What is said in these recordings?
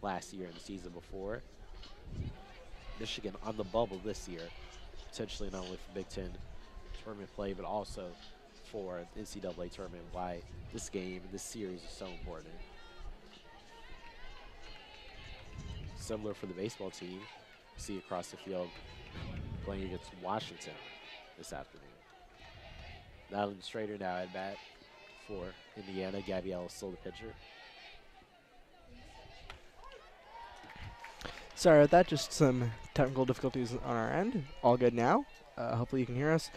last year and the season before. Michigan on the bubble this year, potentially not only for Big Ten tournament play, but also for the NCAA tournament, why this game, this series is so important. Similar for the baseball team, see across the field playing against Washington this afternoon. Madeline Strader now at bat for Indiana. Gabrielle is still the pitcher. Sorry about that, just some technical difficulties on our end. All good now. Hopefully you can hear us.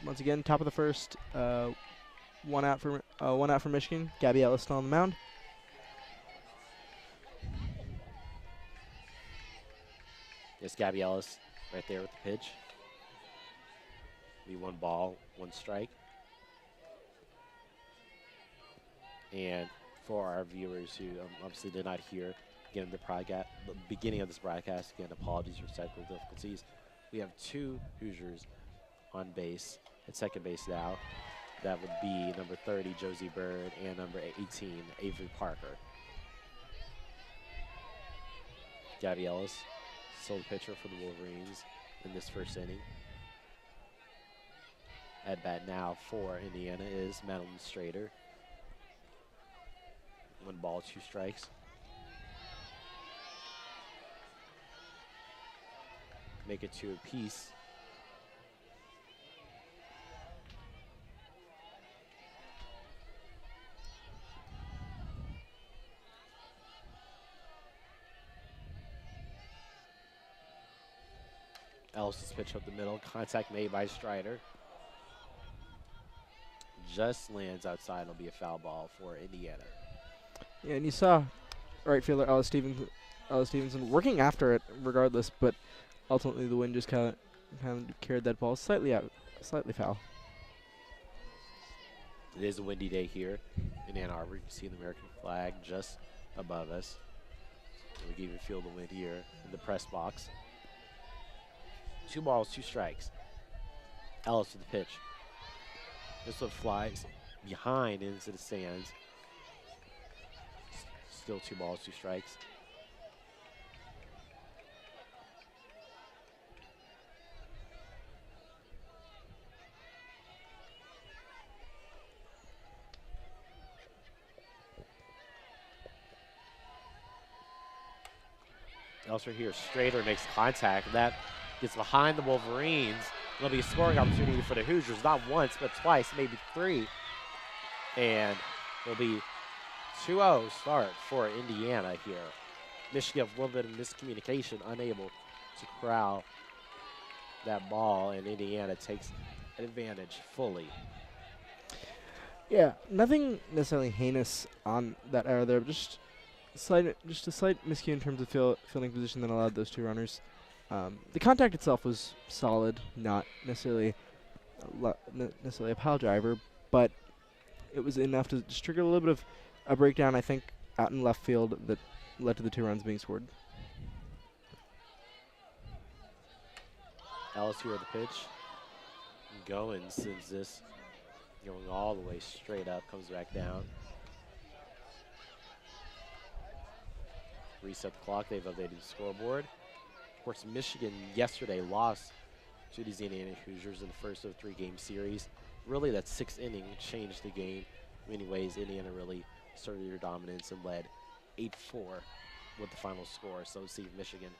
Once again, top of the first, one out for Michigan. Gabrielle is still on the mound. Yes, Gabby Ellis right there with the pitch. Be 1 ball, 1 strike. And for our viewers who obviously did not hear again the beginning of this broadcast, again, apologies for technical difficulties. We have 2 Hoosiers on base at second base now. That would be number 30, Josie Bird, and number 18, Avery Parker. Gabby Ellis, still the pitcher for the Wolverines in this first inning. At bat now for Indiana is Madeline Strader. 1 ball, 2 strikes. Make it 2 apiece. Ellis's pitch up the middle, contact made by Strider. Just lands outside, it'll be a foul ball for Indiana. Yeah, and you saw right fielder Ellis Stevenson working after it regardless, but ultimately the wind just kind of carried that ball slightly out, slightly foul. It is a windy day here in Ann Arbor. You can see the American flag just above us. We can even feel the wind here in the press box. 2 balls, 2 strikes. Ellis with the pitch. This one flies behind into the stands. Still 2 balls, 2 strikes. Ellis right here, Strader makes contact. That gets behind the Wolverines. It'll be a scoring opportunity for the Hoosiers, not once, but twice, maybe 3. And it'll be 2-0 start for Indiana here. Michigan a little bit of miscommunication, unable to corral that ball, and Indiana takes advantage fully. Yeah, nothing necessarily heinous on that error there, but just a slight miscue in terms of fielding position that allowed those 2 runners. The contact itself was solid, not necessarily a pile driver, but it was enough to just trigger a little bit of a breakdown, I think, out in left field that led to the 2 runs being scored. Ellis here at the pitch. Going sends this going all the way straight up, comes back down. Reset the clock, they've updated the scoreboard. Of course, Michigan yesterday lost to these Indiana Hoosiers in the first of 3-game series. Really, that 6th inning changed the game. In many ways, Indiana really asserted their dominance and led 8-4 with the final score. So let's see if Michigan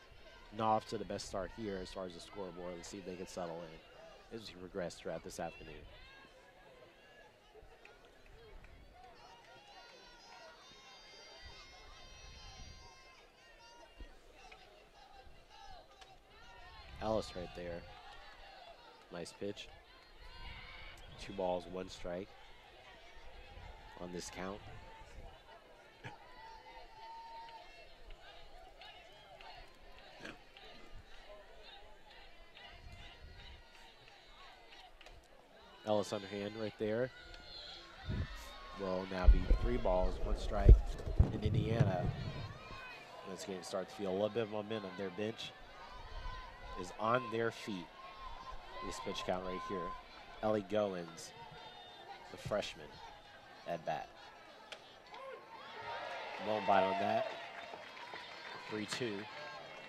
not off to the best start here as far as the scoreboard. Let's see if they can settle in as we progress throughout this afternoon. Ellis right there. Nice pitch. 2 balls, 1 strike on this count. Ellis underhand right there. Will now be 3 balls, 1 strike in Indiana. This game starts to feel a little bit of momentum. Their bench is on their feet. This pitch count right here. Ellie Goins, the freshman, at bat. Won't bite on that. 3-2.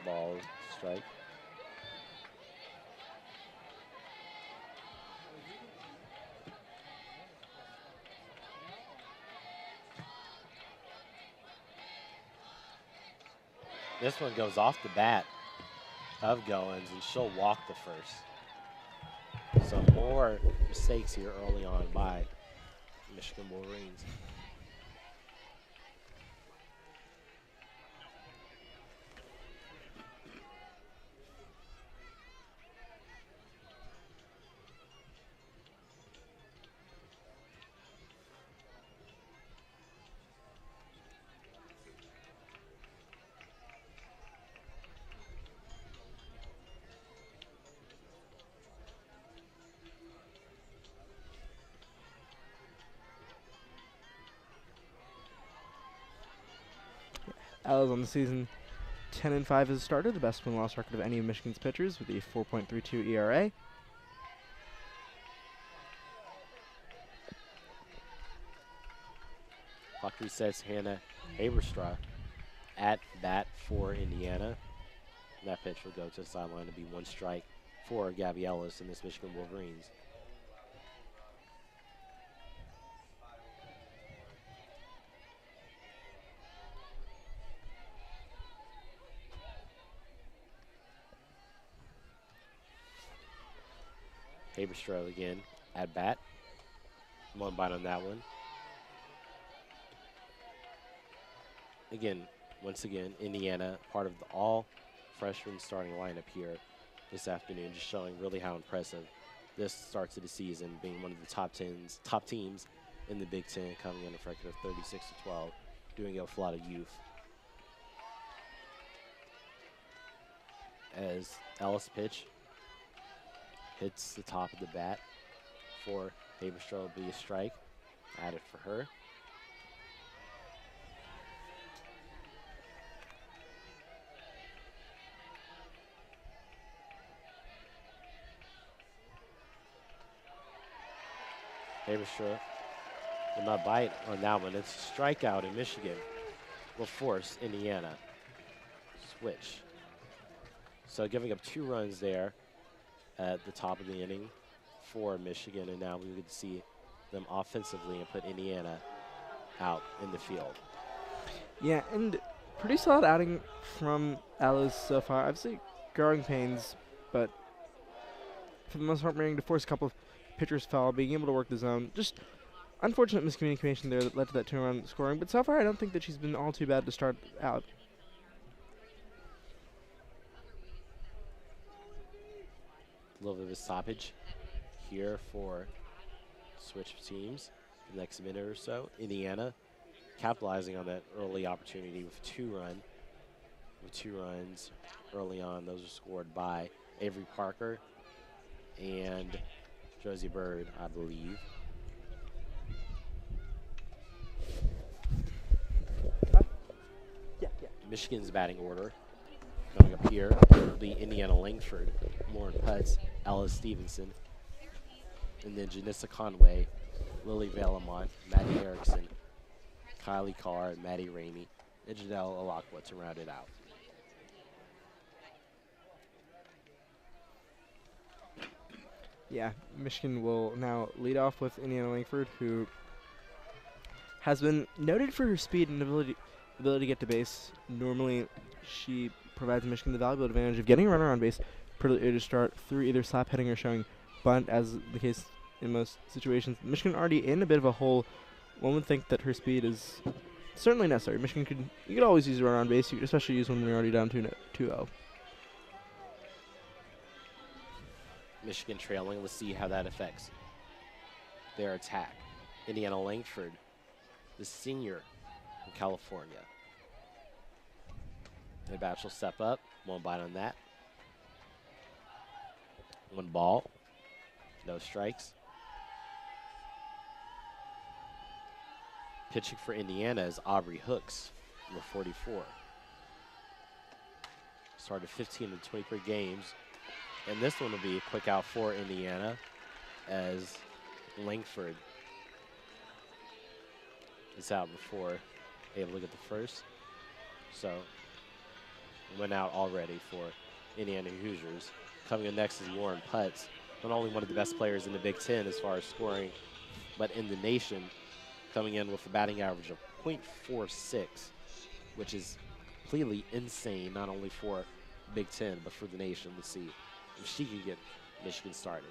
Ball strike. This one goes off the bat of Goins, and she'll walk the first. So more mistakes here early on by Michigan Wolverines. Al's on the season 10-5 as a starter, the best win-loss record of any of Michigan's pitchers with a 4.32 ERA. Clock resets. Hannah Haberstra at bat for Indiana. That pitch will go to the sideline to be one strike for Gabby Ellis in this Michigan Wolverines. Haberstra again at bat. One bite on that one. Once again, Indiana, part of the all-freshman starting lineup here this afternoon, just showing really how impressive this starts of the season, being one of the top teams in the Big Ten, coming in a record of 36-12, doing it with a lot of youth. As Ellis pitch hits the top of the bat for Haberstra, will be a strike. Added for her. Haberstra will not bite on that one. It's a strikeout, in Michigan will force Indiana switch. So giving up 2 runs there at the top of the inning for Michigan, and now we would see them offensively and put Indiana out in the field. Yeah, and pretty solid outing from Alice so far. Obviously growing pains, but for the most part managing to force a couple of pitchers foul, being able to work the zone. Just unfortunate miscommunication there that led to that 2-run scoring, but so far I don't think that she's been all too bad to start out. A little bit of a stoppage here for switch of teams. The next minute or so, Indiana capitalizing on that early opportunity with 2 runs early on. Those are scored by Avery Parker and Josie Bird, I believe. Yeah. Michigan's batting order going up here will be Indiana Langford, Lauren Putz, Alice Stevenson, and then Janissa Conway, Lily Valamont, Maddie Erickson, Kylie Carr, Maddie Ramey, and Janelle Alakwa to round it out. Yeah, Michigan will now lead off with Indiana Langford, who has been noted for her speed and ability to get to base. Normally, she provides Michigan the valuable advantage of getting a runner on base pretty early to start through either slap hitting or showing bunt, as the case in most situations. Michigan already in a bit of a hole. One would think that her speed is certainly necessary. You could always use a runner on base. You could especially use one when you're already down 2-0. Michigan trailing. Let's see how that affects their attack. Indiana Langford, the senior from California. The bat will step up. Won't bite on that. 1 ball. No strikes. Pitching for Indiana is Aubrey Hooks, number 44. Started 15 in 23 games. And this one will be a quick out for Indiana, as Langford is out before able to get the first. So went out already for Indiana Hoosiers. Coming in next is Warren Putz, not only one of the best players in the Big Ten as far as scoring, but in the nation, coming in with a batting average of .46, which is completely insane, not only for Big Ten, but for the nation. Let's see if she can get Michigan started.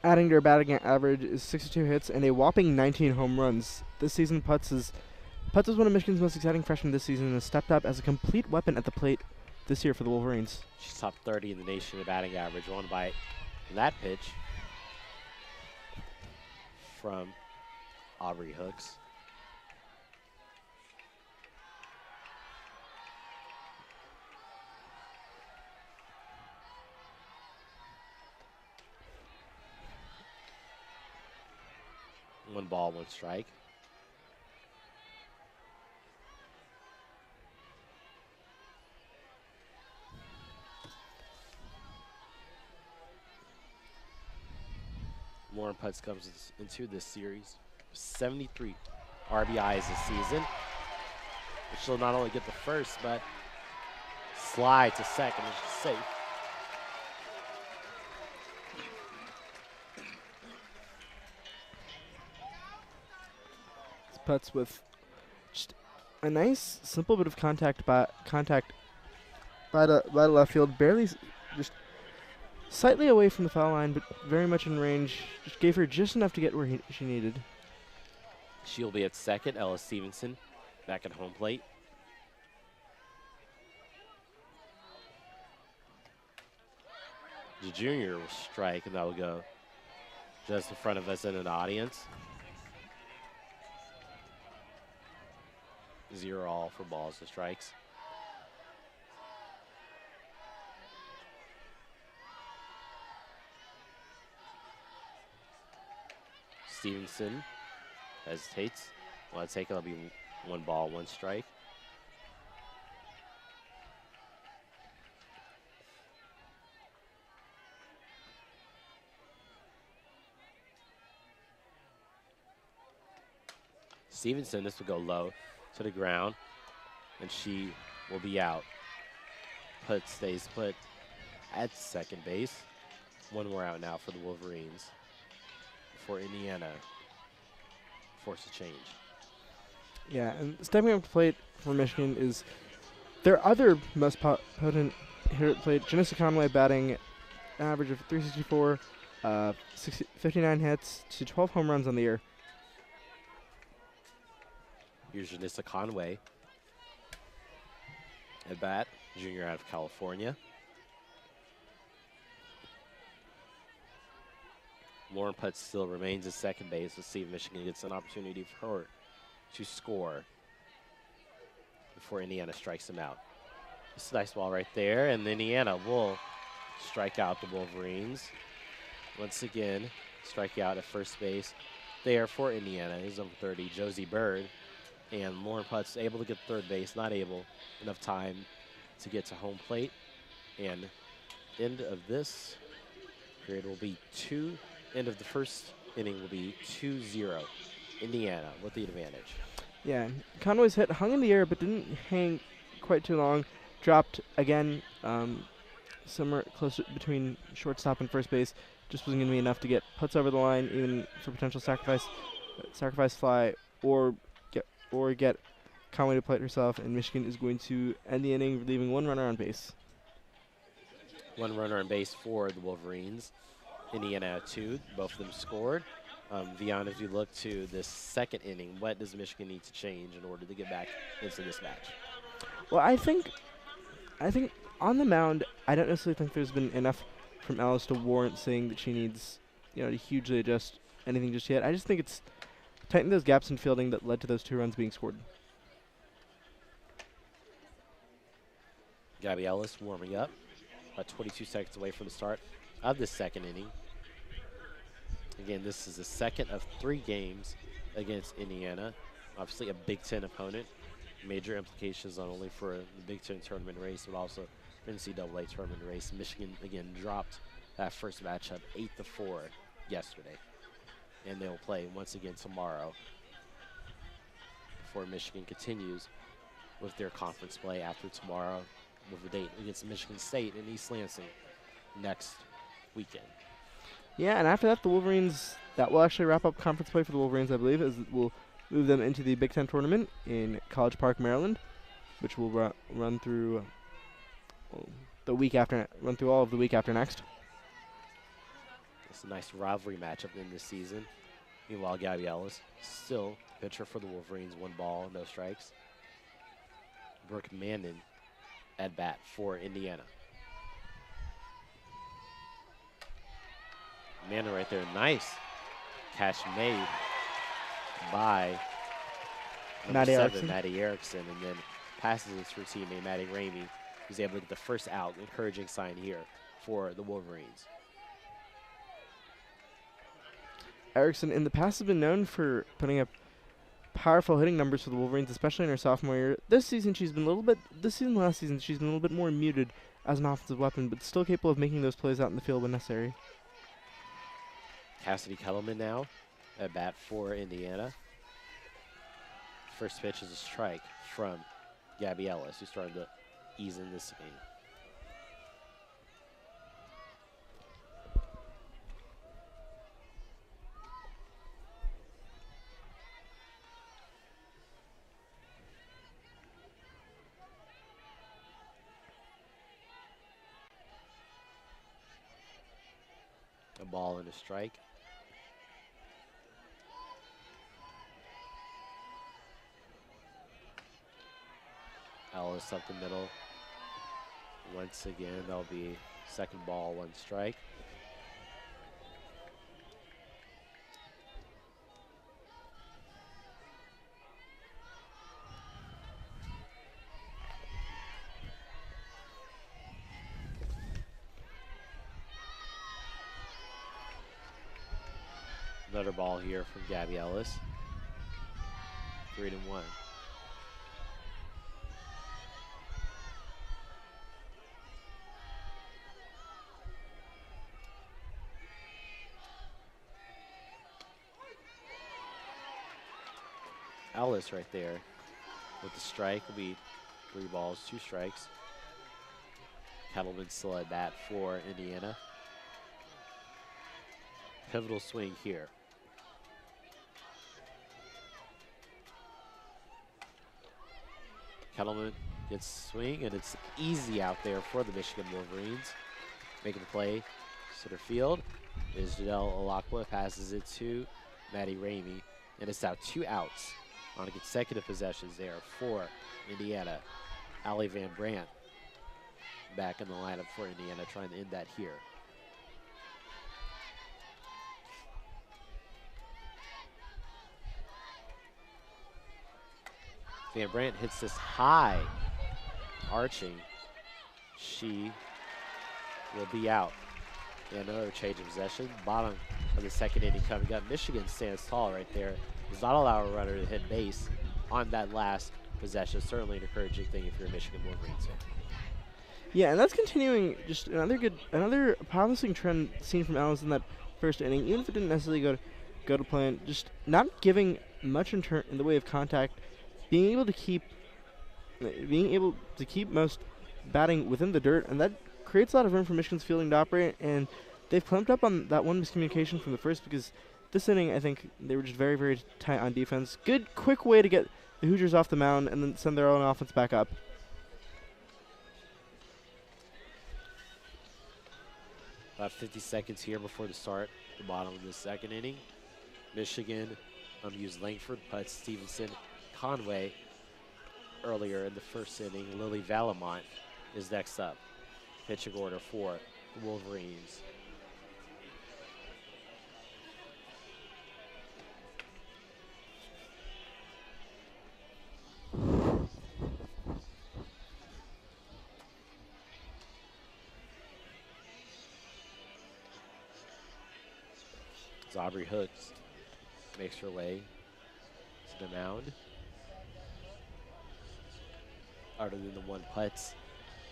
Adding to her batting average is 62 hits and a whopping 19 home runs. This season, Putz is one of Michigan's most exciting freshmen this season and has stepped up as a complete weapon at the plate this year for the Wolverines. She's top 30 in the nation in batting average. One by that pitch from Aubrey Hooks. One ball, one strike. Lauren Putz comes into this series 73 RBIs this season. She'll not only get the first, but slide to second, and she's safe. Putz with just a nice, simple bit of contact by the left field, barely just slightly away from the foul line, but very much in range. Just gave her just enough to get where she needed. She'll be at second. Ella Stevenson back at home plate. The junior will strike, and that will go just in front of us in an audience. 0-all for balls to strikes. Stevenson hesitates. Well, take it. It'll be 1 ball, 1 strike. Stevenson, this will go low to the ground, and she will be out. Putz stays put at second base. 1 more out now for the Wolverines. For Indiana, force a change. Yeah, and stepping up to plate for Michigan is their other most potent hitter at the plate, Janissa Conway, batting an average of .364, 59 hits to 12 home runs on the year. Here's Janissa Conway at bat, junior out of California. Lauren Putz still remains at second base. Let's see if Michigan gets an opportunity for her to score before Indiana strikes them out. It's a nice ball right there, and Indiana will strike out the Wolverines. Once again, strike out at first base there for Indiana is number 30, Josie Bird. And Lauren Putz able to get third base, not able enough time to get to home plate. And end of this period will be end of the first inning will be 2-0. Indiana with the advantage. Yeah, Conway's hit hung in the air but didn't hang quite too long. Dropped again somewhere close between shortstop and first base. Just wasn't going to be enough to get Putz over the line, even for potential sacrifice fly, or get Conway to plate herself. And Michigan is going to end the inning, leaving 1 runner on base. 1 runner on base for the Wolverines. Indiana at 2. Both of them scored. Vihaan, as we look to this second inning, what does Michigan need to change in order to get back into this match? Well, I think on the mound, I don't necessarily think there's been enough from Alice to warrant saying that she needs, to hugely adjust anything just yet. I just think it's tighten those gaps in fielding that led to those 2 runs being scored. Gabby Ellis warming up, about 22 seconds away from the start of the second inning. Again, this is the second of 3 games against Indiana. Obviously a Big Ten opponent. Major implications not only for the Big Ten tournament race, but also NCAA tournament race. Michigan, again, dropped that first matchup 8-4 yesterday. And they'll play once again tomorrow before Michigan continues with their conference play after tomorrow with a date against Michigan State in East Lansing next weekend. Yeah, and after that, the Wolverines, that will actually wrap up conference play for the Wolverines, I believe, as it will move them into the Big Ten tournament in College Park, Maryland, which will run through the week after, run through all of the week after next. It's a nice rivalry matchup in this season. Meanwhile, Gabby Ellis, still pitcher for the Wolverines, 1 ball, no strikes. Brooke Mandan at bat for Indiana. Mandan right there, nice catch made by number 7, Maddie Erickson, and then passes it to her teammate, Maddie Ramey, who's able to get the first out. Encouraging sign here for the Wolverines. Erickson in the past has been known for putting up powerful hitting numbers for the Wolverines, especially in her sophomore year. This season, last season, she's been a little bit more muted as an offensive weapon, but still capable of making those plays out in the field when necessary. Cassidy Kettleman now at bat for Indiana. First pitch is a strike from Gabby Ellis, who's starting to ease in this game. A ball and a strike. Ellis up the middle. Once again, that'll be 2nd ball, 1 strike. Another ball here from Gabby Ellis. 3-1. Ellis right there with the strike will be 3 balls, 2 strikes. Kettleman still at bat for Indiana. Pivotal swing here. Kettleman gets swing, and it's easy out there for the Michigan Wolverines. Making the play, center field is Janelle Alakwa, passes it to Maddie Ramey, and it's now 2 outs on consecutive possessions there for Indiana. Allie Van Brandt back in the lineup for Indiana, trying to end that here. Van Brandt hits this high, arching. She will be out. And another change of possession. Bottom of the 2nd inning coming up. Michigan stands tall right there. Does not allow a runner to hit base on that last possession. Certainly an encouraging thing if you're a Michigan Wolverines fan. Yeah, and that's continuing. Just another promising trend seen from Ellis in that 1st inning. Even if it didn't necessarily go to plan, just not giving much in the way of contact. Being able to keep most batting within the dirt, and that creates a lot of room for Michigan's fielding to operate. And they've clamped up on that one miscommunication from the first, because this inning, I think they were just very, very tight on defense. Good, quick way to get the Hoosiers off the mound and then send their own offense back up. About 50 seconds here before the start, the bottom of the 2nd inning. Michigan used Langford, Putz, Stevenson, Conway earlier in the 1st inning. Lily Valamont is next up. Pitching order for the Wolverines. Aubrey Hooks makes her way to the mound. Other than the 1 putts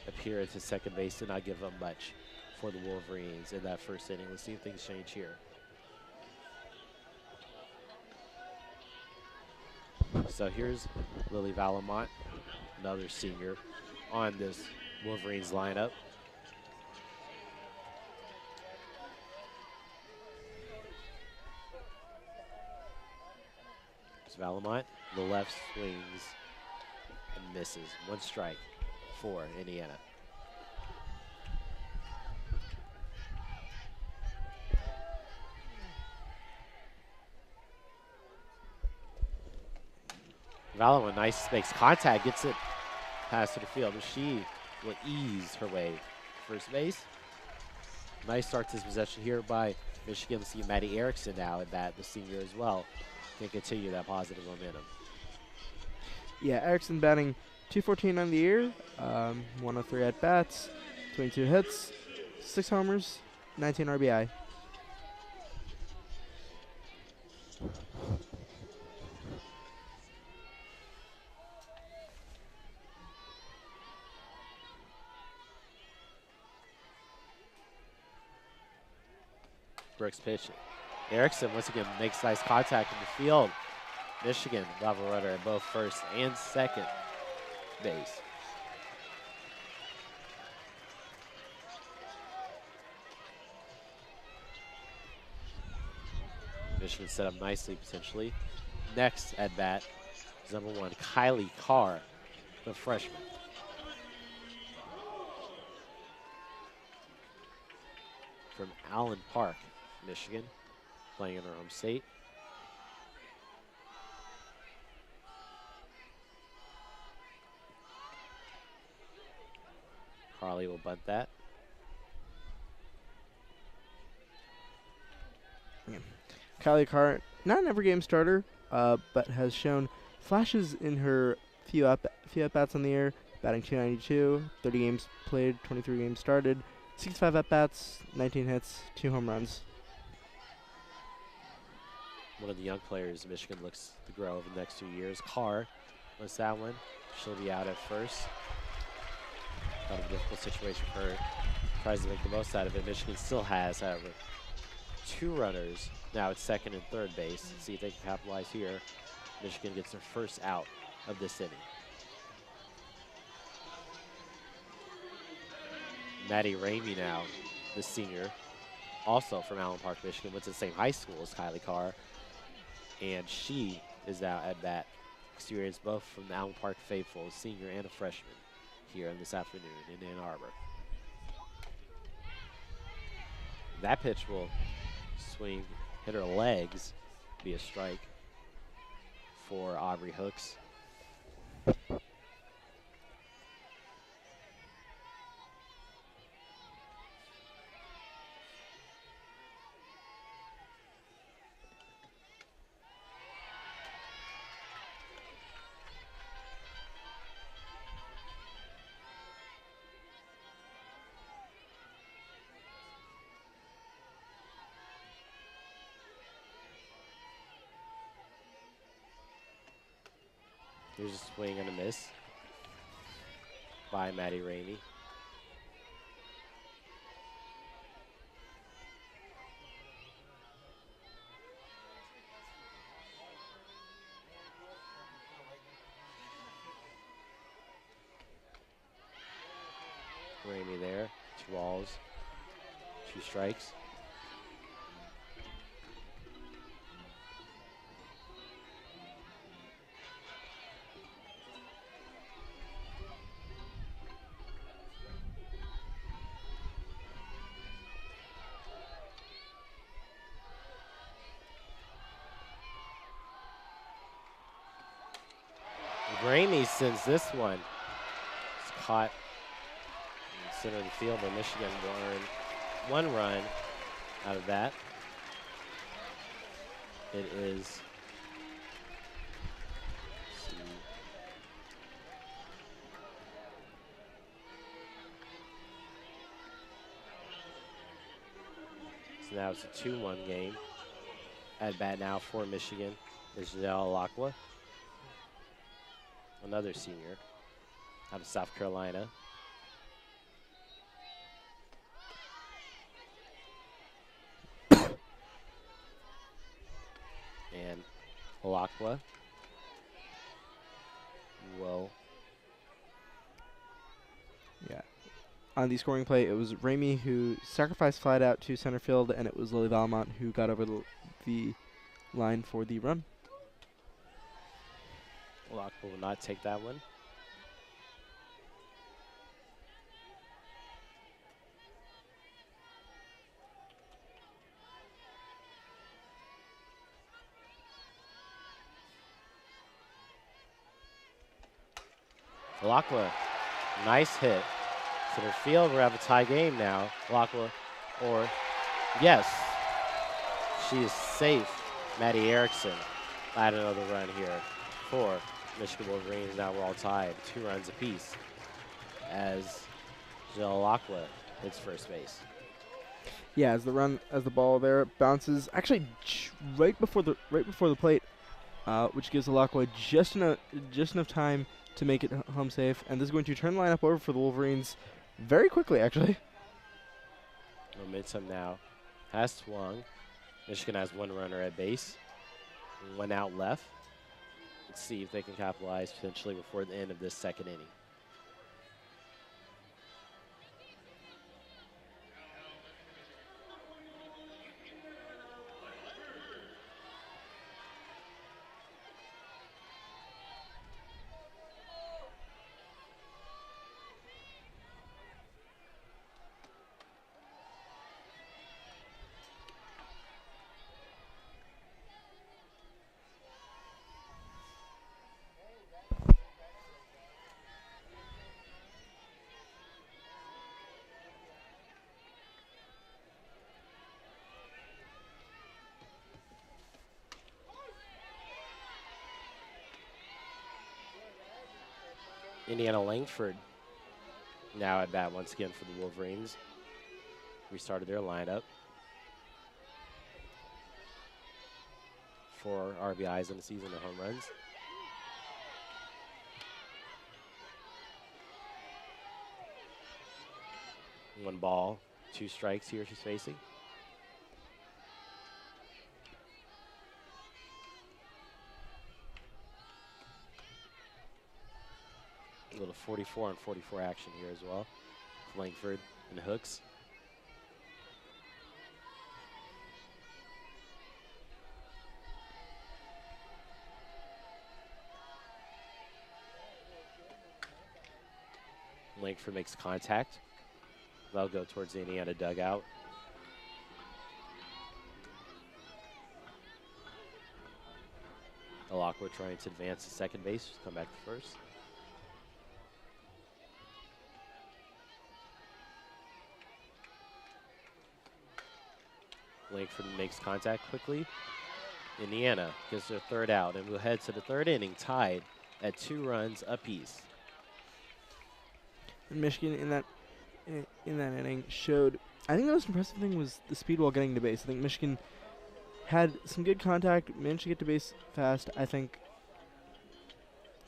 appearance at second base, did not give up much for the Wolverines in that 1st inning. Let's see if things change here. So here's Lily Valamont, another senior on this Wolverines lineup. Valamont, the left swings and misses. One strike for Indiana. Valamont, nice, makes contact, gets it past to the field. She will ease her way to first base. Nice start to this possession here by Michigan. See Maddie Erickson now at bat, the senior as well. Can continue that positive momentum. Yeah, Erickson batting .214 on the year, 103 at bats, 22 hits, 6 homers, 19 RBI. Brooks pitch. Erickson once again makes nice contact in the field. Michigan will have a runner at both first and second base. Michigan set up nicely potentially. Next at bat is number 1, Kylie Carr, the freshman. From Allen Park, Michigan, playing in her home state. Carly will bunt that. Yeah. Kylie Carr, not an every game starter, but has shown flashes in her few at-bats on the year, batting .292, 30 games played, 23 games started, 65 at-bats, 19 hits, 2 home runs. One of the young players Michigan looks to grow over the next 2 years. Carr wants that one. She'll be out at first. Kind of a difficult situation for her. Tries to make the most out of it. Michigan still has, however, 2 runners now at second and third base. See if they can capitalize here. Michigan gets their first out of this inning. Maddie Ramey now, the senior, also from Allen Park, Michigan, went to the same high school as Kylie Carr. And she is now at bat. Experienced both from the Allen Park faithful, a senior and a freshman, here this afternoon in Ann Arbor. That pitch will swing, hit her legs, be a strike for Aubrey Hooks. Here's a swing and a miss by Maddie Ramey. Ramey there, 2 balls, 2 strikes. Ramey sends this one. It's caught in the center of the field, but Michigan will earn 1 run out of that. It is, so now it's a 2-1 game. At bat now for Michigan is Janelle Alakwa, another senior out of South Carolina. And Alakwa on the scoring play, it was Ramey who sacrificed flat out to center field, and it was Lily Valmont who got over the line for the run. Lockwood will not take that one. Lockwood, nice hit. Center field, we have a tie game now. Lockwood, or yes, she is safe. Maddie Erickson added another run here for Michigan Wolverines. Now we're all tied, 2 runs apiece as Jill Lockwood hits first base. Yeah, as the ball there bounces actually right before the plate, which gives Lockwood just enough time to make it home safe, and this is going to turn the lineup over for the Wolverines very quickly, actually. Momentum now has swung. Michigan has 1 runner at base, 1 out left. Let's see if they can capitalize potentially before the end of this second inning. Indiana Langford now at bat once again for the Wolverines. Restarted their lineup. 4 RBIs in the season and home runs. One ball, 2 strikes here she's facing. A little 44 on 44 action here as well. Langford and hooks. Langford makes contact. That'll go towards the Indiana dugout. Lockwood trying to advance to second base, come back to first. Langford makes contact quickly. Indiana gets their 3rd out, and we'll head to the 3rd inning tied at 2 runs apiece. And Michigan in that inning showed, I think the most impressive thing was the speed while getting to base. I think Michigan had some good contact, managed to get to base fast. I think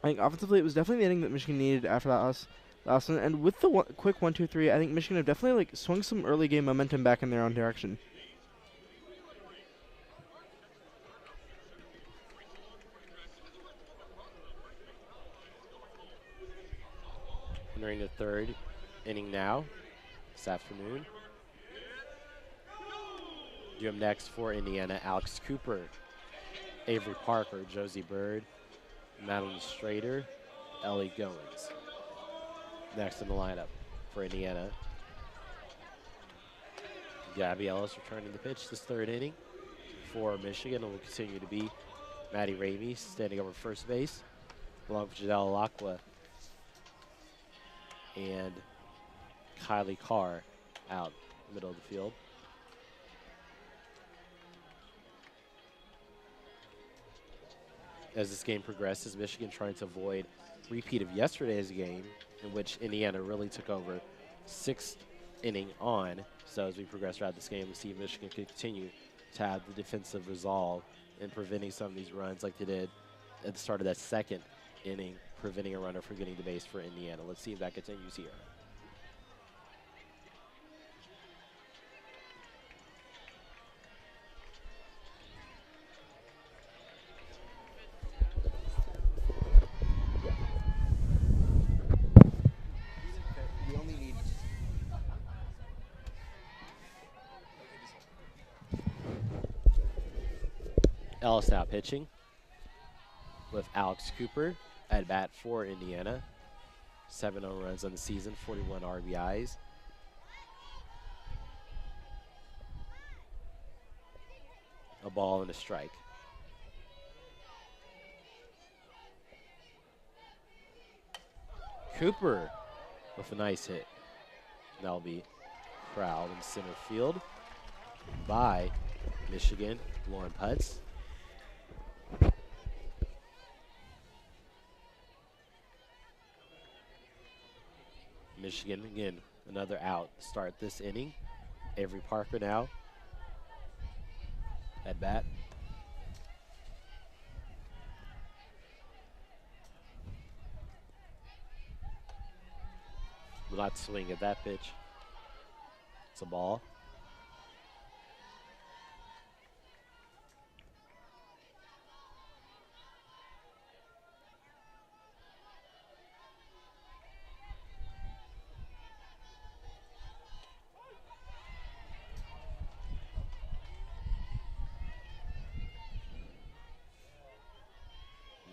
offensively it was definitely the inning that Michigan needed after that last one. And with the quick 1-2-3, I think Michigan have definitely swung some early game momentum back in their own direction. Entering the 3rd inning now this afternoon. Due up next for Indiana, Alex Cooper, Avery Parker, Josie Bird, Madeline Strader, Ellie Goins. Next in the lineup for Indiana. Gabby Ellis returning the pitch this 3rd inning for Michigan. It will continue to be Maddie Ramey standing over first base, along with Giselle Lacqua and Kylie Carr out middle of the field. As this game progresses, Michigan trying to avoid repeat of yesterday's game in which Indiana really took over 6th inning on. So as we progress throughout this game, we see Michigan continue to have the defensive resolve in preventing some of these runs like they did at the start of that 2nd inning, preventing a runner from getting to base for Indiana. Let's see if that continues here. Ellis now pitching with Alex Cooper at bat for Indiana. 7 home runs on the season, 41 RBIs. A ball and a strike. Cooper with a nice hit. That'll be crowd in center field by Michigan, Lauren Putz. Michigan, again, another out to start this inning. Avery Parker now at bat. Will not swing at that pitch. It's a ball.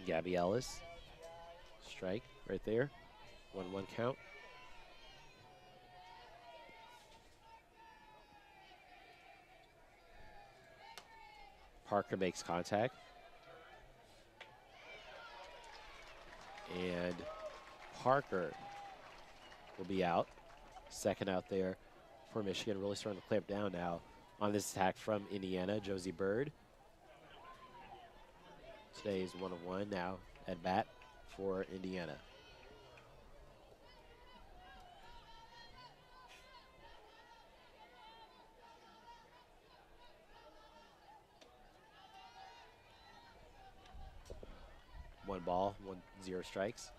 Gabby Ellis, strike right there, 1-1 count. Parker makes contact. And Parker will be out. Second out there for Michigan, really starting to clamp down now on this attack from Indiana, Josie Bird. Today is 1 of 1 now at bat for Indiana. One ball, 1-0 strikes.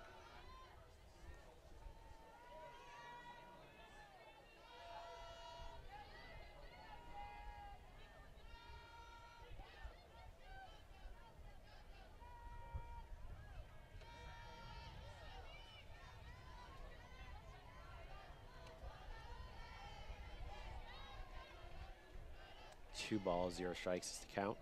Two balls, 0 strikes is the count.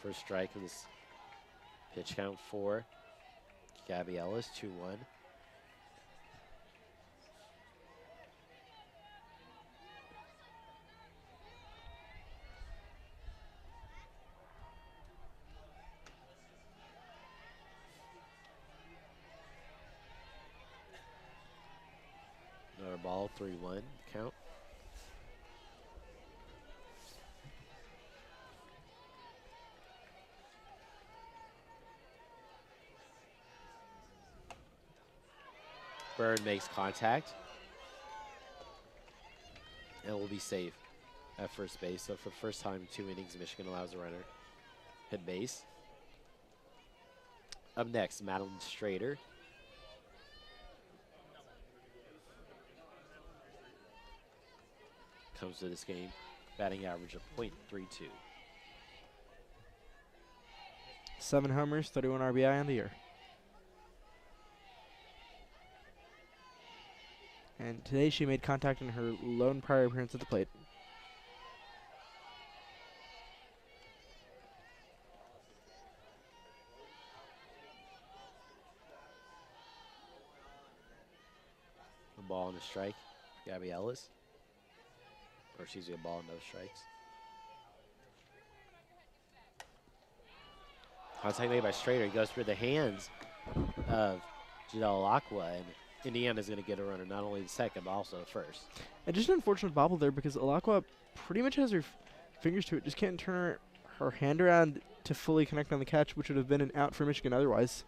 First strike of this pitch count for Gabby Ellis, 2-1. Another ball, 3-1 count. Bird makes contact and will be safe at first base. So for the first time in 2 innings, Michigan allows a runner hit base. Up next, Madeline Strader. Comes to this game, batting average of .32. 7 homers, 31 RBI on the year. And today she made contact in her lone prior appearance at the plate. A ball and a strike, Gabby Ellis. Or excuse me, a ball and no strikes. Contact made by Strader. He goes through the hands of Jadel Alakwa, and Indiana's going to get a runner, not only the second, but also the first. And just an unfortunate bobble there because Alakwa pretty much has her fingers to it, just can't turn her hand around to fully connect on the catch, which would have been an out for Michigan otherwise.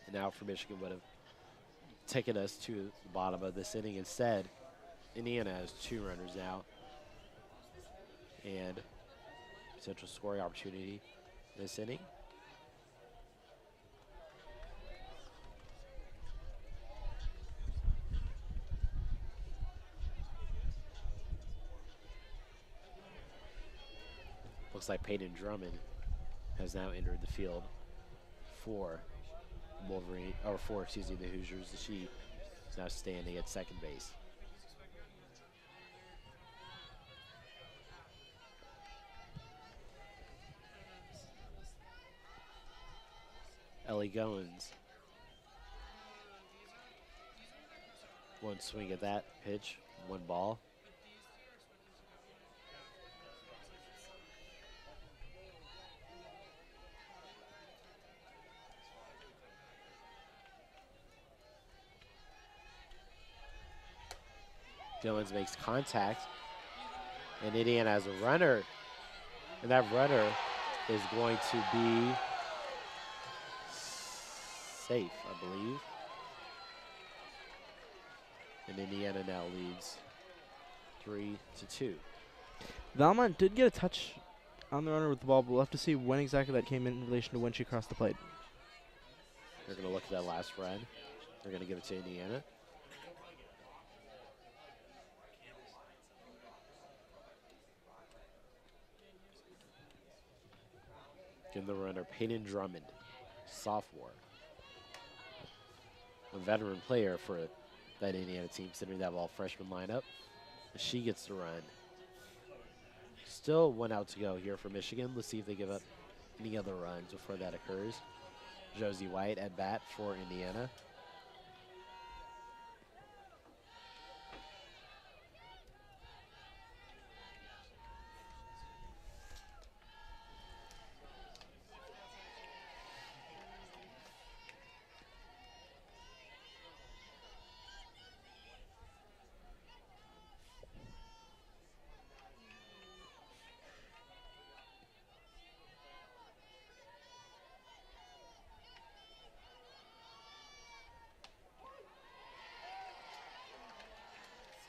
An out for Michigan would have taken us to the bottom of this inning. Instead, Indiana has 2 runners now and potential scoring opportunity this inning. Looks like Peyton Drummond has now entered the field for Wolverine, or for, excuse me, the Hoosiers. She is now standing at second base. Ellie Goins. One swing at that pitch, one ball. Goins makes contact, and Indiana has a runner, and that runner is going to be safe, I believe. And Indiana now leads 3-2. Valmont did get a touch on the runner with the ball, but we'll have to see when exactly that came in relation to when she crossed the plate. They're going to look at that last run. They're going to give it to Indiana. Give the runner Peyton Drummond, sophomore. A veteran player for that Indiana team, considering that all freshman lineup. She gets the run. Still 1 out to go here for Michigan. Let's see if they give up any other runs before that occurs. Josie White at bat for Indiana.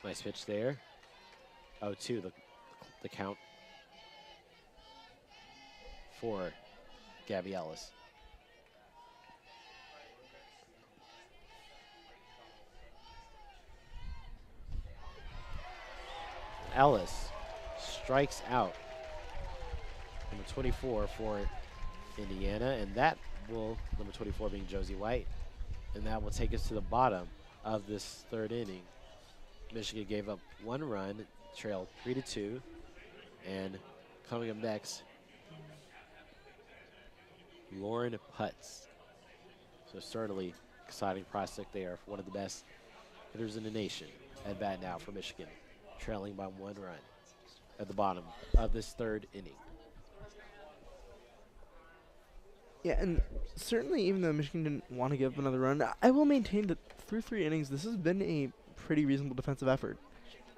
Nice pitch there. 0-2, the count for Gabby Ellis. Ellis strikes out. Number 24 for Indiana, and that will, number 24 being Josie White, and that will take us to the bottom of this third inning. Michigan gave up 1 run, trailed 3-2, and coming up next, Lauren Putz. So certainly exciting prospect there, one of the best hitters in the nation at bat now for Michigan, trailing by 1 run at the bottom of this third inning. Yeah, and certainly even though Michigan didn't want to give up another run, I will maintain that through 3 innings, this has been a pretty reasonable defensive effort.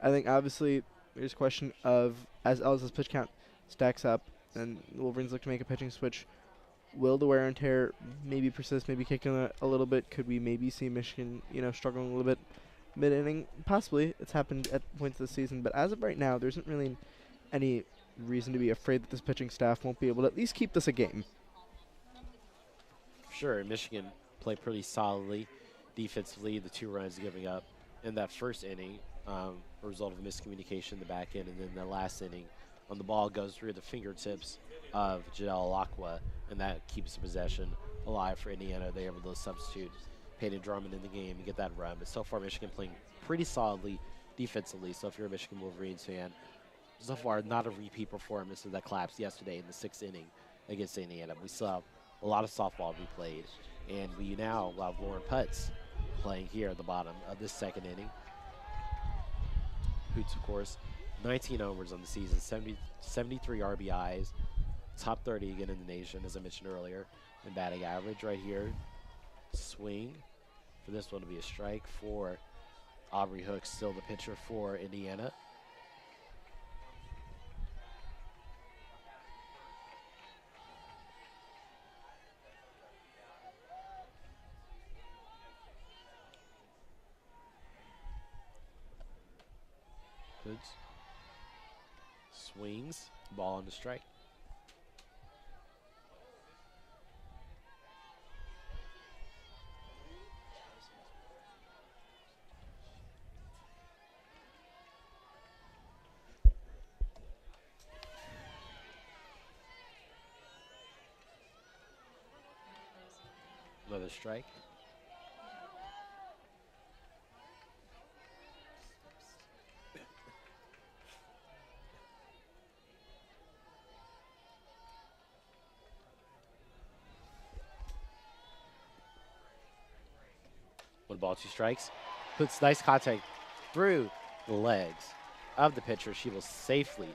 I think obviously there's a question of, as Ellis's pitch count stacks up and the Wolverines look to make a pitching switch, will the wear and tear maybe persist, maybe kick in a little bit? Could we maybe see Michigan, struggling a little bit mid-inning? Possibly. It's happened at points this season, but as of right now, there isn't really any reason to be afraid that this pitching staff won't be able to at least keep this a game. Sure, Michigan played pretty solidly defensively, the 2 runs giving up in that first inning, a result of miscommunication in the back end, and then the last inning on the ball goes through the fingertips of Janelle Alakwa, and that keeps the possession alive for Indiana. They're able to substitute Peyton Drummond in the game and get that run. But so far, Michigan playing pretty solidly defensively. So if you're a Michigan Wolverines fan, so far not a repeat performance of that collapse yesterday in the 6th inning against Indiana. We still have a lot of softball to be played, and we now have Lauren Putz playing here at the bottom of this 2nd inning. Hoots, of course, 19 homers on the season, 73 RBIs, top 30 again in the nation, as I mentioned earlier, in batting average right here. Swing for this one to be a strike for Aubrey Hooks, still the pitcher for Indiana. Hooks swings, ball on the strike. a strike. One ball, two strikes. Puts nice contact through the legs of the pitcher. She will safely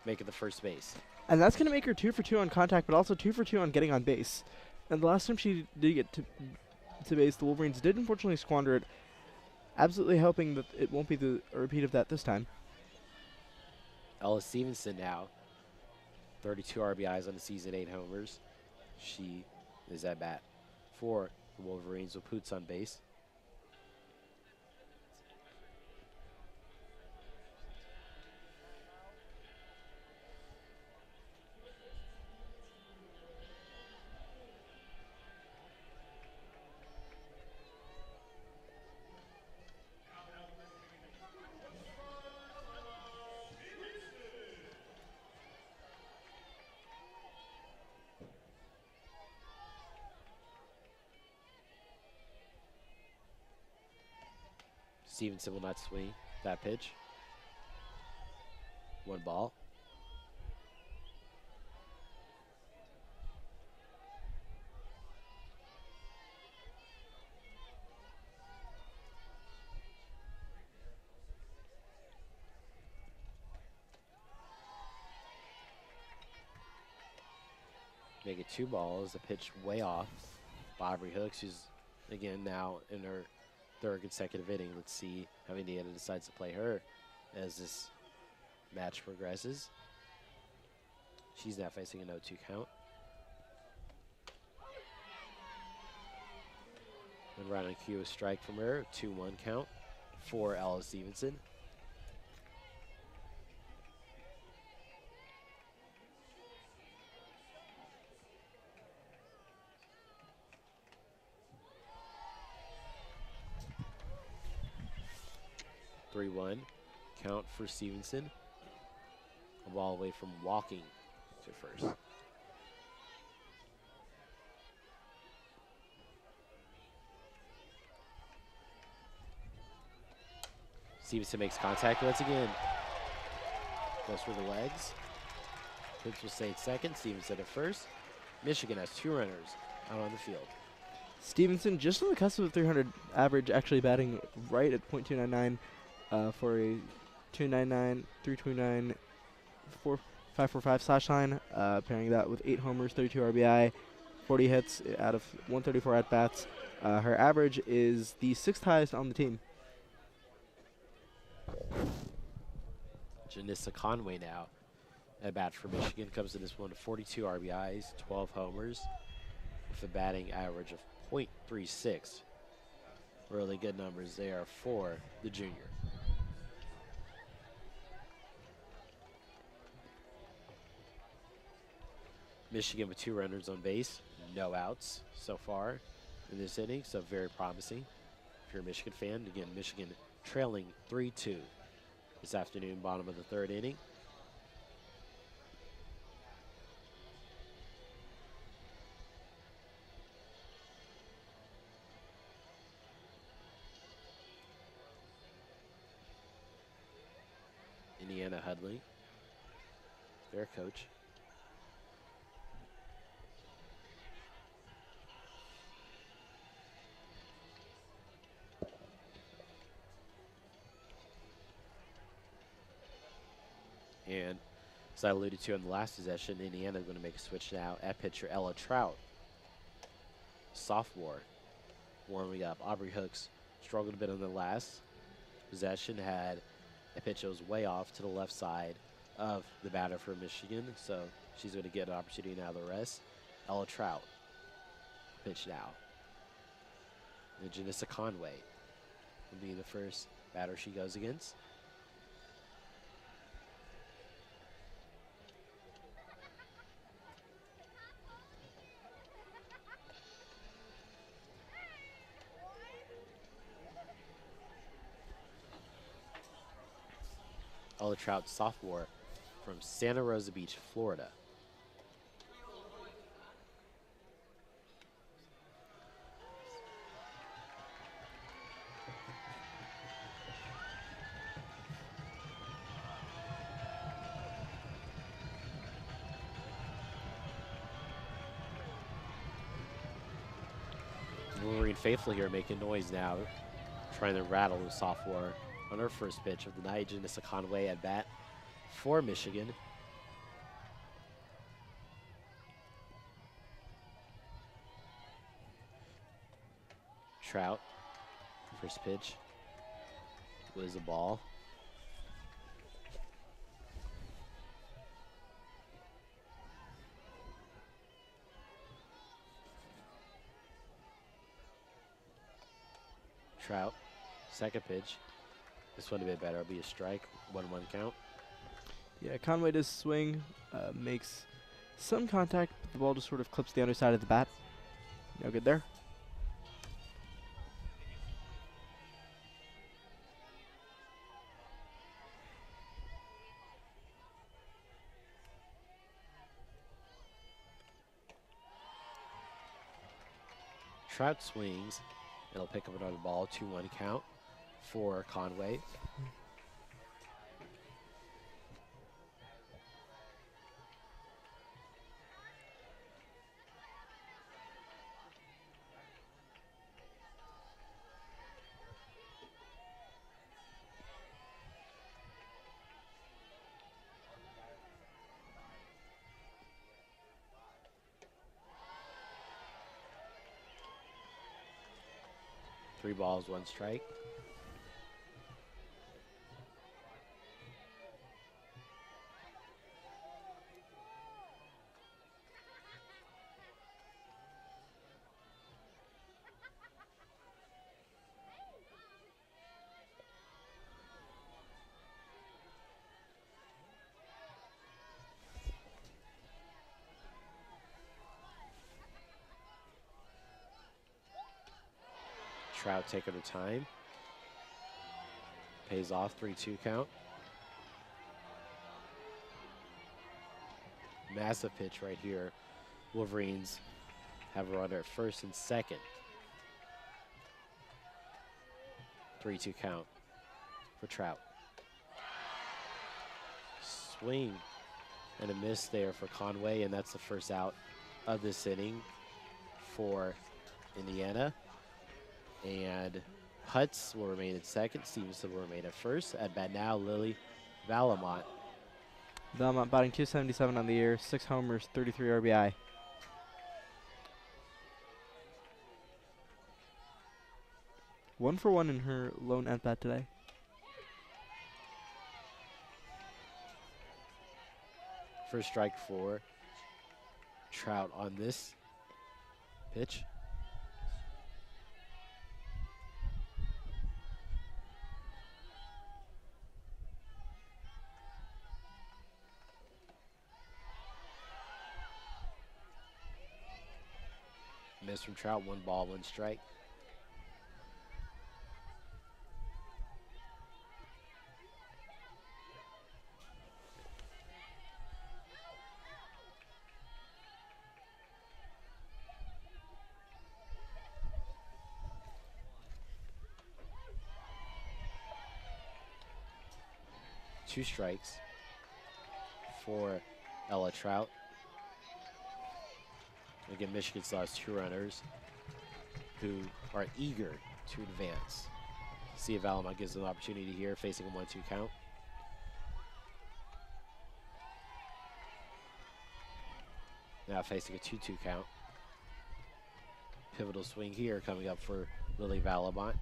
make it to first base. And that's going to make her 2 for 2 on contact, but also 2 for 2 on getting on base. And the last time she did get to base, the Wolverines did unfortunately squander it. Absolutely hoping that it won't be a repeat of that this time. Ella Stevenson now, 32 RBIs on the season, 8 homers. She is at bat for the Wolverines with Poots on base. Stevenson will not swing that pitch. One ball. Make it 2 balls. The pitch way off. Aubrey Hooks, who's again now in her 3rd consecutive inning. Let's see how Indiana decides to play her as this match progresses. She's now facing a 0-2 count. And right on cue, a strike from her, 2-1 count for Ella Stevenson. Count for Stevenson. A ball away from walking to first. Stevenson makes contact once again. Goes for the legs. Pitch will stay at second. Stevenson at first. Michigan has 2 runners out on the field. Stevenson just on the cusp of 300 average, actually batting right at .299 for a 299, 329, 545 slash line, pairing that with 8 homers, 32 RBI, 40 hits out of 134 at bats. Her average is the 6th highest on the team. Janissa Conway now at bat for Michigan. Comes to this one to 42 RBIs, 12 homers, with a batting average of .36. Really good numbers there for the junior. Michigan with 2 runners on base, no outs so far in this inning, so very promising. If you're a Michigan fan, again, Michigan trailing 3-2 this afternoon, bottom of the 3rd inning. Indiana Hudley, their coach. And as I alluded to in the last possession, Indiana is going to make a switch now at pitcher Ella Trout, sophomore, warming up. Aubrey Hooks struggled a bit on the last possession, had a pitch that was way off to the left side of the batter for Michigan, so she's going to get an opportunity now to rest. Ella Trout, pitch now. And Janissa Conway will be the first batter she goes against. Ella Trout, sophomore from Santa Rosa Beach, Florida. Wolverine faithful here making noise now, trying to rattle the sophomore on her first pitch of the night. Janissa Conway at bat for Michigan. Trout, first pitch was a ball. Trout, second pitch. This one a bit better. It'll be a strike. 1-1 count. Yeah, Conway does swing, makes some contact, but the ball just sort of clips the underside of the bat. No good there. Trout swings. It'll pick up another ball. 2-1 count for Conway. Three balls, one strike. Trout taking her time. Pays off, 3-2 count. Massive pitch right here. Wolverines have a runner at first and second. 3-2 count for Trout. Swing and a miss there for Conway, and that's the first out of this inning for Indiana. And Hutz will remain at second. Stevenson will remain at first. At bat now, Lily Valamont. Valamont batting .277 on the year, 6 homers, 33 RBI. One for one in her lone at bat today. First strike for Trout on this pitch. Miss from Trout, 1 ball, 1 strike. Two strikes for Ella Trout. Again, Michigan still has 2 runners who are eager to advance. See if Valamont gives them an opportunity here, facing a 1-2 count. Now facing a 2-2 count. Pivotal swing here coming up for Lily Valamont.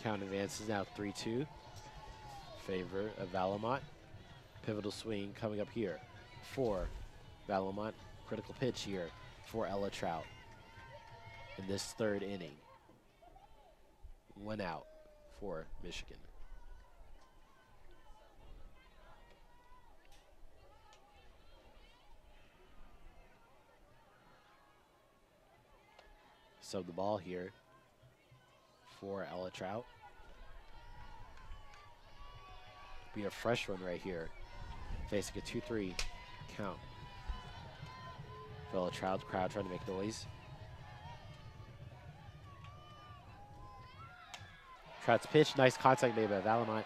Count advances now 3-2. Favor of Valamont. Pivotal swing coming up here for Valamont. Critical pitch here for Ella Trout in this 3rd inning. 1 out for Michigan. So the ball here for Ella Trout. Be a fresh one right here. Facing a 2-3 count. Ella Trout, crowd trying to make noise. Trout's pitch, nice contact made by Valamont.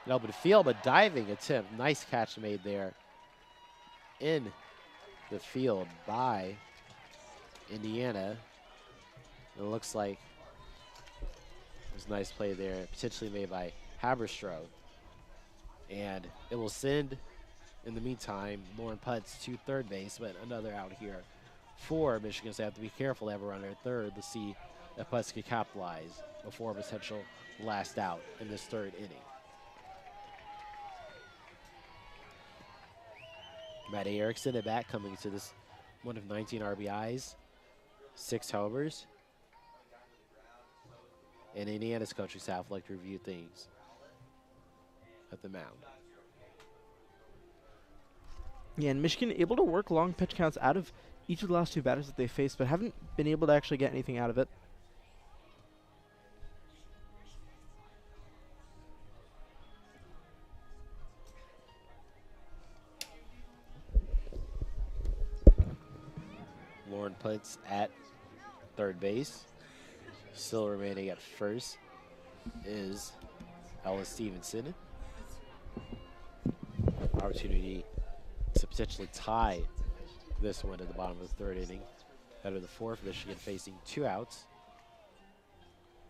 An open field, but diving attempt. Nice catch made there in the field by Indiana. It looks like it was a nice play there, potentially made by Haberstroh. And it will send, in the meantime, Lauren Putz to third base, but another out here for Michigan. So they have to be careful to have a runner at third to see if Putz can capitalize before a potential last out in this third inning. Matty Erickson at bat, coming to this one of 19 RBIs, 6 homers. And Indiana's coaching staff like to review things at the mound. Yeah, and Michigan able to work long pitch counts out of each of the last 2 batters that they faced, but haven't been able to actually get anything out of it. Lauren Putz at third base. Still remaining at first is Ella Stevenson. Opportunity to potentially tie this one at the bottom of the third inning. Out of the fourth, Michigan facing 2 outs.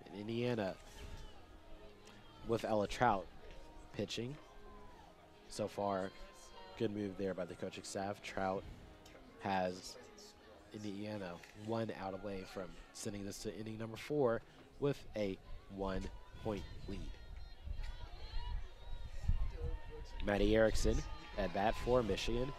And Indiana with Ella Trout pitching. So far, good move there by the coaching staff. Trout has Indiana 1 out away from sending this to inning number 4 with a 1-point lead. Matty Erickson at bat for Michigan.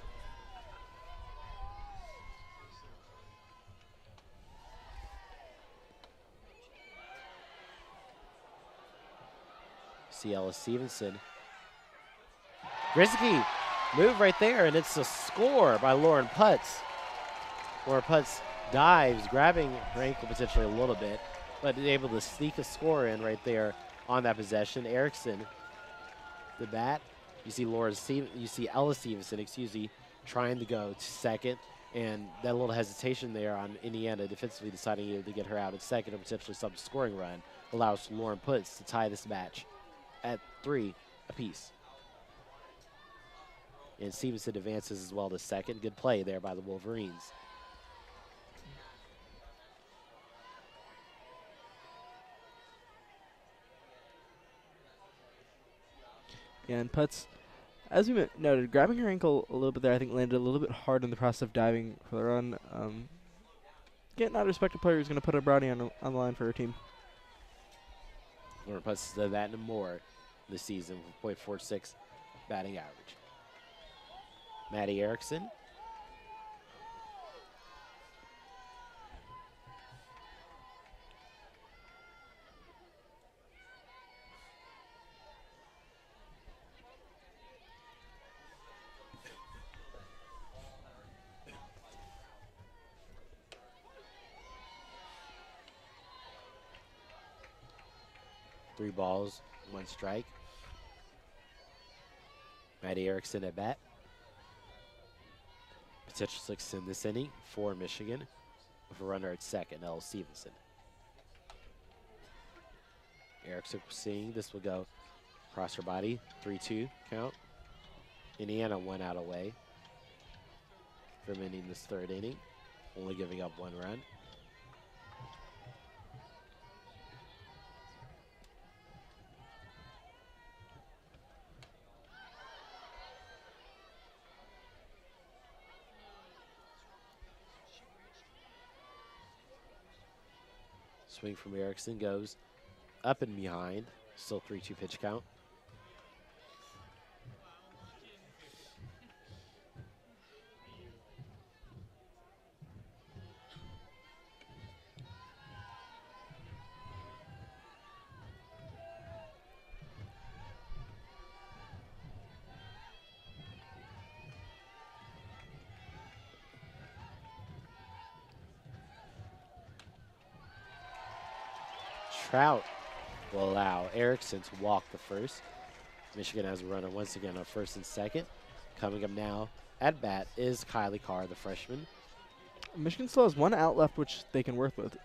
See Ella Stevenson. Risky move right there, and it's a score by Lauren Putz. Lauren Putz dives, grabbing her ankle potentially a little bit, but able to sneak a score in right there on that possession. Erickson, the bat. You see Ella Stevenson, trying to go to second, and that little hesitation there on Indiana defensively deciding either to get her out at second or potentially some scoring run allows Lauren Putz to tie this match at 3 apiece. And Stevenson advances as well to second. Good play there by the Wolverines. Yeah, and Putz, as we noted, grabbing her ankle a little bit there, I think landed a little bit hard in the process of diving for the run. Getting out a respected player who's going to put a brownie on the line for her team. Lauren Putz has done that and more this season with .46 batting average. Matty Erickson. Three balls, 1 strike. Matty Erickson at bat. Potential to extend this inning for Michigan with a runner at second, Ella Stevenson. Erickson seeing this will go across her body, 3-2 count. Indiana 1 out away from ending this third inning, only giving up 1 run. Swing from Erickson goes up and behind. Still 3-2 pitch count. Trout will allow Erickson to walk the first. Michigan has a runner once again on first and second. Coming up now at bat is Kylie Carr, the freshman. Michigan still has 1 out left, which they can work with.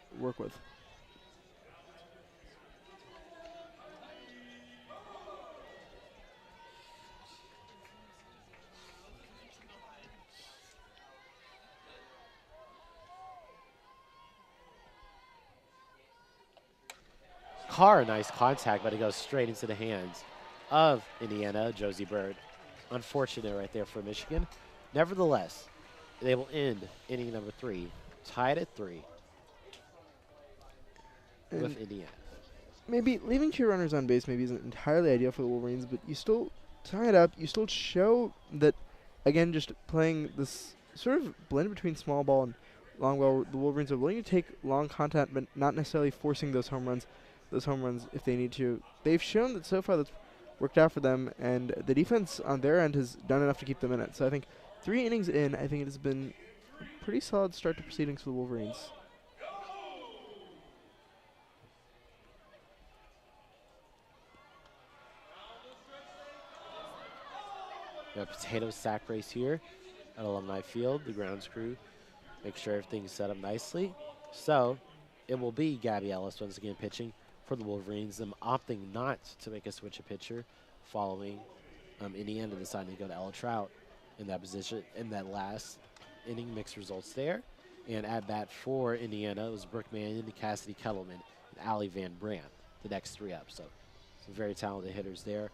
Carr, nice contact, but it goes straight into the hands of Indiana, Josie Bird. Unfortunate right there for Michigan. Nevertheless, they will end inning number 3, tied at 3 with Indiana. Maybe leaving 2 runners on base maybe isn't entirely ideal for the Wolverines, but you still tie it up. You still show that, again, just playing this sort of blend between small ball and long ball. The Wolverines are willing to take long contact, but not necessarily forcing those home runs if they need to. They've shown that so far that's worked out for them, and the defense on their end has done enough to keep them in it. So I think 3 innings in, I think it has been a pretty solid start to proceedings for the Wolverines. We have a potato sack race here at Alumni Field. The grounds crew make sure everything's set up nicely. So it will be Gabby Ellis once again pitching for the Wolverines, them opting not to make a switch of pitcher following Indiana deciding to go to Ella Trout in that position in that last inning. Mixed results there. And at bat for Indiana was Brooke Mannion, Cassidy Kettleman, and Allie Van Brandt, the next 3 up. So some very talented hitters there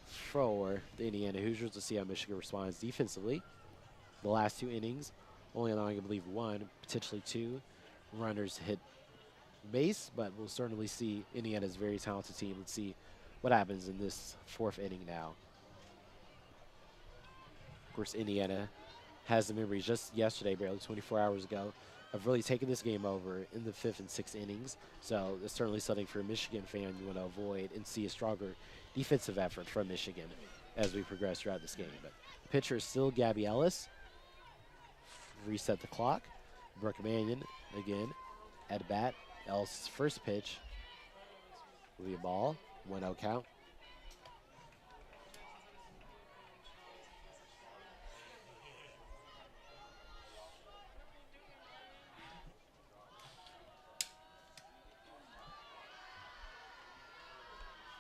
for the Indiana Hoosiers. To see how Michigan responds defensively. The last 2 innings, only allowing, I believe, 1, potentially 2 runners to hit base, but we'll certainly see Indiana's very talented team. Let's see what happens in this 4th inning now. Of course, Indiana has the memories just yesterday, barely 24 hours ago, of really taking this game over in the 5th and 6th innings. So it's certainly something for a Michigan fan you want to avoid and see a stronger defensive effort from Michigan as we progress throughout this game. But the pitcher is still Gabby Ellis. Reset the clock. Brooke Mannion again at bat. Ellis' first pitch will be a ball. 1-0 count.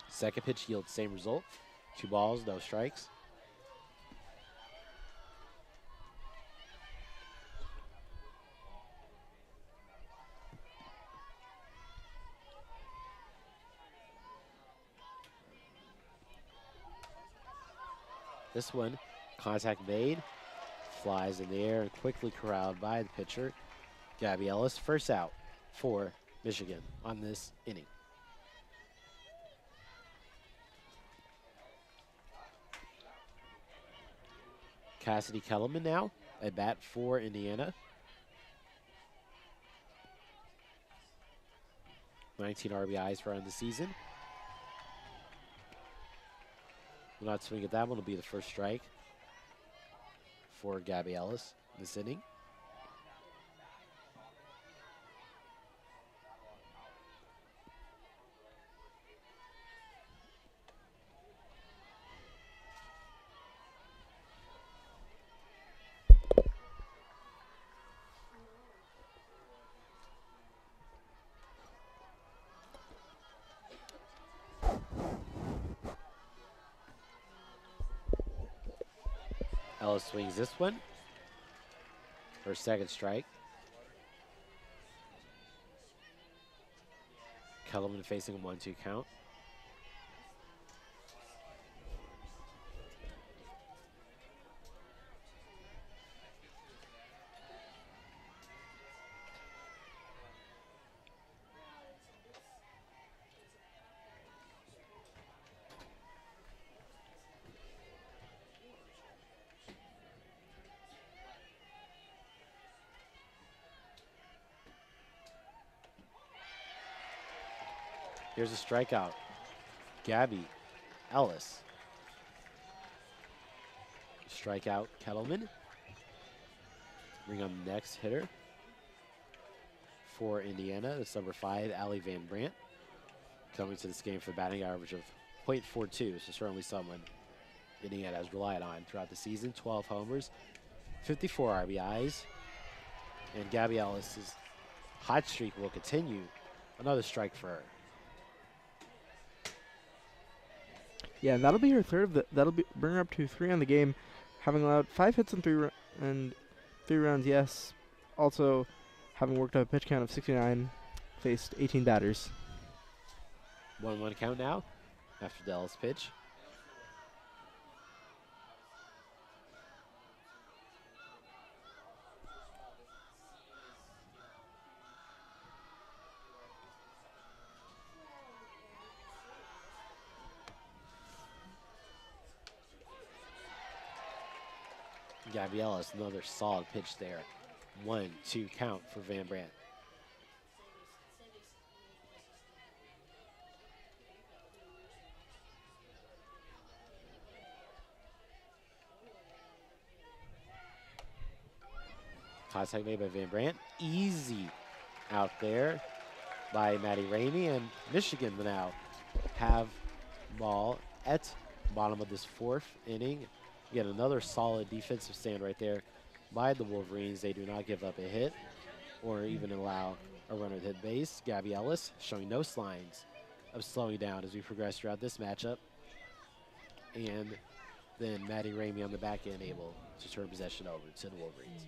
Second pitch yields same result. 2 balls, no strikes. This one, contact made, flies in the air and quickly corralled by the pitcher, Gabby Ellis. First out for Michigan on this inning. Cassidy Kettleman now at bat for Indiana. 19 RBIs for her in the season. Will not swing at that one. Will be the first strike for Gabby Ellis this inning. Ellis swings this one for a second strike. Kettleman facing a 1-2 count. Here's a strikeout. Gabby Ellis. Strikeout Kettleman. Bring on the next hitter for Indiana. That's number 5, Allie Van Brandt. Coming to this game for a batting average of .42. So certainly someone Indiana has relied on throughout the season. 12 homers, 54 RBIs. And Gabby Ellis' hot streak will continue. Another strike for her. Yeah, and that'll be her third. Bring her up to 3 on the game, having allowed 5 hits and 3 runs. Yes, also having worked up a pitch count of 69, faced 18 batters. 1-1 count now after the Ellis pitch. Gabrielis, another solid pitch there. 1-2 count for Van Brandt. Contact made by Van Brandt. Easy out there by Maddie Ramey, and Michigan will now have ball at bottom of this 4th inning. Again, another solid defensive stand right there by the Wolverines. They do not give up a hit or even allow a runner to hit base. Gabby Ellis showing no signs of slowing down as we progress throughout this matchup. And then Maddie Ramey on the back end able to turn possession over to the Wolverines.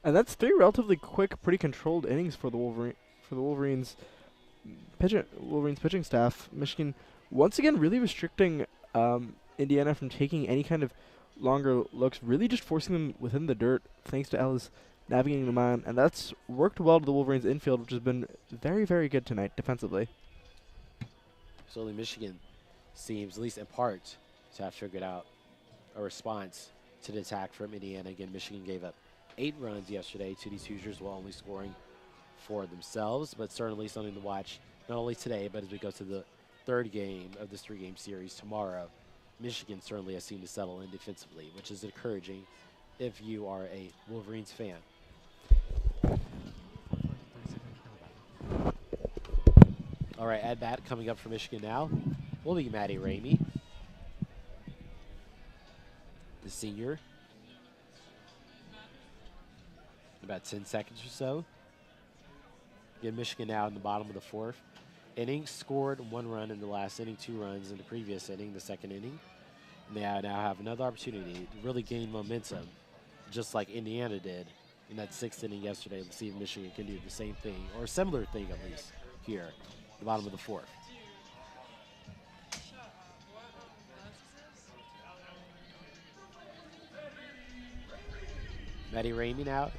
And that's 3 relatively quick, pretty controlled innings for the Wolverines pitching staff. Michigan once again really restricting Indiana from taking any kind of longer looks, really just forcing them within the dirt thanks to Ellis navigating the mound, and that's worked well to the Wolverines infield, which has been very, very good tonight defensively. Certainly Michigan seems, at least in part, to have figured out a response to the attack from Indiana. Again, Michigan gave up 8 runs yesterday to these Hoosiers while only scoring for themselves, but certainly something to watch not only today, but as we go to the 3rd game of this 3-game series tomorrow. Michigan certainly has seemed to settle in defensively, which is encouraging if you are a Wolverines fan. All right, at bat coming up for Michigan now will be Maddie Ramey, the senior. About 10 seconds or so. Again, Michigan now in the bottom of the 4th inning. Scored 1 run in the last inning, 2 runs in the previous inning, the 2nd inning. And they now have another opportunity to really gain momentum, just like Indiana did in that 6th inning yesterday. Let's see if Michigan can do the same thing, or a similar thing at least, here at the bottom of the 4th. Maddie Ramey now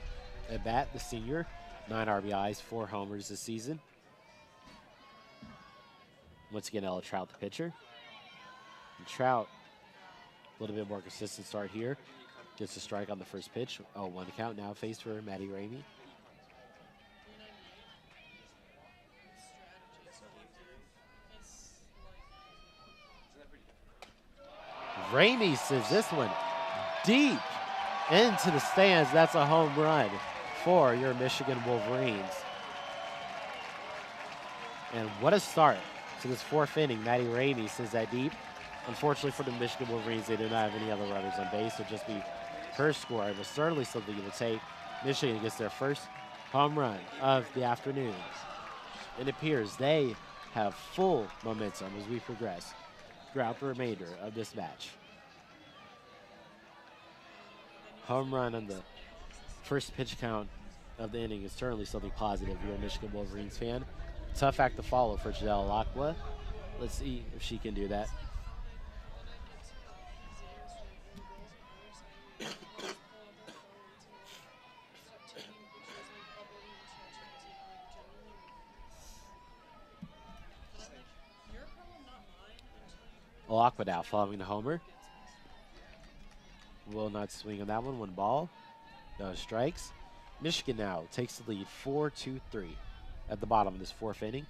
at bat, the senior. 9 RBIs, 4 homers this season. Once again, Ella Trout, the pitcher. And Trout, a little bit more consistent start here. Gets a strike on the first pitch. 0-1 count now faced for Maddie Ramey. Ramey sends this one deep into the stands. That's a home run for your Michigan Wolverines. And what a start to this 4th inning. Maddie Ramey sends that deep. Unfortunately for the Michigan Wolverines, they do not have any other runners on base. So just be her score, but certainly something you will take. Michigan gets their first home run of the afternoon. It appears they have full momentum as we progress throughout the remainder of this match. Home run on the first pitch count of the inning is certainly something positive if you're a Michigan Wolverines fan. Tough act to follow for Jadelle Alakwa. Let's see if she can do that. Alakwa now following the homer. Will not swing on that one. 1 ball. No strikes. Michigan now takes the lead 4-2-3 at the bottom of this 4th inning.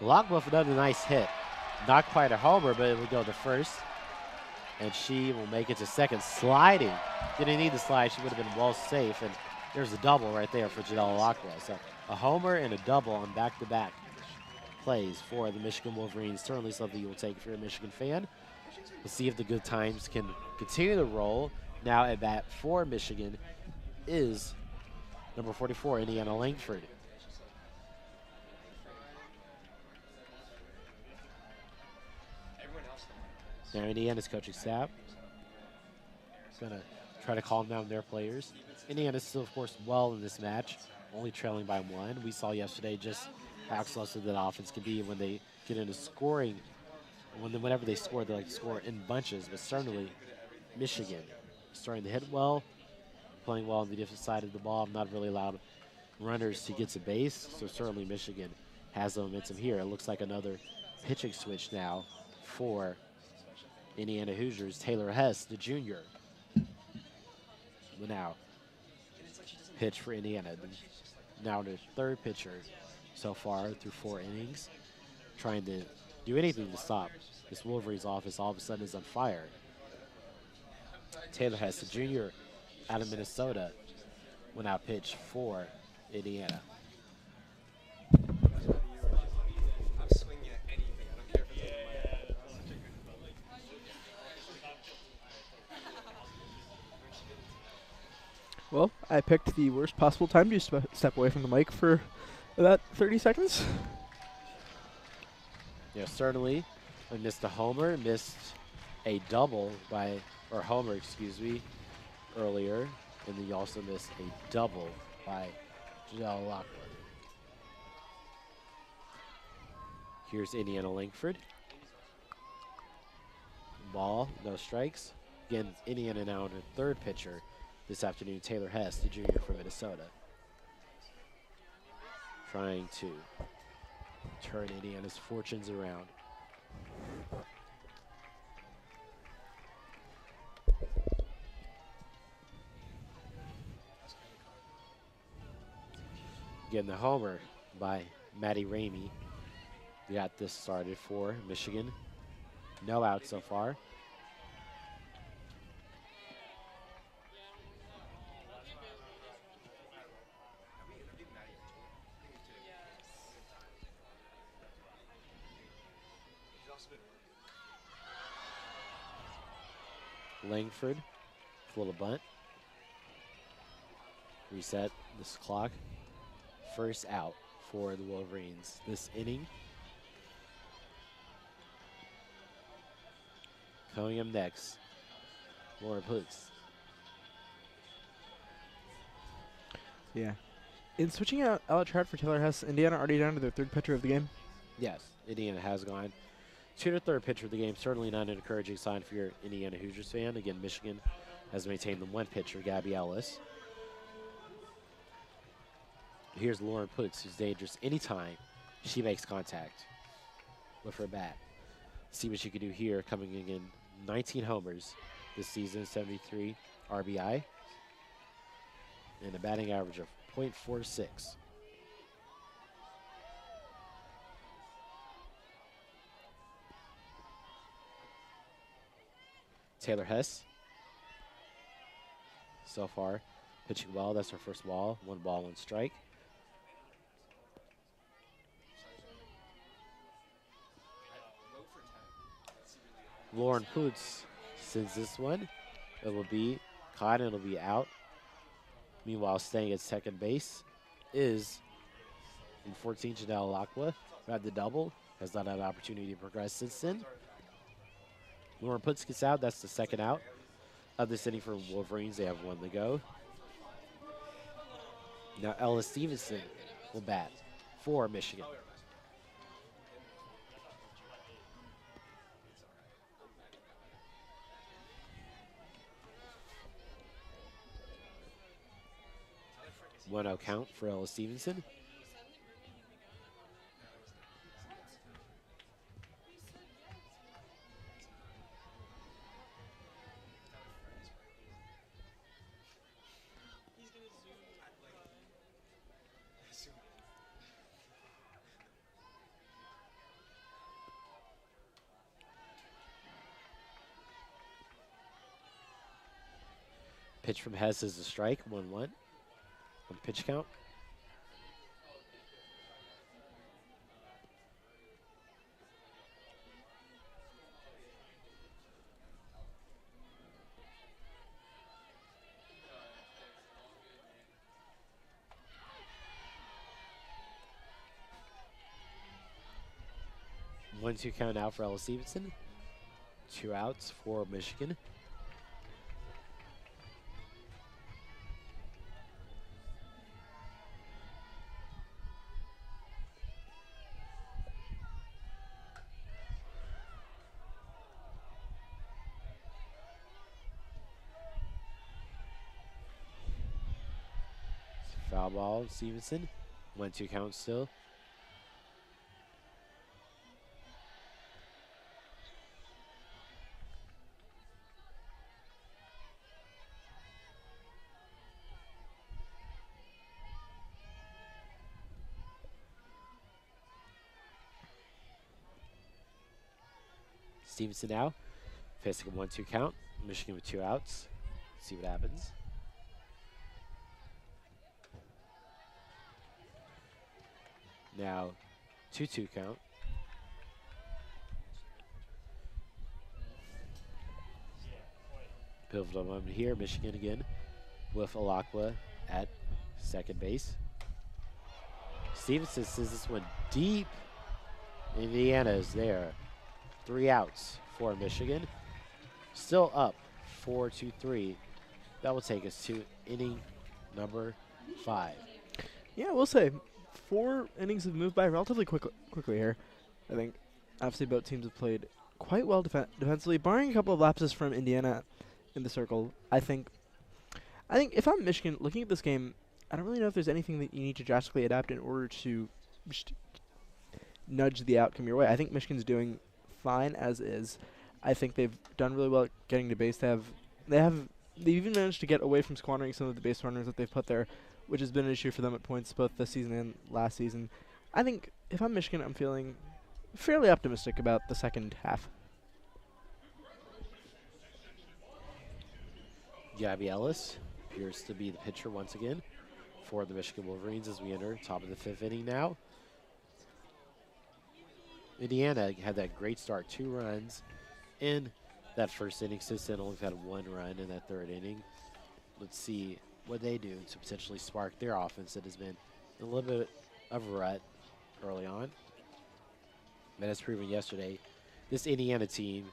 Alakwa with another nice hit. Not quite a homer, but it will go to first. And she will make it to second. Sliding. Didn't need the slide. She would have been well safe. And there's a double right there for Jadelle Alakwa. So a homer and a double on back-to-back plays for the Michigan Wolverines. Certainly something you will take if you're a Michigan fan. We'll see if the good times can continue to roll. Now at bat for Michigan is number 44, Indiana Langford. Now Indiana's coaching staff is going to try to calm down their players. Indiana's still, of course, well in this match, only trailing by 1. We saw yesterday just how explosive that offense can be when they get into scoring. Whenever they score, they like to score in bunches. But certainly, Michigan starting to hit well, playing well on the defensive side of the ball, not really allowed runners to get to base. So certainly Michigan has the momentum here. It looks like another pitching switch now for Indiana Hoosiers. Taylor Hess, the junior, will now pitch for Indiana. Now the third pitcher so far through 4 innings, trying to do anything to stop this Wolverines offense. All of a sudden is on fire. Taylor Hess, the junior out of Minnesota, will now pitch for Indiana. Well, I picked the worst possible time to step away from the mic for about 30 seconds. Yeah, certainly. I missed a homer, missed a double by, or homer, excuse me, earlier. And then you also missed a double by Janelle Lockwood. Here's Indiana Langford. Ball, no strikes. Again, Indiana now on their third pitcher this afternoon, Taylor Hess, the junior from Minnesota. Trying to turn Indiana's fortunes around. Getting the homer by Maddie Ramey. We got this started for Michigan. No out so far. Langford, full of bunt. Reset this clock. First out for the Wolverines this inning. Coming up next, Lauren Putz. Yeah. In switching out Ella Trout for Taylor Hess, Indiana already down to their third pitcher of the game? Yes, Indiana has gone to the third pitcher of the game. Certainly not an encouraging sign for your Indiana Hoosiers fan. Again, Michigan has maintained the 1 pitcher, Gabby Ellis. Here's Lauren Putz, who's dangerous anytime she makes contact with her bat. See what she can do here, coming in 19 homers this season, 73 RBI, and a batting average of .46. Taylor Hess, so far, pitching well. That's her first ball. 1 ball, 1 strike. Lauren Putz sends this one. It will be caught and it'll be out. Meanwhile, staying at second base is in 14, Janelle Lockwood. Got the double. Has not had an opportunity to progress since then. Lauren Putz gets out. That's the second out of this inning for Wolverines. They have 1 to go. Now Ella Stevenson will bat for Michigan. One out count for Ella Stevenson. Pitch from Hess is a strike, 1-1. On pitch count. One-two count out for Ella Stevenson. 2 outs for Michigan. Foul ball, Stevenson. 1-2 count still. Stevenson now facing a 1-2 count. Michigan with 2 outs. See what happens. Now 2-2 count. Pivotal moment here. Michigan again with Alakwa at second base. Stevenson says this one deep. Indiana is there. 3 outs for Michigan. Still up 4-3. That will take us to inning number 5. Yeah, we'll say 4 innings have moved by relatively quickly here. I think obviously both teams have played quite well defensively, barring a couple of lapses from Indiana in the circle. I think if I'm Michigan, looking at this game, I don't really know if there's anything that you need to drastically adapt in order to just nudge the outcome your way. I think Michigan's doing fine as is. I think they've done really well at getting to base. They've even managed to get away from squandering some of the base runners that they've put there, which has been an issue for them at points both this season and last season. I think if I'm Michigan, I'm feeling fairly optimistic about the second half. Gabby Ellis appears to be the pitcher once again for the Michigan Wolverines as we enter top of the 5th inning now. Indiana had that great start, 2 runs in that first inning. Since then, only had 1 run in that 3rd inning. Let's see what they do to potentially spark their offense that has been a little bit of a rut early on. But as proven yesterday, this Indiana team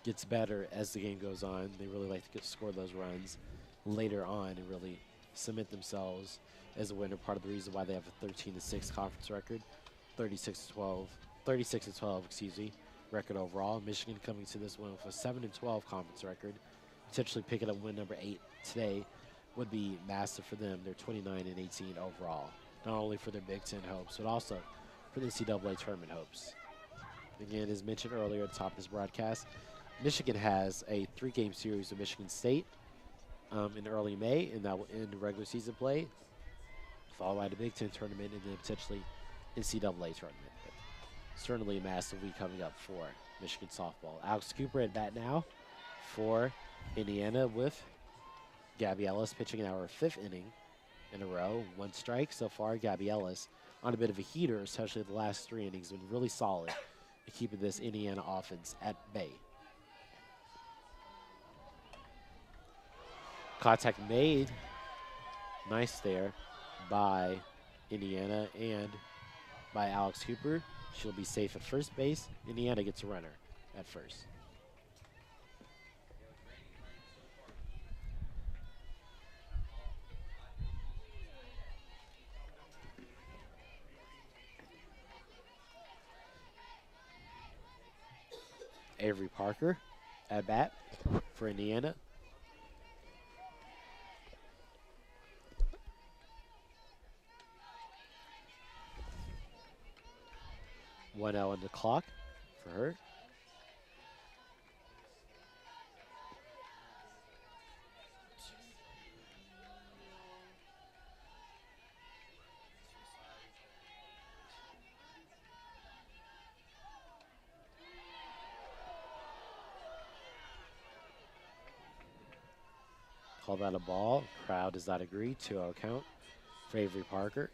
gets better as the game goes on. They really like to score those runs later on and really cement themselves as a winner. Part of the reason why they have a 13-6 conference record, 36-12, excuse me, record overall. Michigan coming to this one with a 7-12 conference record, potentially picking up win number 8 today would be massive for them. They're 29-18 overall, not only for their Big Ten hopes, but also for the NCAA tournament hopes. Again, as mentioned earlier at the top of this broadcast, Michigan has a 3-game series with Michigan State in early May, and that will end regular season play, followed by the Big Ten tournament, and then potentially NCAA tournament. But certainly a massive week coming up for Michigan softball. Alex Cooper at bat now for Indiana with Gabby Ellis pitching in our 5th inning in a row. 1 strike so far. Gabby Ellis on a bit of a heater, especially the last 3 innings, been really solid at keeping this Indiana offense at bay. Contact made, nice there by Indiana and by Alex Cooper. She'll be safe at first base. Indiana gets a runner at first. Avery Parker at bat for Indiana. One out on the clock for her. Call that a ball. Crowd does not agree. 2-0 count for Avery Parker.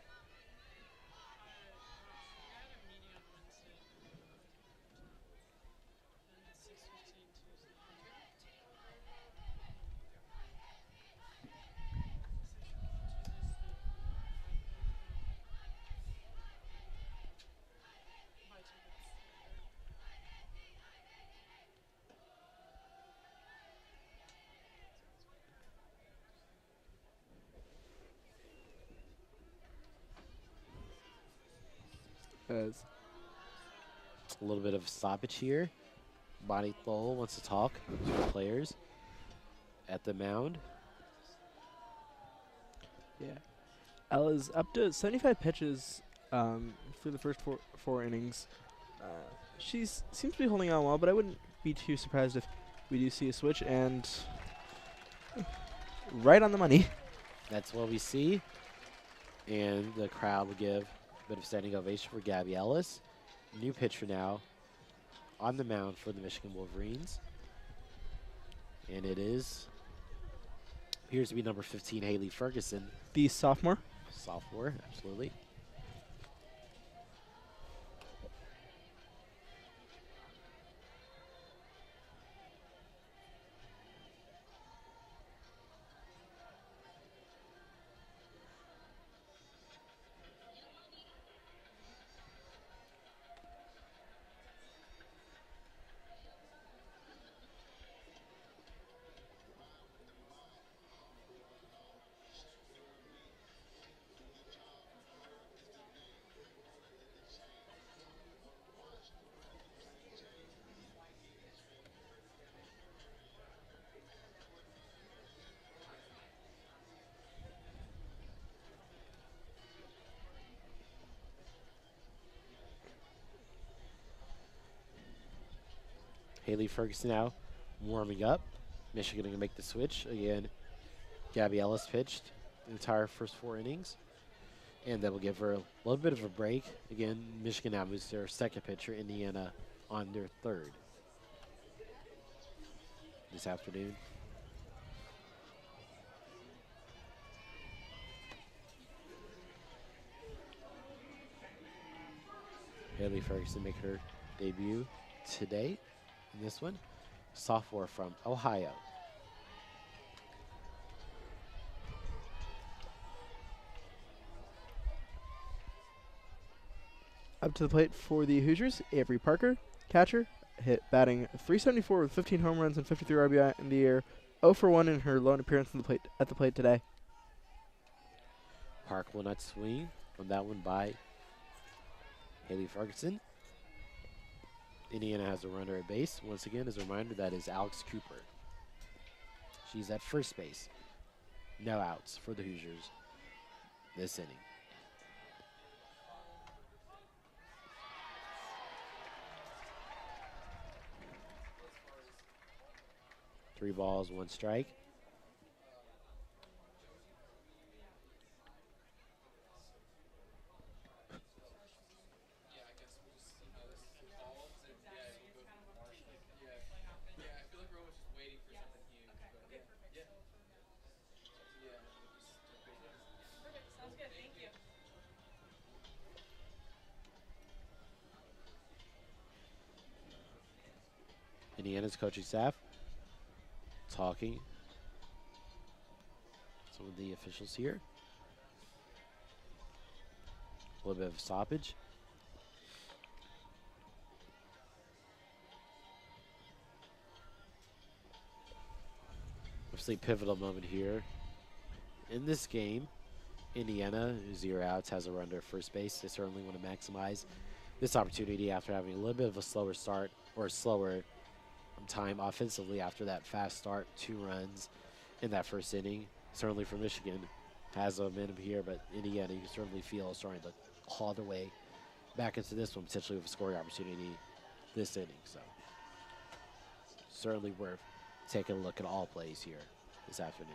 As A little bit of stoppage here. Bonnie Thole wants to talk to the players at the mound. yeah, Ella's up to 75 pitches through the first four innings. She seems to be holding on well, but I wouldn't be too surprised if we do see a switch, and right on the money. That's what we see. And the crowd will give a bit of standing ovation for Gabby Ellis. New pitcher now on the mound for the Michigan Wolverines. And it appears to be number 15, Haley Ferguson. The sophomore. Sophomore, absolutely. Haley Ferguson now warming up. Michigan going to make the switch. Again, Gabby Ellis pitched the entire first 4 innings. And that will give her a little bit of a break. Again, Michigan now moves to their second pitcher, Indiana, on their third this afternoon. Haley Ferguson make her debut today in this one. Sophomore from Ohio. Up to the plate for the Hoosiers, Avery Parker, catcher, hit batting .374 with 15 home runs and 53 RBI in the year. 0 for 1 in her lone appearance at the plate today. Park will not swing on that one by Haley Ferguson. Indiana has a runner at base. Once again, as a reminder, that is Alex Cooper. She's at first base. No outs for the Hoosiers this inning. Three balls, 1 strike. Indiana's coaching staff talking some of the officials here. A little bit of a stoppage. Obviously, pivotal moment here in this game. Indiana, 0 outs, has a runner at first base. They certainly want to maximize this opportunity after having a little bit of a slower start or slower time offensively after that fast start. 2 runs in that first inning. Certainly for Michigan, has a momentum here, but Indiana, you can certainly feel is starting to claw their way back into this one, potentially with a scoring opportunity this inning. So certainly worth taking a look at all plays here this afternoon.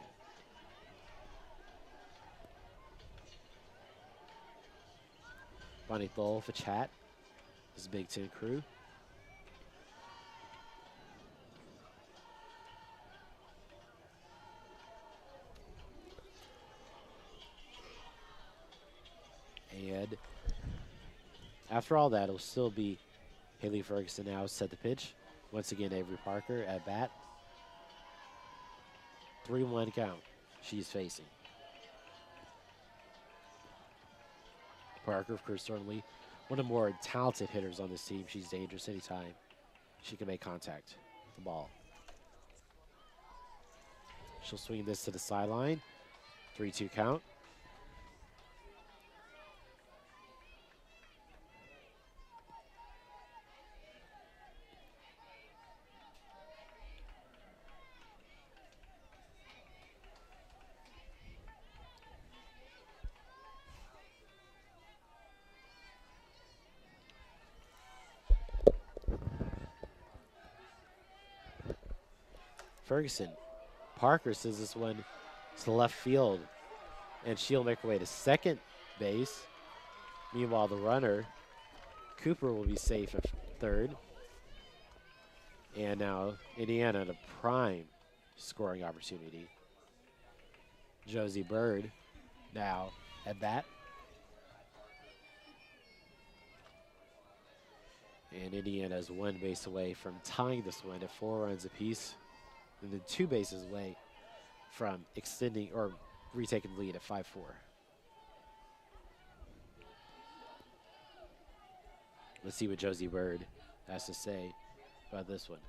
Bonnie Thole for chat. This is Big Ten crew. And after all that, it'll still be Haley Ferguson now set the pitch. Once again, Avery Parker at bat. 3-1 count she's facing. Parker, of course, certainly one of the more talented hitters on this team. She's dangerous anytime she can make contact with the ball. She'll swing this to the sideline. 3-2 count. Ferguson. Parker says this one to left field, and she'll make her way to second base. Meanwhile, the runner, Cooper, will be safe at third. And now Indiana at a prime scoring opportunity. Josie Bird now at bat. And Indiana is 1 base away from tying this one at 4 runs apiece, and then 2 bases away from extending or retaking the lead at 5-4. Let's see what Josie Bird has to say about this one.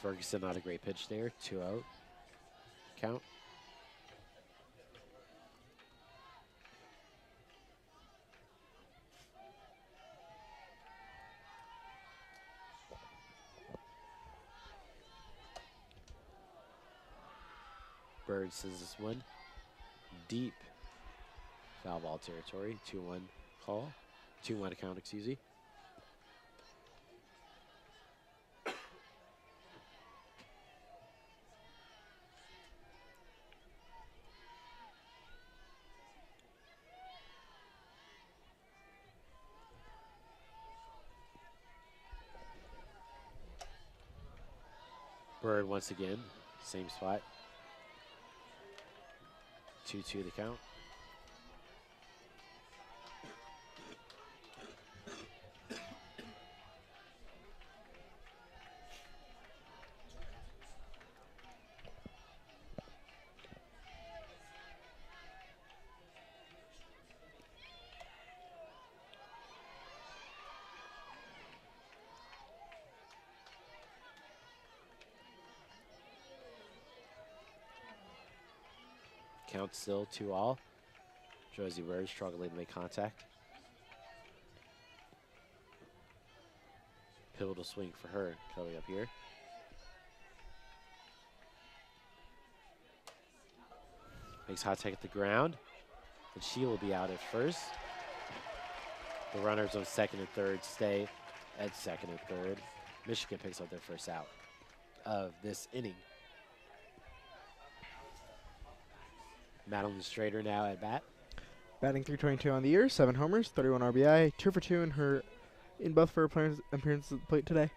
Ferguson, not a great pitch there. 2-0 count. Bird says this one deep foul ball territory. 2-1 call. 2-1 count, excuse me. Bird once again, same spot. 2-2 the count. Count still 2-all. Josie Bird struggling to make contact. Pivotal swing for her coming up here. Makes hot take at the ground, and she will be out at first. The runners on second and third stay at second and third. Michigan picks up their first out of this inning. Madeline Strader now at bat. Batting .322 on the year, 7 homers, 31 RBI, 2 for 2 in both of her appearances at the plate today.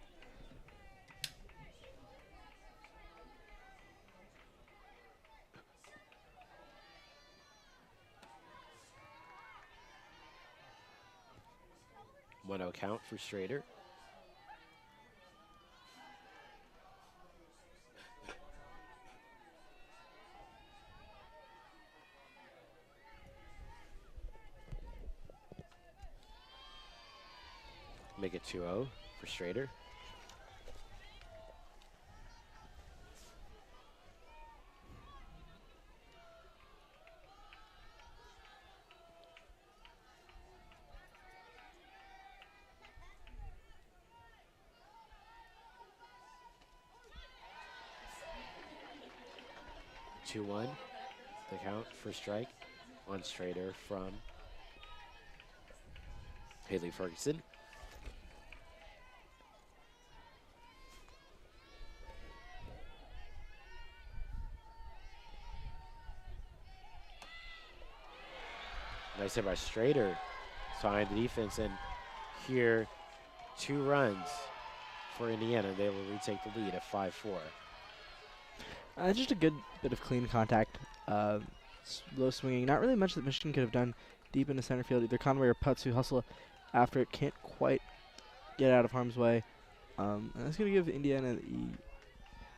One-oh count for Strader. Make it 2-0 for Strader. Two-one, the count for strike on Strader from Haley Ferguson. Nice hit by Strader, behind the defense, and here 2 runs for Indiana. They will retake the lead at 5-4. Just a good bit of clean contact, low swinging. Not really much that Michigan could have done deep into center field. Either Conway or Putz, who hustle after it, can't quite get out of harm's way. And that's going to give Indiana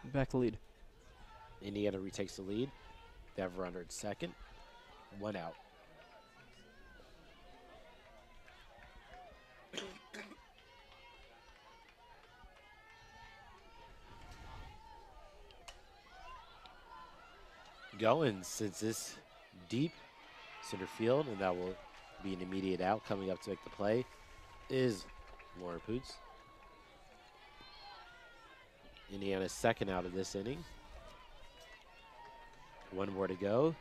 back the lead. Indiana retakes the lead. They have a runner at second. 1 out. Going since this deep Center field, and that will be an immediate out. Coming up to make the play is Lauren Poots. Indiana's second out of this inning. One more to go.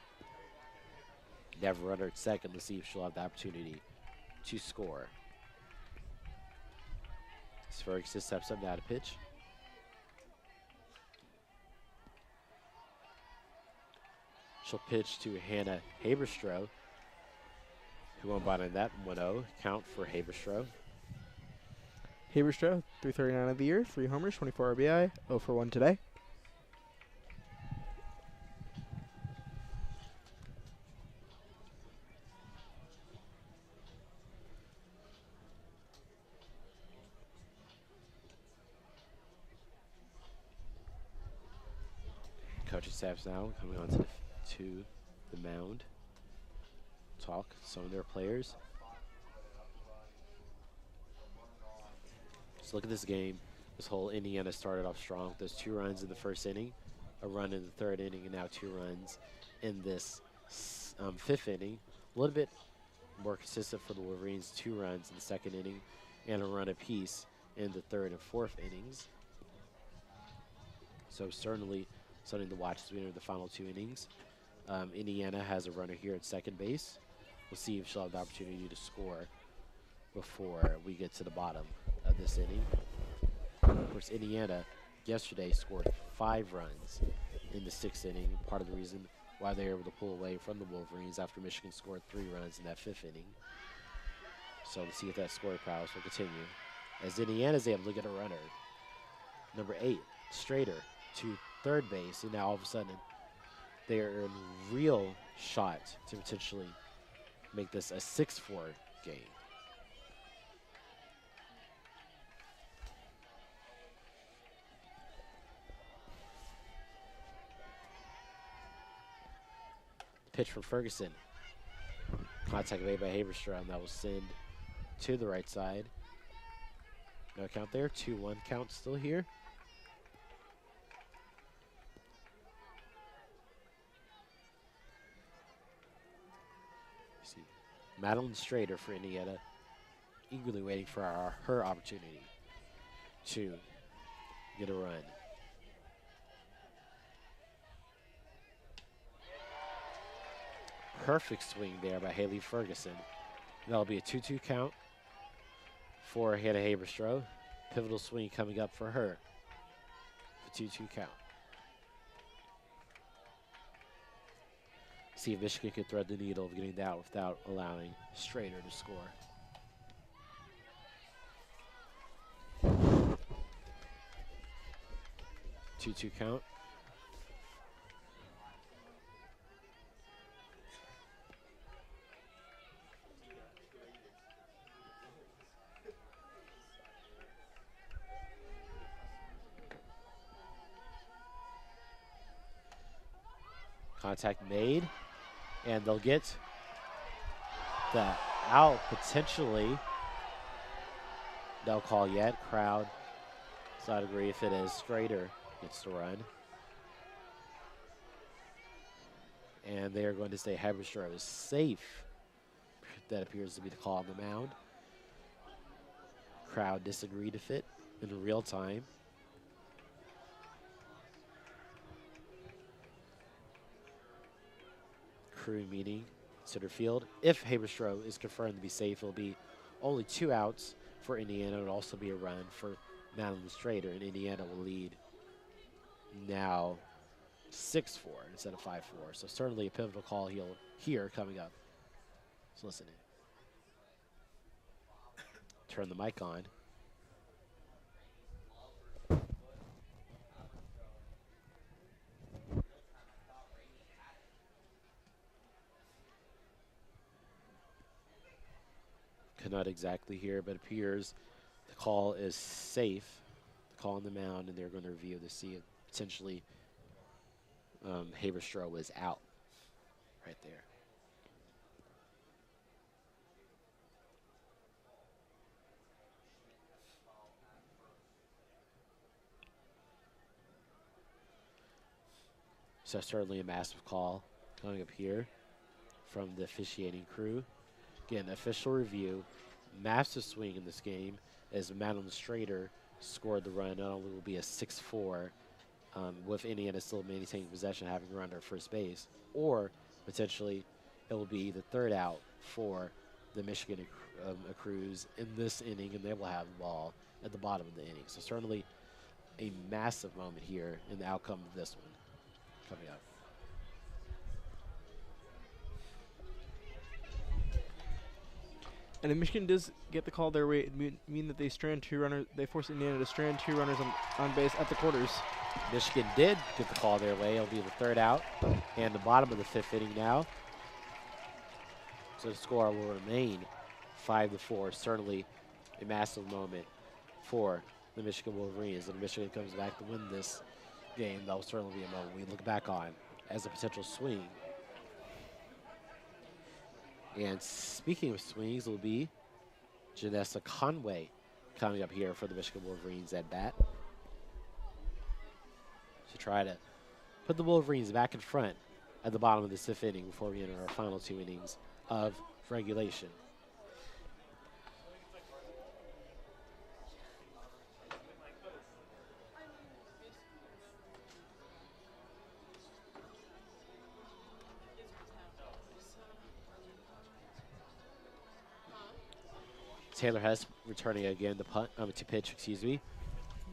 Never runner at second. Let's see if she'll have the opportunity to score. Ferguson steps up now to pitch. She'll pitch to Hannah Haberstroh, who won by that 1-0 count for Haberstroh. Haberstroh, 339 of the year, 3 homers, 24 RBI, 0 for 1 today. Coaching staffs now coming on to the mound. Talk some of their players. Just look at this game. This whole Indiana started off strong with those 2 runs in the first inning, a run in the third inning, and now 2 runs in this 5th inning. A little bit more consistent for the Wolverines, 2 runs in the second inning and a run apiece in the third and fourth innings. So certainly something to watch as we enter the final 2 innings. Indiana has a runner here at second base. We'll see if she'll have the opportunity to score before we get to the bottom of this inning. Of course, Indiana yesterday scored 5 runs in the 6th inning. Part of the reason why they were able to pull away from the Wolverines after Michigan scored 3 runs in that 5th inning. So let's see if that scoring prowess will continue. As Indiana's able to get a runner, number 8, Strader, to third base, and now all of a sudden they're in real shot to potentially make this a 6-4 game. Pitch from Ferguson. Contact made by Haberstroh, and that will send to the right side. No count there. 2-1 count still here. See, Madeline Strader for Indiana, eagerly waiting for her opportunity to get a run. Perfect swing there by Haley Ferguson. That'll be a 2-2 count for Hannah Haberstroh. Pivotal swing coming up for her. The 2-2 count. See if Michigan can thread the needle of getting that without allowing Strader to score. Two-two count. Contact made, and they'll get the out potentially. No call yet. Crowd does not agree if it is. Strader gets to run. And they are going to say Haberstroh is safe. That appears to be the call on the mound. Crowd disagreed with it in real time. Crew meeting center field. If Haberstroh is confirmed to be safe, it'll be only 2 outs for Indiana. It'll also be a run for Madeline Strader, and Indiana will lead now 6-4 instead of 5-4. So certainly a pivotal call here coming up. Let's listen in. Turn the mic on. Cannot exactly hear, but appears the call is safe. The call on the mound, and they're going to review to see if potentially Haberstroh was out right there. So certainly a massive call coming up here from the officiating crew. Again, official review, massive swing in this game as Madeline Strader scored the run. Not only will be a 6-4 with Indiana still maintaining possession, having a runner at first base, or potentially it will be the third out for the Michigan Crews in this inning, and they will have the ball at the bottom of the inning. So certainly a massive moment here in the outcome of this one coming up. And if Michigan does get the call their way, it mean that they strand 2 runners. They force Indiana to strand 2 runners on base at the quarters. Michigan did get the call their way. It'll be the third out and the bottom of the 5th inning now. So the score will remain 5-4. Certainly a massive moment for the Michigan Wolverines. And if Michigan comes back to win this game, that will certainly be a moment we look back on as a potential swing. And speaking of swings, it will be Janessa Conway coming up here for the Michigan Wolverines at bat to try to put the Wolverines back in front at the bottom of the 5th inning before we enter our final 2 innings of regulation. Taylor Hess returning again to pitch, excuse me,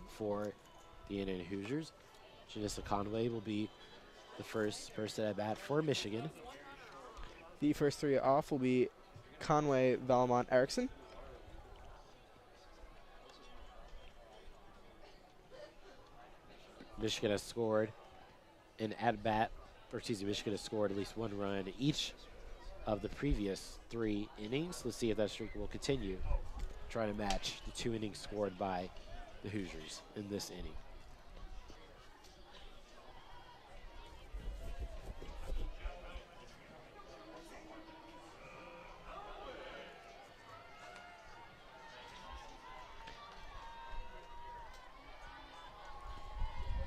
for the Indiana Hoosiers. Janessa Conway will be the first person at bat for Michigan. The first 3 off will be Conway, Valmont, Erickson. Michigan has scored an at-bat, or excuse me, Michigan has scored at least 1 run each of the previous 3 innings. Let's see if that streak will continue, trying to match the 2 innings scored by the Hoosiers in this inning.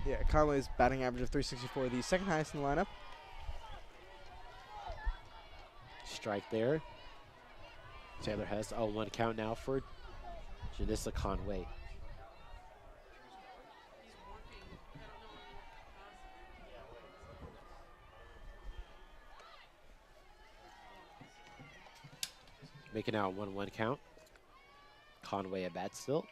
Yeah, Conway's batting average of .364, the second highest in the lineup. Strike there. Taylor has a 1 count now for Janessa Conway. Making out a 1-1 count. Conway at bat still.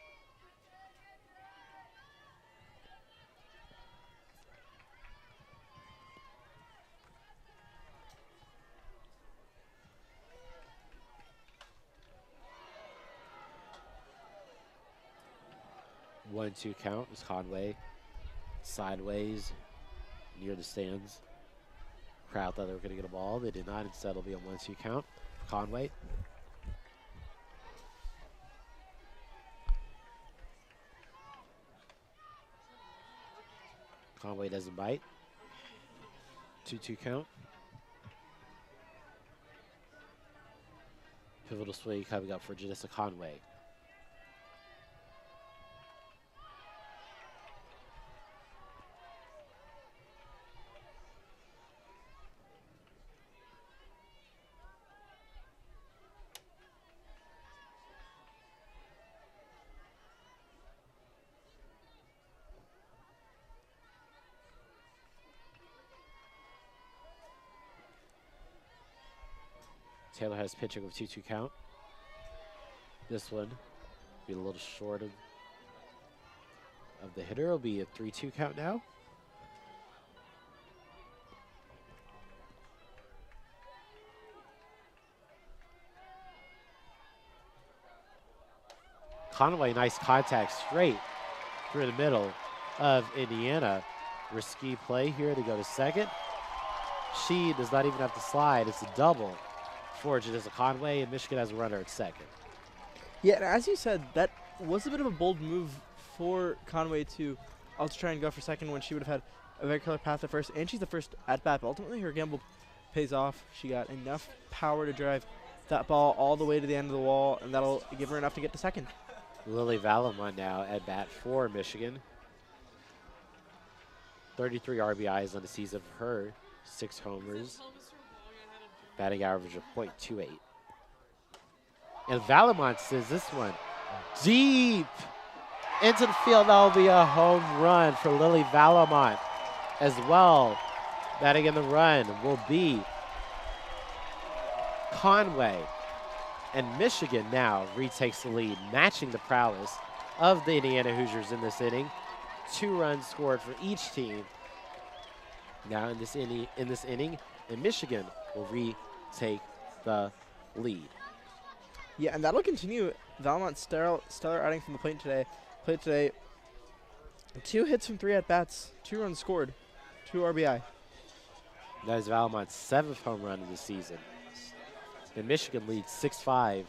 One-two count is Conway sideways near the stands. Crowd thought they were going to get a ball. They did not. Instead, it'll be a 1-2 count for Conway. Conway doesn't bite. 2-2 count. Pivotal swing coming up for Janessa Conway. Taylor has pitching with 2-2 count. This one be a little short of the hitter. It'll be a 3-2 count now. Conway, nice contact straight through the middle of Indiana. Risky play here to go to second. She does not even have to slide. It's a double for Janessa Conway, and Michigan has a runner at second. Yeah, and as you said, that was a bit of a bold move for Conway to also try and go for second when she would have had a very clear path at first, and she's the first at bat. But ultimately, her gamble pays off. She got enough power to drive that ball all the way to the end of the wall, and that'll give her enough to get to second. Lily Vallimon now at bat for Michigan. 33 RBIs on the season for her, 6 homers. Batting average of .28. And Valamont says this one deep into the field. That'll be a home run for Lily Valamont as well. Batting in the run will be Conway. And Michigan now retakes the lead, matching the prowess of the Indiana Hoosiers in this inning. 2 runs scored for each team. Now in this inning, and Michigan will retake the lead. Yeah, and that'll continue. Valmont stellar outing from the plate today. 2 hits from 3 at-bats, 2 runs scored, 2 RBI. That is Valmont's 7th home run of the season. And Michigan leads 6-5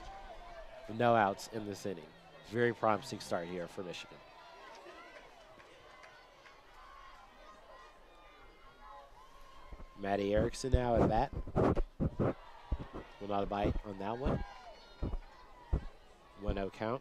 with no outs in this inning. Very promising start here for Michigan. Maddie Erickson now at bat. Will not a bite on that one. 1-0 count.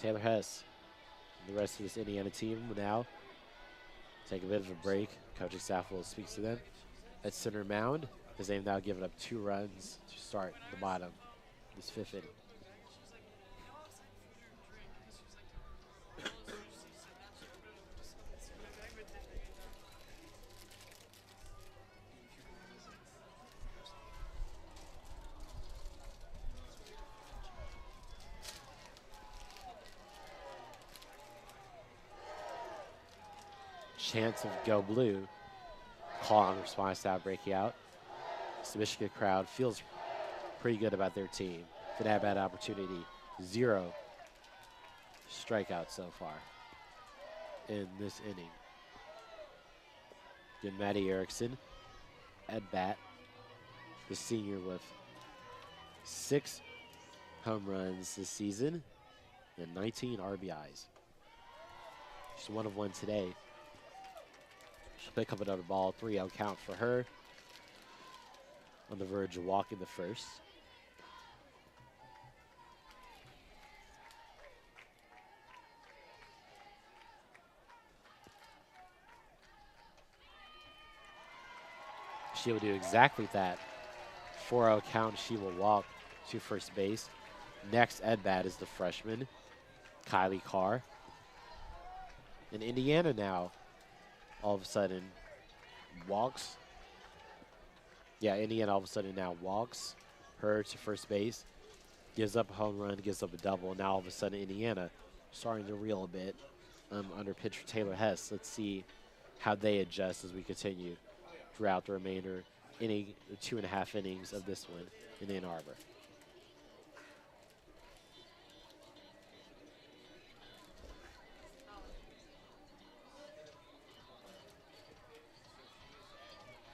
Taylor Hess and the rest of this Indiana team will now take a bit of a break. Coaching staff will speak to them at center mound as they've now given up 2 runs to start the bottom of this 5th inning. Chance of go blue. Call in response to that breaking out. So the Michigan crowd feels pretty good about their team. An at-bat opportunity. 0 strikeouts so far in this inning. Again, Maddie Erickson at bat. The senior with 6 home runs this season and 19 RBIs. She's 1 of 1 today. She'll pick up another ball. 3-0 count for her. On the verge of walking the first. She will do exactly that. 4-0 count. She will walk to first base. Next at bat is the freshman, Kylie Carr. And Indiana now all of a sudden walks. Yeah, Indiana all of a sudden now walks her to first base, gives up a home run, gives up a double. Now all of a sudden Indiana starting to reel a bit under pitcher Taylor Hess. Let's see how they adjust as we continue throughout the remainder 2.5 innings of this one in Ann Arbor.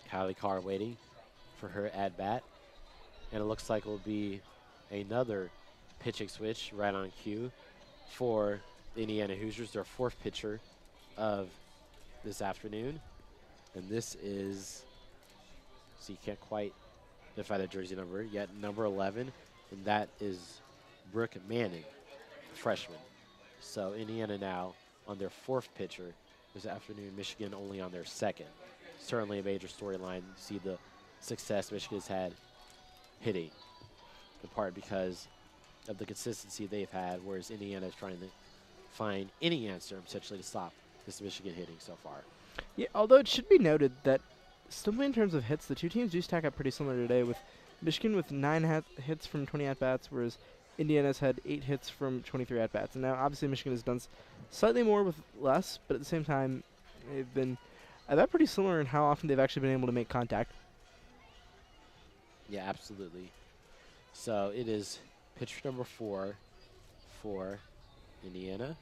Kylie Carr waiting for her at-bat. And it looks like it will be another pitching switch right on cue for the Indiana Hoosiers, their 4th pitcher of this afternoon. And this is, so you can't quite identify the jersey number yet, number 11. And that is Brooke Manning, freshman. So Indiana now on their 4th pitcher this afternoon, Michigan only on their 2nd. Certainly a major storyline. See the success Michigan has had hitting, in part because of the consistency they've had, whereas Indiana is trying to find any answer potentially to stop this Michigan hitting so far. Yeah, although it should be noted that simply in terms of hits, the 2 teams do stack up pretty similar today, with Michigan with 9 hits from 20 at-bats, whereas Indiana's had 8 hits from 23 at-bats. And now obviously Michigan has done slightly more with less, but at the same time they've been pretty similar in how often they've actually been able to make contact. Yeah, absolutely. So it is pitcher number 4 for Indiana.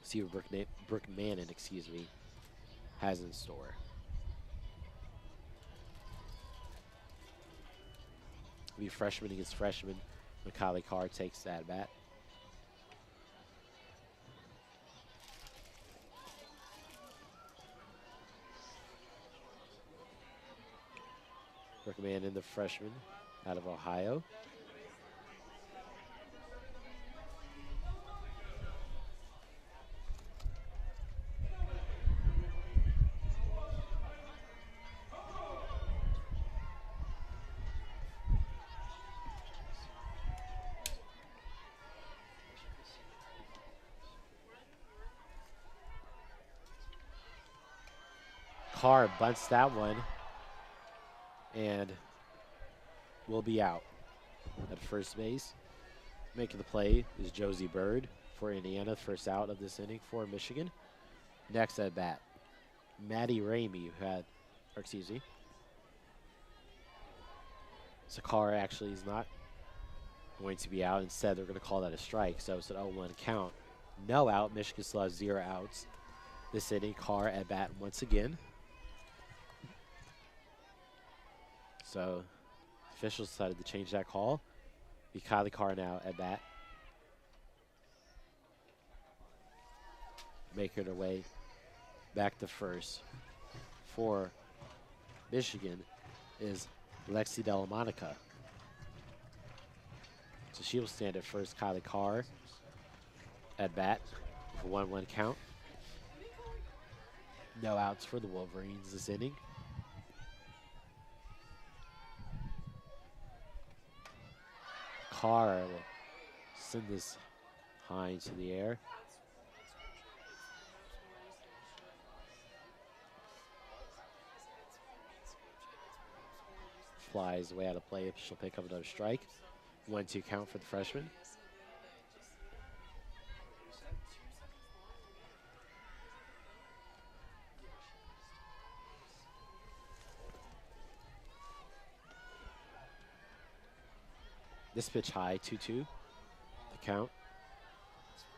See what Brooke Manning, has in store. It'll be freshman against freshman. Kylie Carr takes that bat. Recommending the freshman out of Ohio. Carr bunts that one and will be out at first base. Making the play is Josie Bird for Indiana, first out of this inning for Michigan. Next at bat, Maddie Ramey, who had, or excuse me, so Carr actually is not going to be out. Instead, they're going to call that a strike. So it's an 0-1 count. No out. Michigan still has 0 outs. This inning, Carr at bat once again. So officials decided to change that call. Be Kylie Carr now at bat. Making her way back to first for Michigan is Lexi Delamonica. So she will stand at first. Kylie Carr at bat with a 1-1 count. No outs for the Wolverines this inning. Carr will send this high into the air. Flies way out of play. She'll pick up another strike. 1-2 count for the freshman. This pitch high, 2-2, the count.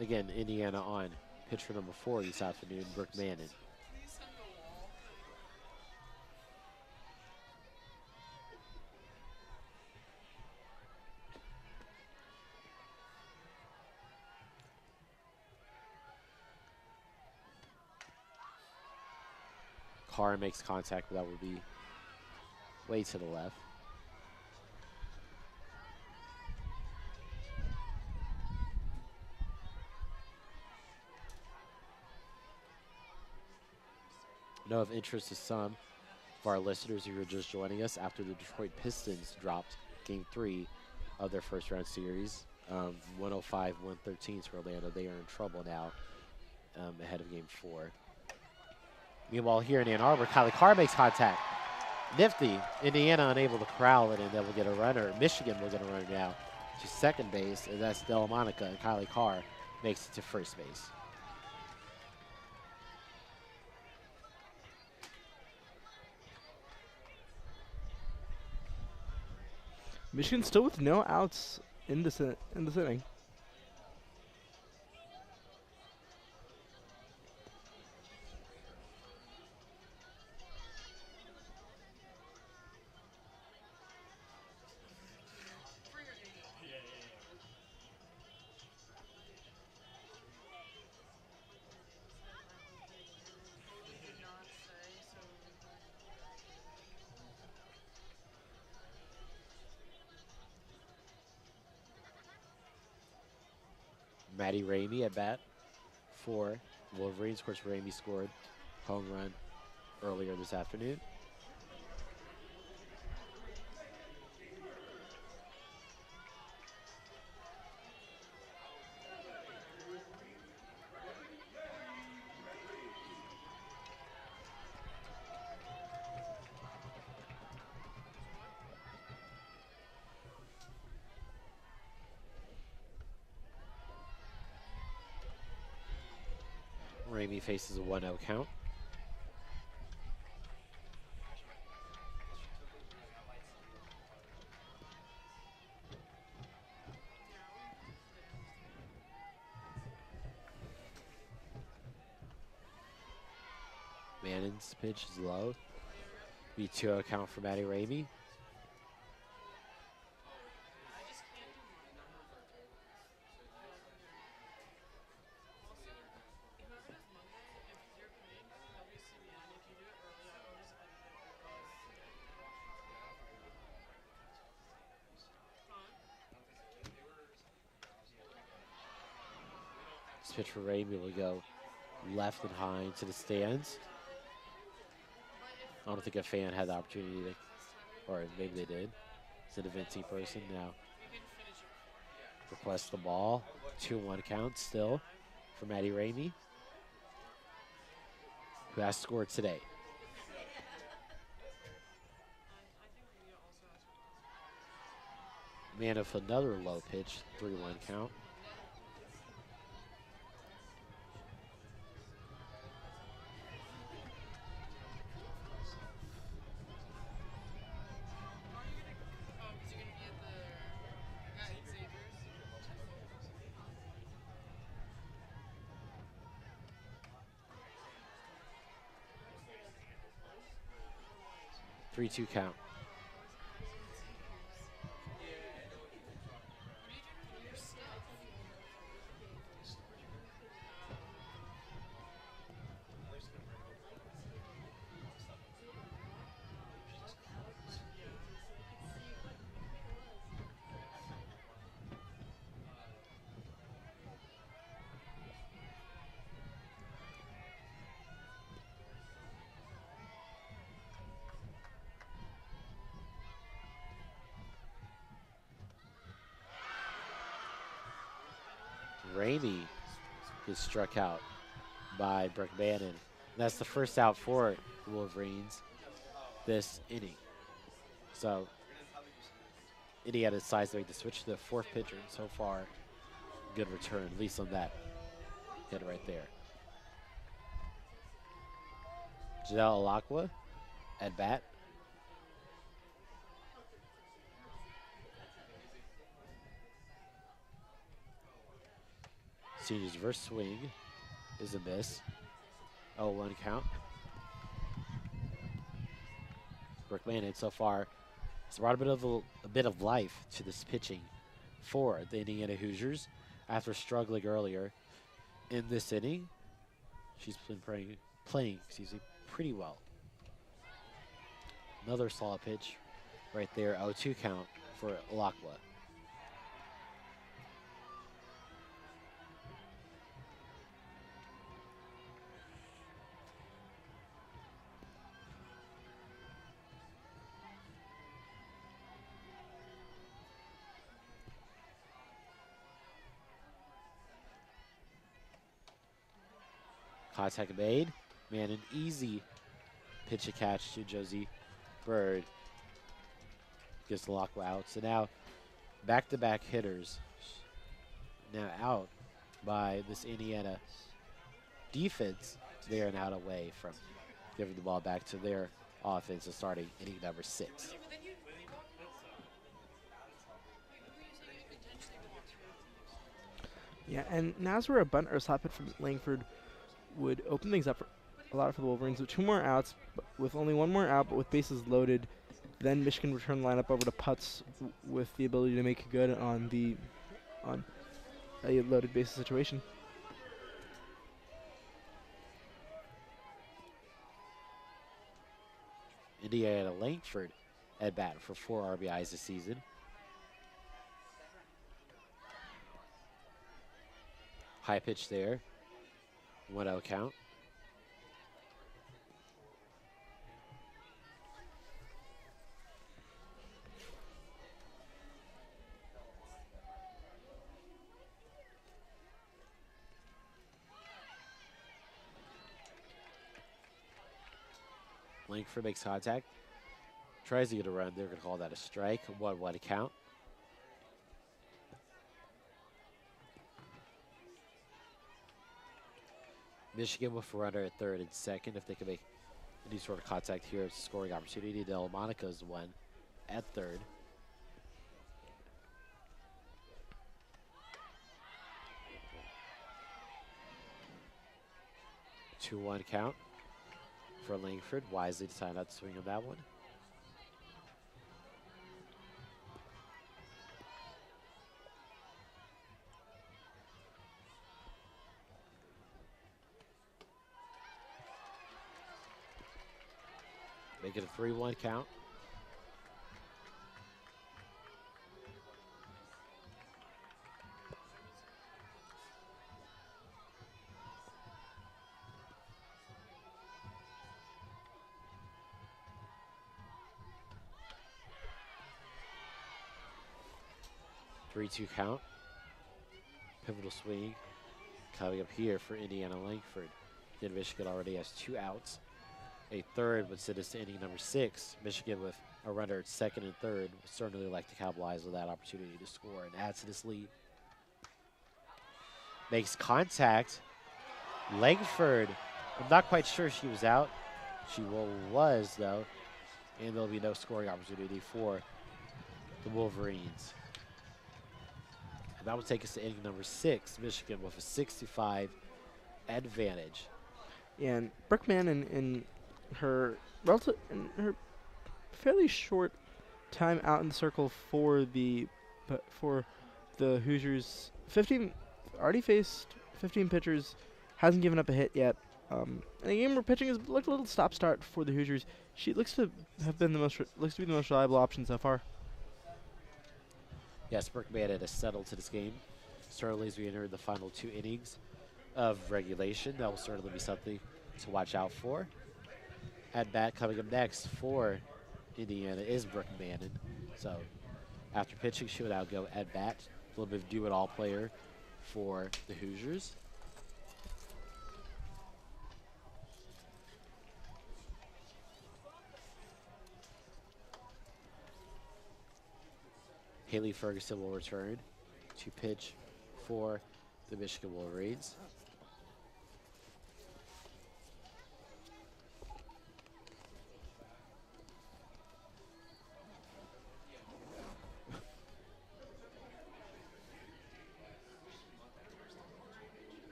Again, Indiana on pitcher number 4 this afternoon, Brooke Mannon. Carr makes contact, but that will be way to the left. Know of interest to some of our listeners who are just joining us after the Detroit Pistons dropped Game 3 of their first round series, 105-113 to Orlando. They are in trouble now ahead of Game 4. Meanwhile, here in Ann Arbor, Kylie Carr makes contact. Nifty. Indiana unable to corral it, and then we'll get a runner. Michigan will get a runner now to second base, and that's Delamonica, and Kylie Carr makes it to first base. Michigan still with no outs in this inning. Maddie Ramey at bat for Wolverines. Of course, Ramey scored home run earlier this afternoon. Ramey faces a 1-0 count. Mannon's pitch is low. Be 2-0 count for Maddie Ramey. pitch for Ramey will go left and high into the stands. I don't think a fan had the opportunity to, or maybe they did. It's an eventing person now. Requests the ball. 2-1 count still for Maddie Ramey, who has scored today. Maniff another low pitch, 3-1 count. Three-two count. Ramey is struck out by Brooke Bannon. That's the first out for the Wolverines this inning. So Indiana decides to make the switch to the fourth pitcher. And so far, good return, at least on that hit right there. Janelle Alakwa at bat. Senior's reverse swing is a miss. 0-1 count. Brooke Bannon so far has brought a bit of life to this pitching for the Indiana Hoosiers after struggling earlier in this inning. She's been playing pretty well. Another solid pitch right there. 0-2 count for Alakwa. Contact made. Man, an easy pitch to catch to Josie Bird. Gets Alakwa out. So now back-to-back hitters now out by this Indiana defense. They are now away from giving the ball back to their offense and starting inning number 6. Yeah, and now's where a bunt or a slap hit from Langford would open things up a lot for the Wolverines. With 2 more outs, with only 1 more out, but with bases loaded, then Michigan would turn the lineup over to Putz with the ability to make good on a loaded bases situation. Indiana Langford at bat for 4 RBIs this season. High pitch there. 1-0 count. Langford makes contact. Tries to get a run. They're going to call that a strike. 1-1 count. Michigan with a runner at third and second. If they can make any sort of contact here, it's a scoring opportunity. Delmonico's one at third. Two 2-1 count for Langford. Wisely decided not to swing on that one. Make it a 3-1 count. 3-2 count. Pivotal swing coming up here for Indiana Langford. Then Michigan already has 2 outs. A third would send us to inning number 6. Michigan with a runner at second and third would certainly like to capitalize on that opportunity to score and add to this lead. Makes contact. Langford, I'm not quite sure she was out. She was, though. And there'll be no scoring opportunity for the Wolverines. And that will take us to inning number 6. Michigan with a 65 advantage. Yeah, and Brookman in her fairly short time out in the circle for the Hoosiers, already faced 15 pitchers, hasn't given up a hit yet. In a game where pitching has looked a little stop-start for the Hoosiers, she looks to have been looks to be the most reliable option so far. Yes, Brookman has settled to this game. Certainly as we enter the final 2 innings of regulation, that will certainly be something to watch out for. At bat coming up next for Indiana is Brooke Bannon. So after pitching, she would now go at bat. A little bit of do-it-all player for the Hoosiers. Haley Ferguson will return to pitch for the Michigan Wolverines.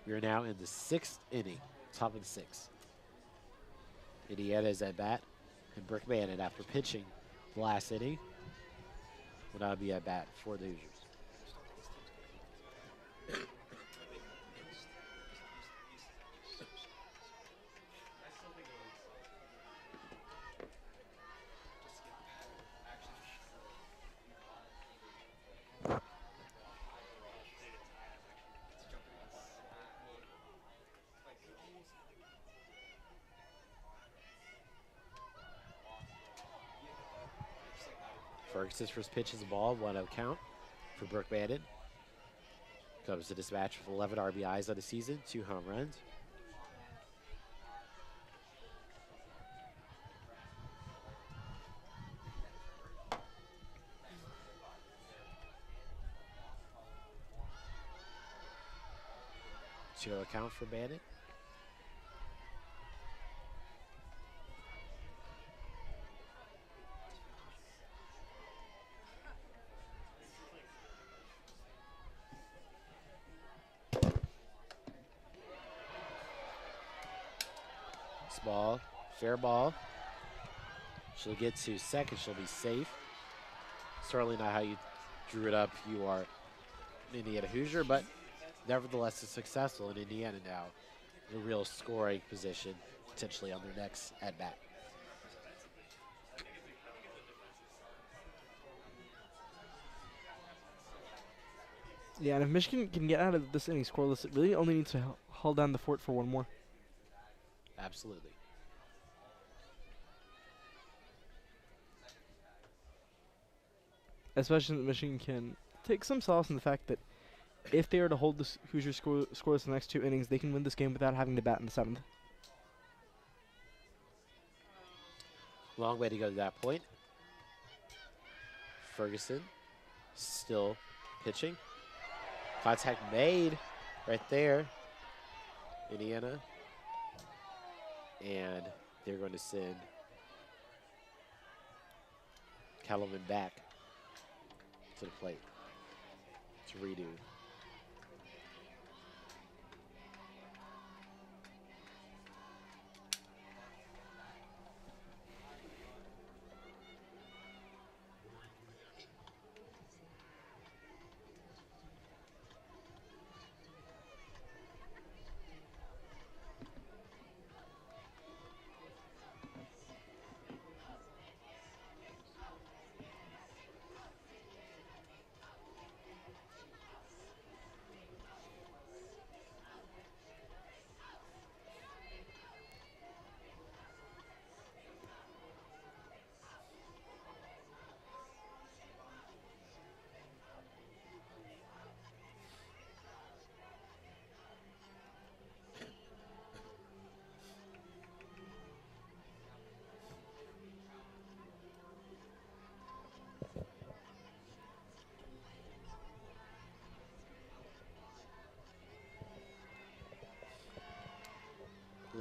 We are now in the 6th inning, top of the 6th. Indiana is at bat, and Brooke Bannon, after pitching the last inning, will now be at bat for the Hoosiers. Ferguson's first pitch is a ball, 1-0 count for Brooke Bannon. Comes to this match with 11 RBIs on the season, 2 home runs. Two count for Bannon. Ball, fair ball. She'll get to second, she'll be safe. Certainly not how you drew it up. You are an Indiana Hoosier, but nevertheless, it's successful in Indiana now. In a real scoring position, potentially on their next at-bat. Yeah, and if Michigan can get out of this inning scoreless, it really only needs to hold down the fort for one more. Absolutely. Especially that Michigan can take some solace in the fact that if they are to hold the Hoosiers scoreless the next 2 innings, they can win this game without having to bat in the 7th. Long way to go to that point. Ferguson still pitching. Contact made right there. Indiana. And they're going to send Kellerman back to the plate to redo.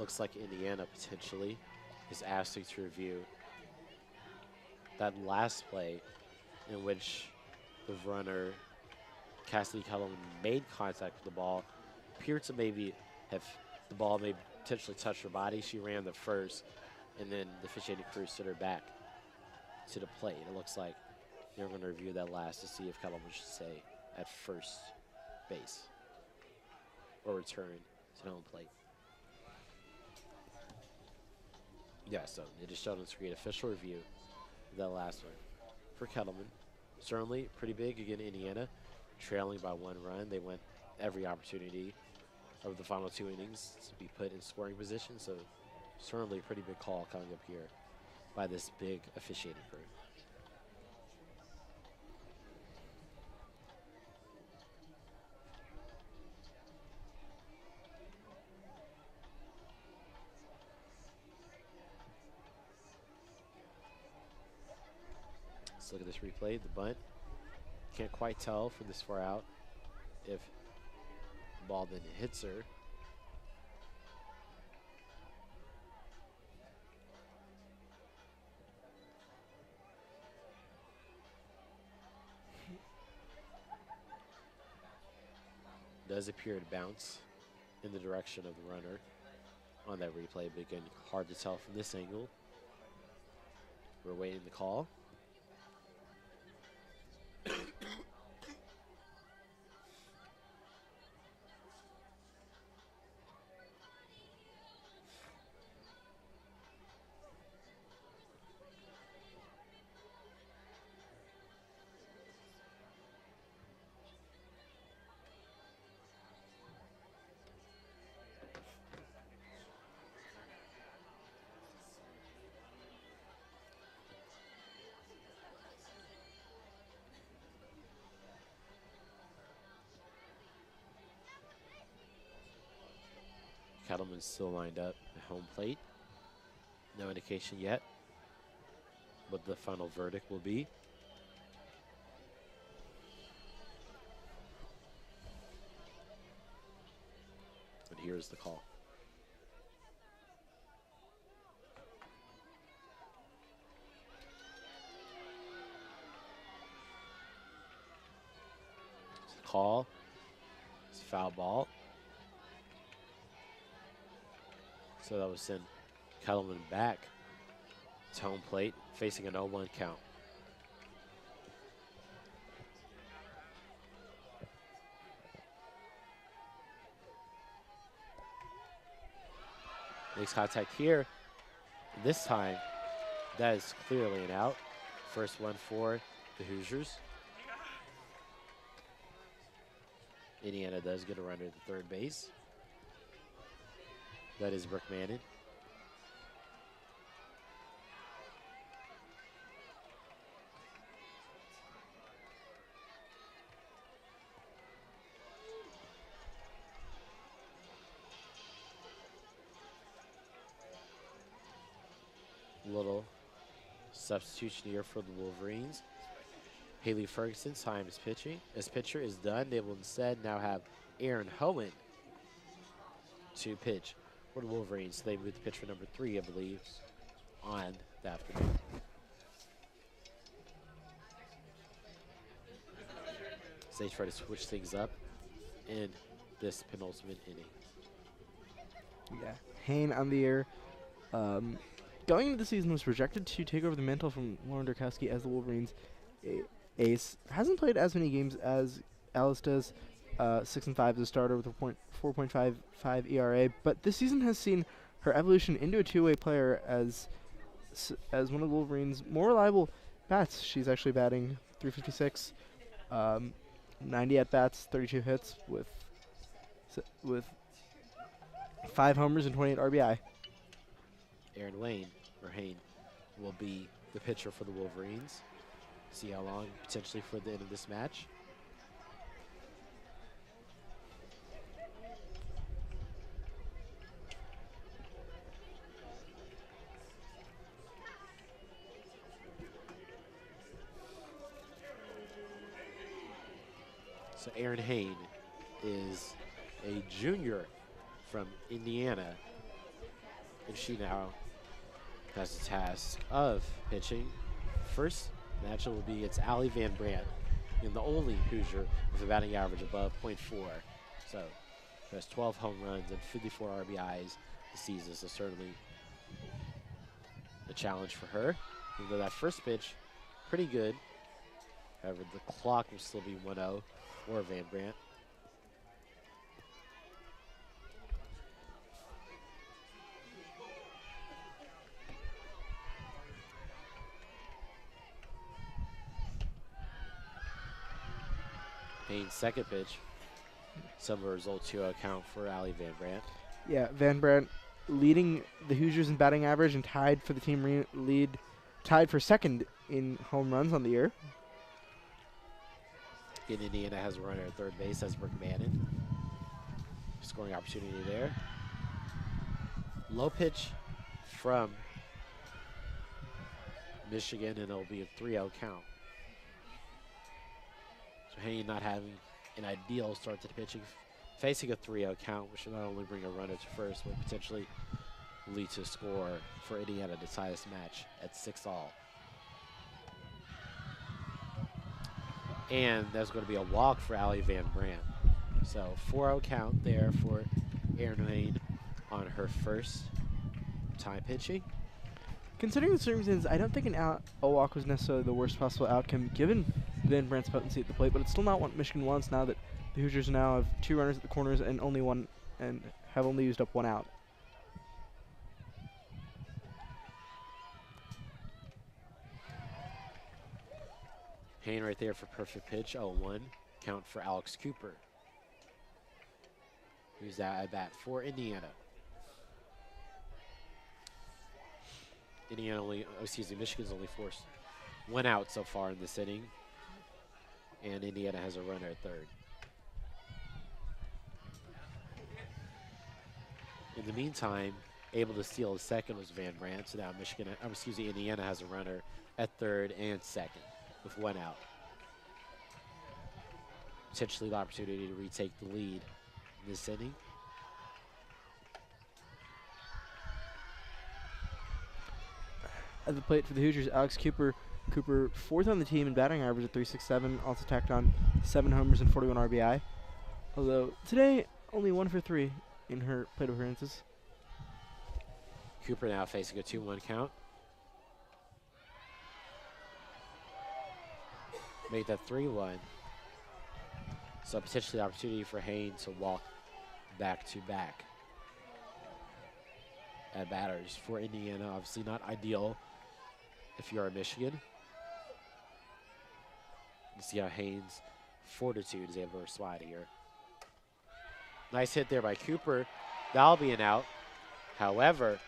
looks like Indiana potentially is asked to review that last play in which the runner, Cassidy Kellum, made contact with the ball, appeared to maybe have the ball may potentially touch her body. She ran the first, and then the officiating crew stood her back to the plate. It looks like they're going to review that last to see if Kellum should stay at first base or return to the home plate. Yeah, so it is shown on screen. Official review of that last one for Kettleman. Certainly pretty big again, Indiana, trailing by 1 run. They went every opportunity of the final 2 innings to be put in scoring position. So certainly a pretty big call coming up here by this big officiating crew. Let's look at this replay. The bunt. Can't quite tell from this far out if the ball then hits her. Does appear to bounce in the direction of the runner on that replay, but again, hard to tell from this angle. We're waiting the call. Kettleman's still lined up at home plate. No indication yet what the final verdict will be. And here's the call. It's a call. It's a foul ball. So that would send Kettleman back to home plate, facing an 0-1 count. Makes contact here. This time, that is clearly an out. First one for the Hoosiers. Indiana does get a runner at the third base. That is Brooke Manning. Little substitution here for the Wolverines. Haley Ferguson's time as pitcher is done. They will instead now have Aaron Hohen to pitch for the Wolverines. They moved to pitch for number 3, I believe, on the afternoon. So they try to switch things up in this penultimate inning. Yeah, Hain on the air. Going into the season was projected to take over the mantle from Lauren Durkowski as the Wolverines ace. Hasn't played as many games as Alice does. 6-5 as a starter with a 4.55 ERA, but this season has seen her evolution into a two-way player as one of the Wolverines' more reliable bats. She's actually batting .356, 90 at bats, 32 hits with 5 homers and 28 RBI. Aaron Wayne, or Hain, will be the pitcher for the Wolverines. See how long potentially for the end of this match. So Aaron Hain is a junior from Indiana. and she now has the task of pitching. First matchup will be it's Allie Van Brandt, and the only Hoosier with a batting average above .4. So she has 12 home runs and 54 RBIs this season, so certainly a challenge for her. Even though that first pitch, pretty good. However, the clock will still be 1-0 for Van Brandt. Haynes' second pitch. Similar result to account for Allie Van Brandt. Yeah, Van Brandt leading the Hoosiers in batting average and tied for the team lead, tied for second in home runs on the year. Again, Indiana has a runner at third base. That's Brooke Mannon. Scoring opportunity there. Low pitch from Michigan, and it'll be a 3-0 count. So Haynes not having an ideal start to the pitching, facing a 3-0 count, which will not only bring a runner to first, but potentially lead to a score for Indiana to tie this match at 6-all. And there's going to be a walk for Allie Van Brandt. So 4-0 count there for Erin Haynes on her first time pitching. Considering the circumstances, I don't think a walk was necessarily the worst possible outcome given Van Brandt's potency at the plate, but it's still not what Michigan wants now that the Hoosiers now have 2 runners at the corners and have only used up 1 out. Haynes right there for perfect pitch, 0-1. Count for Alex Cooper, who's at bat for Indiana. Michigan's only forced 1 out so far in this inning, and Indiana has a runner at third. In the meantime, able to steal a second was Van Brandt, so now Indiana has a runner at third and second with 1 out. Potentially the opportunity to retake the lead in this inning. At the plate for the Hoosiers, Alex Cooper, 4th on the team in batting average at .367, also tacked on 7 homers and 41 RBI. Although today, only 1 for 3 in her plate appearances. Cooper now facing a 2-1 count. Made that 3-1. So potentially the opportunity for Haynes to walk back-to-back at batters for Indiana. Obviously not ideal if you are Michigan. You see how Haynes' fortitude is able to respond here. Nice hit there by Cooper. That'll be an out. However,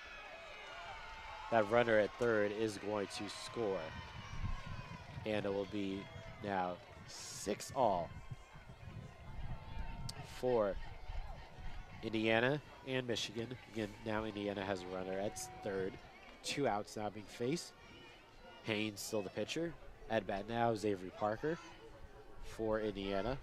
that runner at third is going to score. And it will be now 6-all for Indiana and Michigan. Again, now Indiana has a runner at third. 2 outs now being faced. Haynes still the pitcher. At bat now is Avery Parker for Indiana.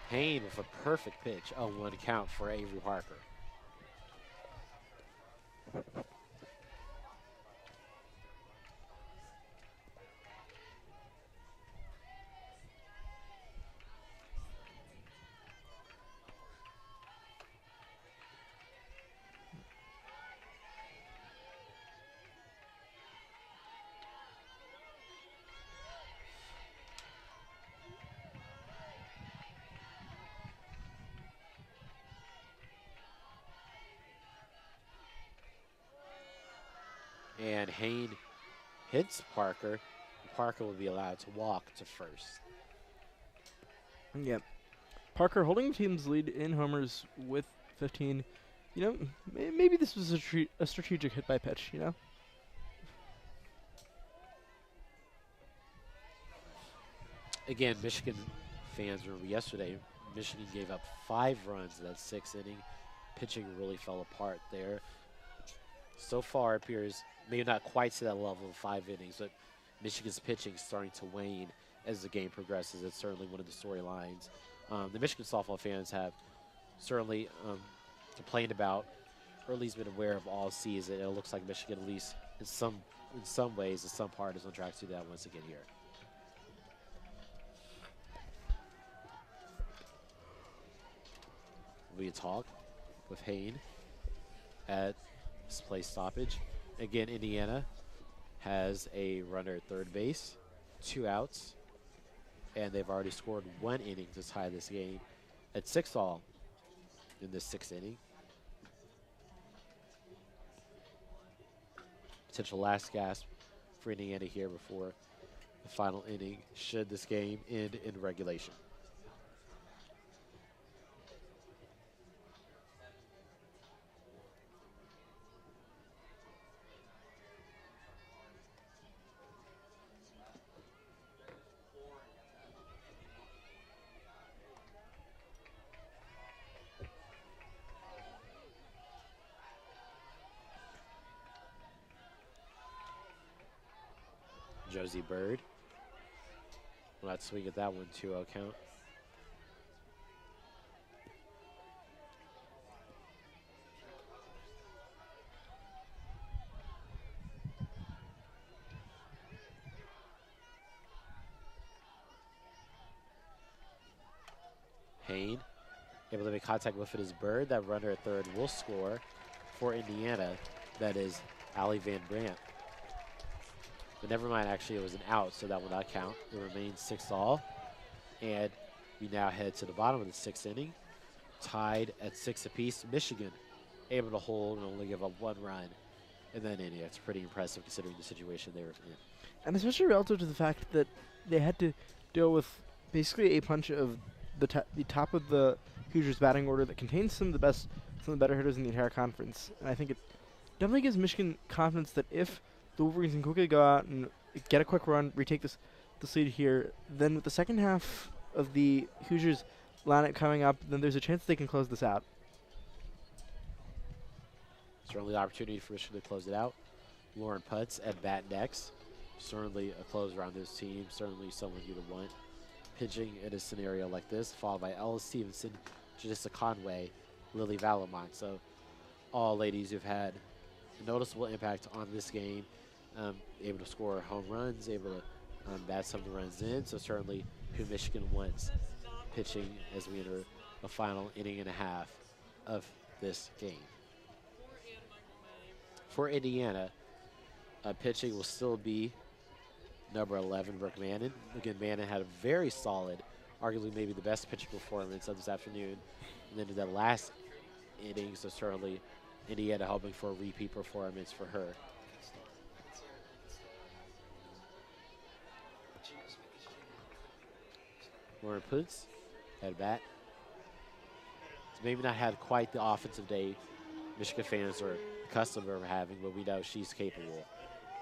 Haynes with a perfect pitch. 0-1 count for Avery Parker. And Haynes hits Parker. Parker will be allowed to walk to first. Yep. Parker holding the team's lead in homers with 15. You know, maybe this was a strategic hit by pitch, you know? Again, Michigan fans remember yesterday Michigan gave up 5 runs in that 6th inning. Pitching really fell apart there. So far, it appears maybe not quite to that level of 5 innings, but Michigan's pitching is starting to wane as the game progresses. It's certainly one of the storylines. The Michigan softball fans have certainly complained about, or at least been aware of all season. It looks like Michigan, at least in some ways, in some part, is on track to do that once again here. We talk with Vihaan at this play stoppage. Again, Indiana has a runner at third base, 2 outs, and they've already scored 1 inning to tie this game at 6-all in this 6th inning. Potential last gasp for Indiana here before the final inning, should this game end in regulation. Josie Bird will not swing at that one, 2-0 count. Vihaan able to make contact with it is Bird. That runner at third will score for Indiana. That is Allie Van Brandt. But never mind, actually, it was an out, so that will not count. It remains 6-all. And we now head to the bottom of the 6th inning, tied at 6 apiece. Michigan able to hold and only give up 1 run in that inning. That's pretty impressive considering the situation they were in. And especially relative to the fact that they had to deal with basically a punch of the top of the Hoosiers batting order that contains some of the better hitters in the entire conference. And I think it definitely gives Michigan confidence that if the Wolverines can quickly go out and get a quick run, retake this lead here, then with the second half of the Hoosiers lineup coming up, then there's a chance they can close this out. Certainly the opportunity for Michigan to close it out. Lauren Putz at bat next. Certainly a closer on this team. Certainly someone you would want pitching in a scenario like this, followed by Ella Stevenson, Janissa Conway, Lily Valamont. So all ladies who've had a noticeable impact on this game, able to score home runs, able to bat some of the runs in. So certainly who Michigan wants pitching as we enter the final inning and a half of this game. For Indiana, pitching will still be number 11, Brooke Mannon. Again, Mannon had a very solid, arguably maybe the best pitching performance of this afternoon. And then in that last inning, so certainly Indiana hoping for a repeat performance for her. Lauren Putz at bat. It's maybe not had quite the offensive day Michigan fans are accustomed to having, but we know she's capable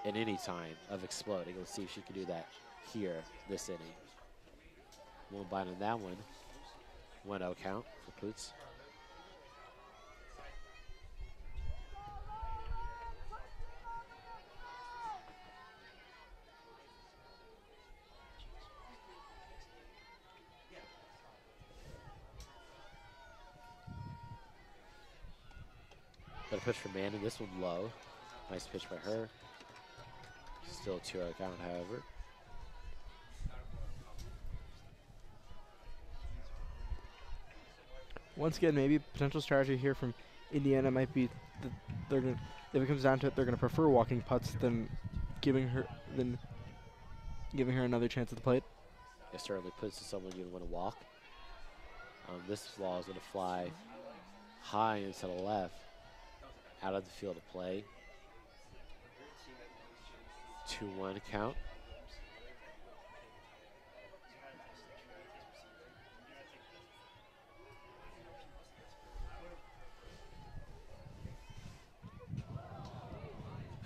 at any time of exploding. Let's see if she can do that here this inning. One bite on that one. 1-0 count for Putz. Got a pitch for Manning. This one low. Nice pitch by her. Still a 2-0 count, however. Once again, maybe potential strategy here from Indiana might be that they're gonna, if it comes down to it, they're gonna prefer walking putts than giving her another chance at the plate. It certainly puts to someone you'd want to walk. This ball is going to fly high and to the left, out of the field of play. 2-1 count.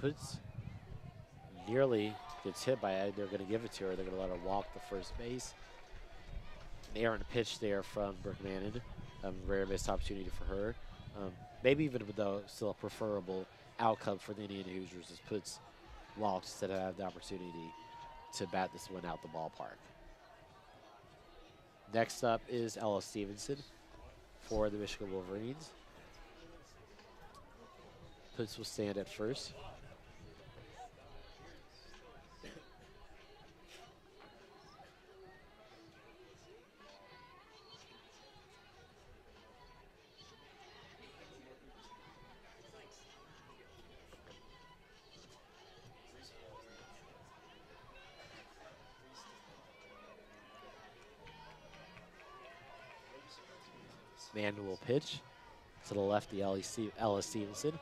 Putz nearly gets hit by it. They're going to give it to her. They're going to let her walk the first base. An errant pitch there from Brooke Mannon. Rare missed opportunity for her. Maybe even though still a preferable outcome for the Indiana Hoosiers is puts walks instead of have the opportunity to bat this one out the ballpark. Next up is Ella Stevenson for the Michigan Wolverines. Puts will stand at first. Manual pitch to the lefty, Ella Stevenson.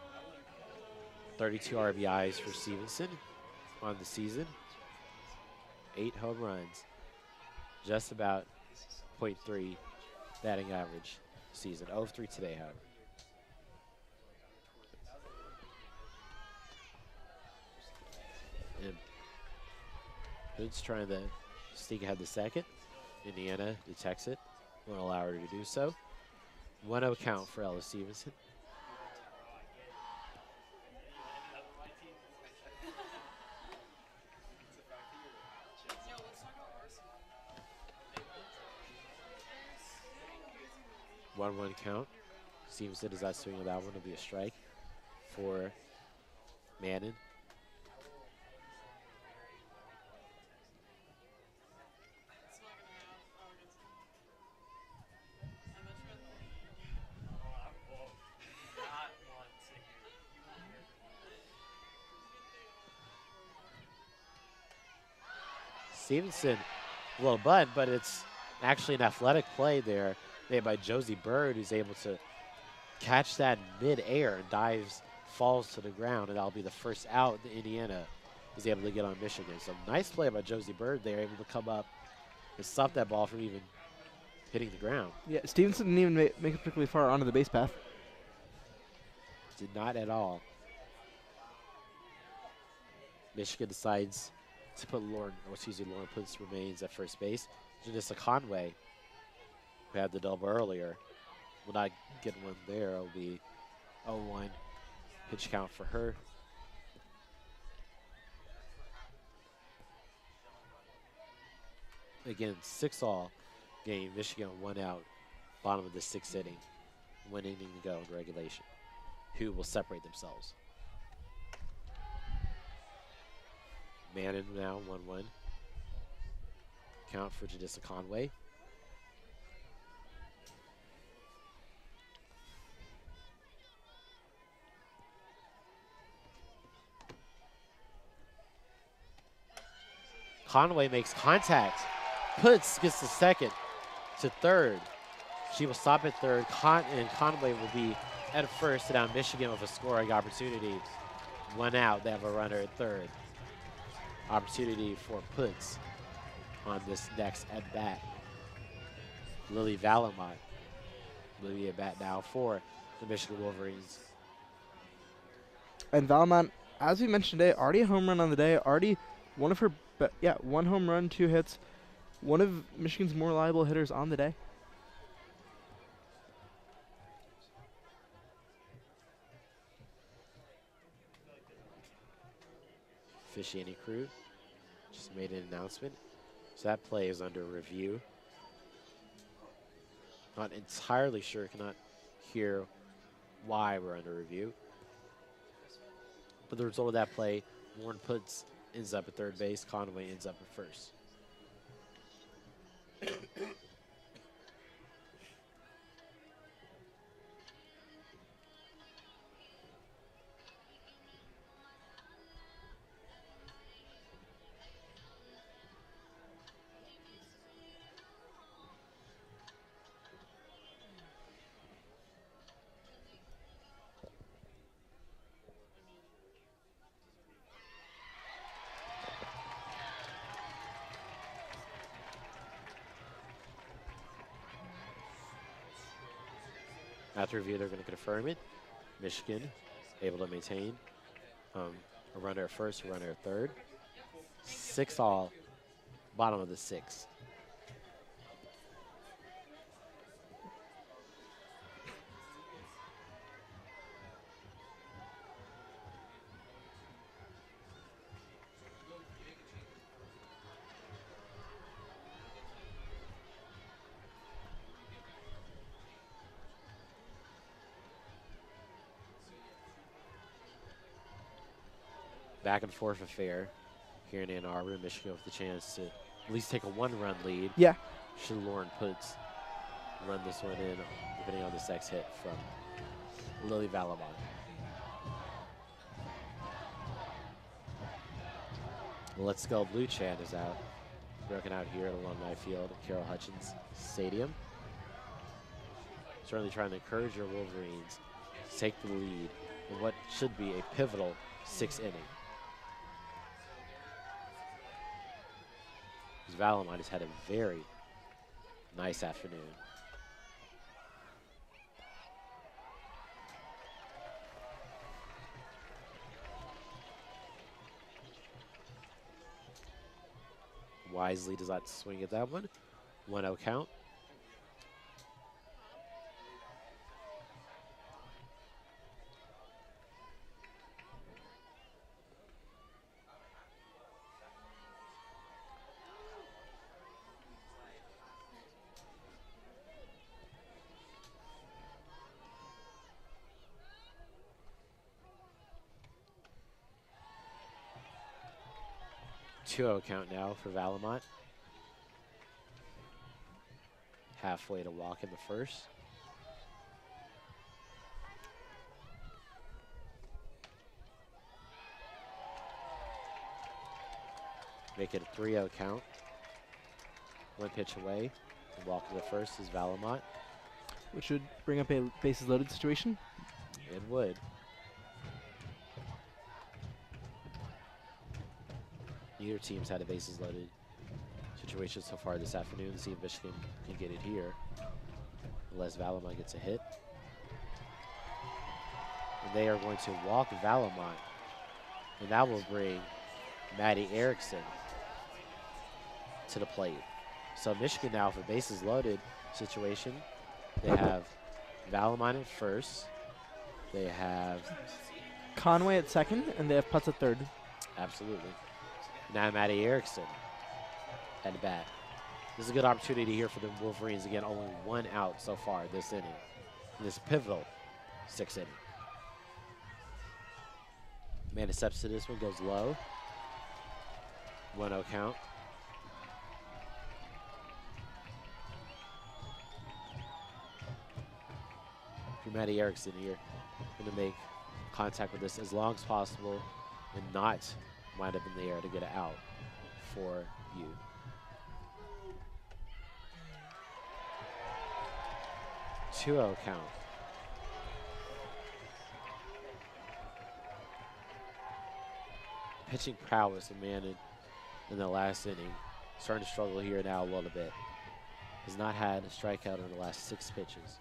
32 RBIs for Stevenson on the season. 8 home runs. Just about .3 batting average season. 0 of 3 today, however. And Hood's trying to sneak ahead the second. Indiana detects it. Won't allow her to do so. 1-0 count for Ella Stevenson. One count. Stevenson does not swing on that one. It'll be a strike for Mannon. Stevenson, a little bunt, but it's actually an athletic play there made by Josie Bird, who's able to catch that mid-air and dives, falls to the ground, and that'll be the first out that Indiana is able to get on Michigan. So nice play by Josie Bird there, able to come up and stop that ball from even hitting the ground. Yeah, Stevenson didn't even make it particularly far onto the base path. Did not at all. Michigan decides to put Lauren Puts remains at first base. Janissa Conway, who had the double earlier, will not get one there. It'll be 0-1 pitch count for her. Again, 6-all game. Michigan 1 out, bottom of the 6th inning. 1 inning to go in regulation. Who will separate themselves? Mannon now 1-1. Count for Janissa Conway. Conway makes contact. Puts gets to second to third. She will stop at third. And Conway will be at first. And now Michigan with a scoring opportunity. 1 out. They have a runner at third. Opportunity for Puts on this next at bat. Lily Valamont will be at bat now for the Michigan Wolverines. And Valamont, as we mentioned today, already a home run on the day. Already one of her, 1 home run, 2 hits. One of Michigan's more reliable hitters on the day. Officiating crew just made an announcement. So that play is under review. Not entirely sure, cannot hear why we're under review. But the result of that play, Lauren Puts ends up at third base, Conway ends up at first. After review, they're going to confirm it. Michigan able to maintain a runner at first, a runner at third. 6-all, bottom of the 6th. back and forth affair here in Ann Arbor. Michigan with the chance to at least take a 1-run lead. Yeah. Should Lauren run this one in, depending on this next hit from Lily Valamon. Let's Go Blue chant is out. Broken out here at Alumni Field at Carroll Hutchins Stadium. Certainly trying to encourage your Wolverines to take the lead in what should be a pivotal 6th inning. Valamon has had a very nice afternoon. Wisely does not swing at that one. 1-0 count. Two-0 count now for Valamont. Halfway to walk in the first. Make it a 3-0 count. One pitch away. To walk in the first is Valamont. Which would bring up a bases loaded situation. It would. Neither team's had a bases loaded situation so far this afternoon. See if Michigan can get it here. Unless Valamont gets a hit. And they are going to walk Valamont. And that will bring Maddie Erickson to the plate. So Michigan now for bases loaded situation. They have Valamont at first. They have Conway at second, and they have Putz at third. Absolutely. Now Maddie Erickson at the bat. This is a good opportunity here for the Wolverines. Again, only 1 out so far this inning. In this pivotal 6th inning. Amanda steps to this one, goes low. 1-0 count. For Maddie Erickson here, going to make contact with this as long as possible and not wind up in the air to get it out for you. Two-0 count. Pitching prowess of Mannon in the last inning. Starting to struggle here now a little bit. Has not had a strikeout in the last 6 pitches.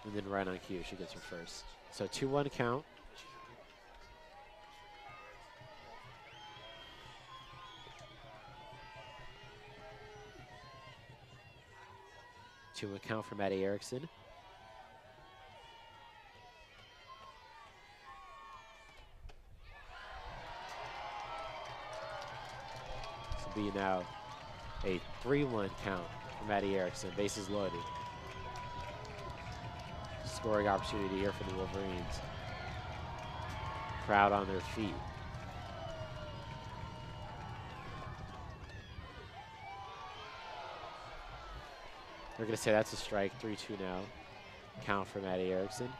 And then right on cue, she gets her first. So 2-1 count. Two-one count for Maddie Erickson. This will be now a 3-1 count for Maddie Erickson. Bases loaded. Scoring opportunity here for the Wolverines. Crowd on their feet. They're going to say that's a strike. 3-2 now. Count for Maddie Erickson.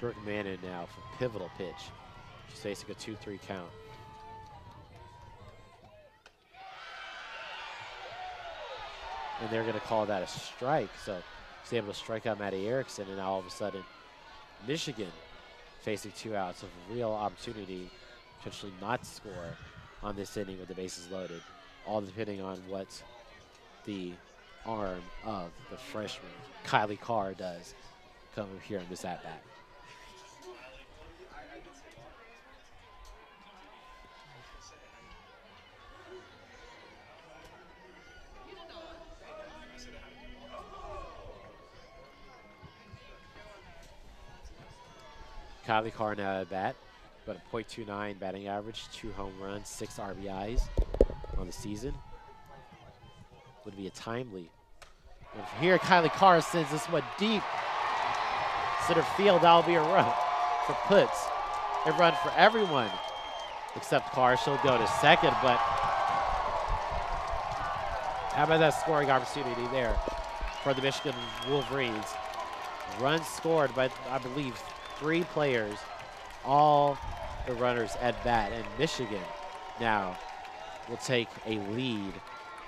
Brooke Mannon now for pivotal pitch. She's facing a 2-3 count. And they're going to call that a strike. So she's able to strike out Maddie Erickson, and now all of a sudden, Michigan facing 2 outs of a real opportunity, potentially not score on this inning with the bases loaded. All depending on what the arm of the freshman, Kylie Carr, does come here in this at-bat. Kylie Carr now at bat, but a .29 batting average, 2 home runs, 6 RBIs on the season. Would be a timely. And from here, Kylie Carr sends this one deep center field. That'll be a run for puts. A run for everyone except Carr. She'll go to second, but how about that scoring opportunity there for the Michigan Wolverines? Runs scored by, I believe, 3 players, all the runners at bat. And Michigan now will take a lead.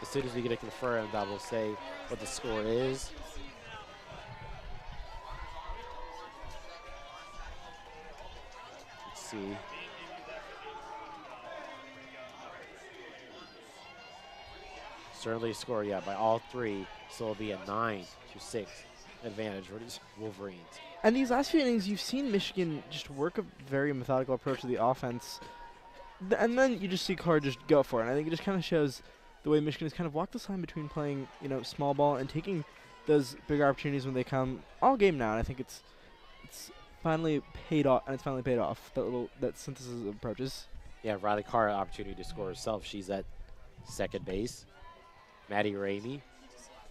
As soon as we get it confirmed, I will say what the score is. Let's see. Certainly a score, yeah, by all 3. So it'll be a 9-6 advantage for these Wolverines. And these last few innings, you've seen Michigan just work a very methodical approach to the offense. And then you just see Carr just go for it. And I think it just kind of shows the way Michigan has kind of walked this line between playing, small ball and taking those bigger opportunities when they come all game now. And I think it's finally paid off, and it's finally paid off, that synthesis of approaches. Yeah, Riley Carr, opportunity to score herself. She's at second base. Maddie Ramey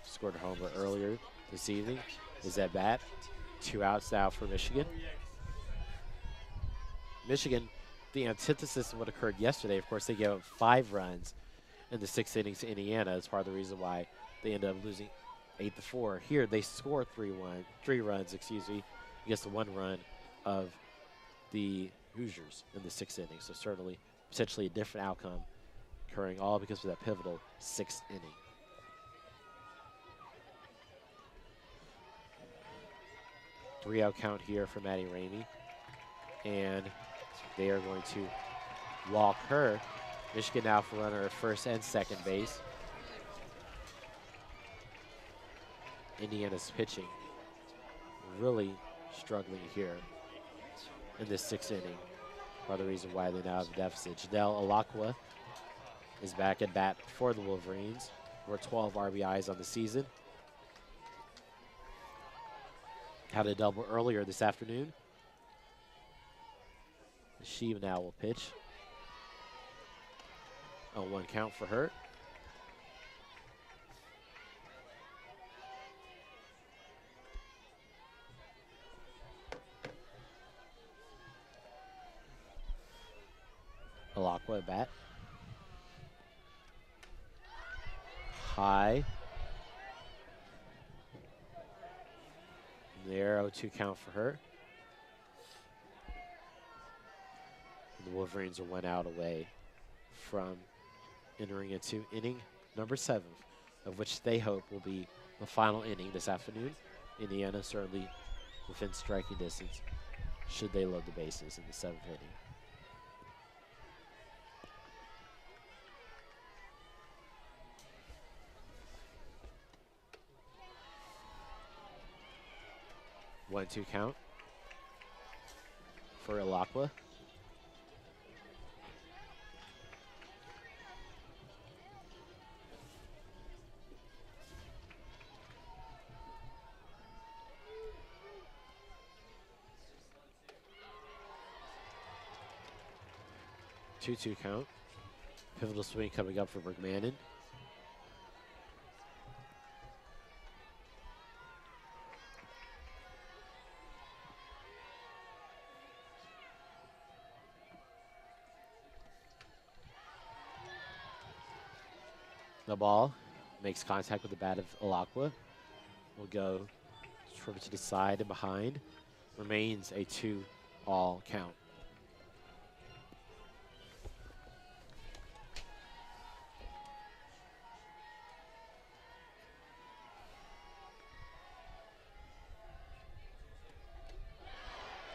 scored a homer earlier this evening. Is at bat. 2 outs now for Michigan. Michigan, the antithesis of what occurred yesterday, of course, they gave up 5 runs in the 6th innings to Indiana. That's part of the reason why they ended up losing 8-4. Here, they scored 3 runs against the 1 run of the Hoosiers in the 6th inning. So certainly, potentially a different outcome occurring, all because of that pivotal 6th inning. Three-out count here for Maddie Ramey. And they are going to walk her. Michigan now for runner at first and second base. Indiana's pitching really struggling here in this 6th inning. Part of the reason why they now have a deficit. Janelle Alakwa is back at bat for the Wolverines. We're 12 RBIs on the season. Had a double earlier this afternoon. She now will pitch. A 1 count for her. Alakwa at bat. High. There, 0-2 count for her. And the Wolverines are 1 out away from entering into inning number 7, of which they hope will be the final inning this afternoon. Indiana certainly within striking distance should they load the bases in the 7th inning. 1-2 count for Alakwa. Two count. Pivotal swing coming up for Bergmannen. The ball makes contact with the bat of Alakwa. Will go to the side and behind. Remains a 2-all count.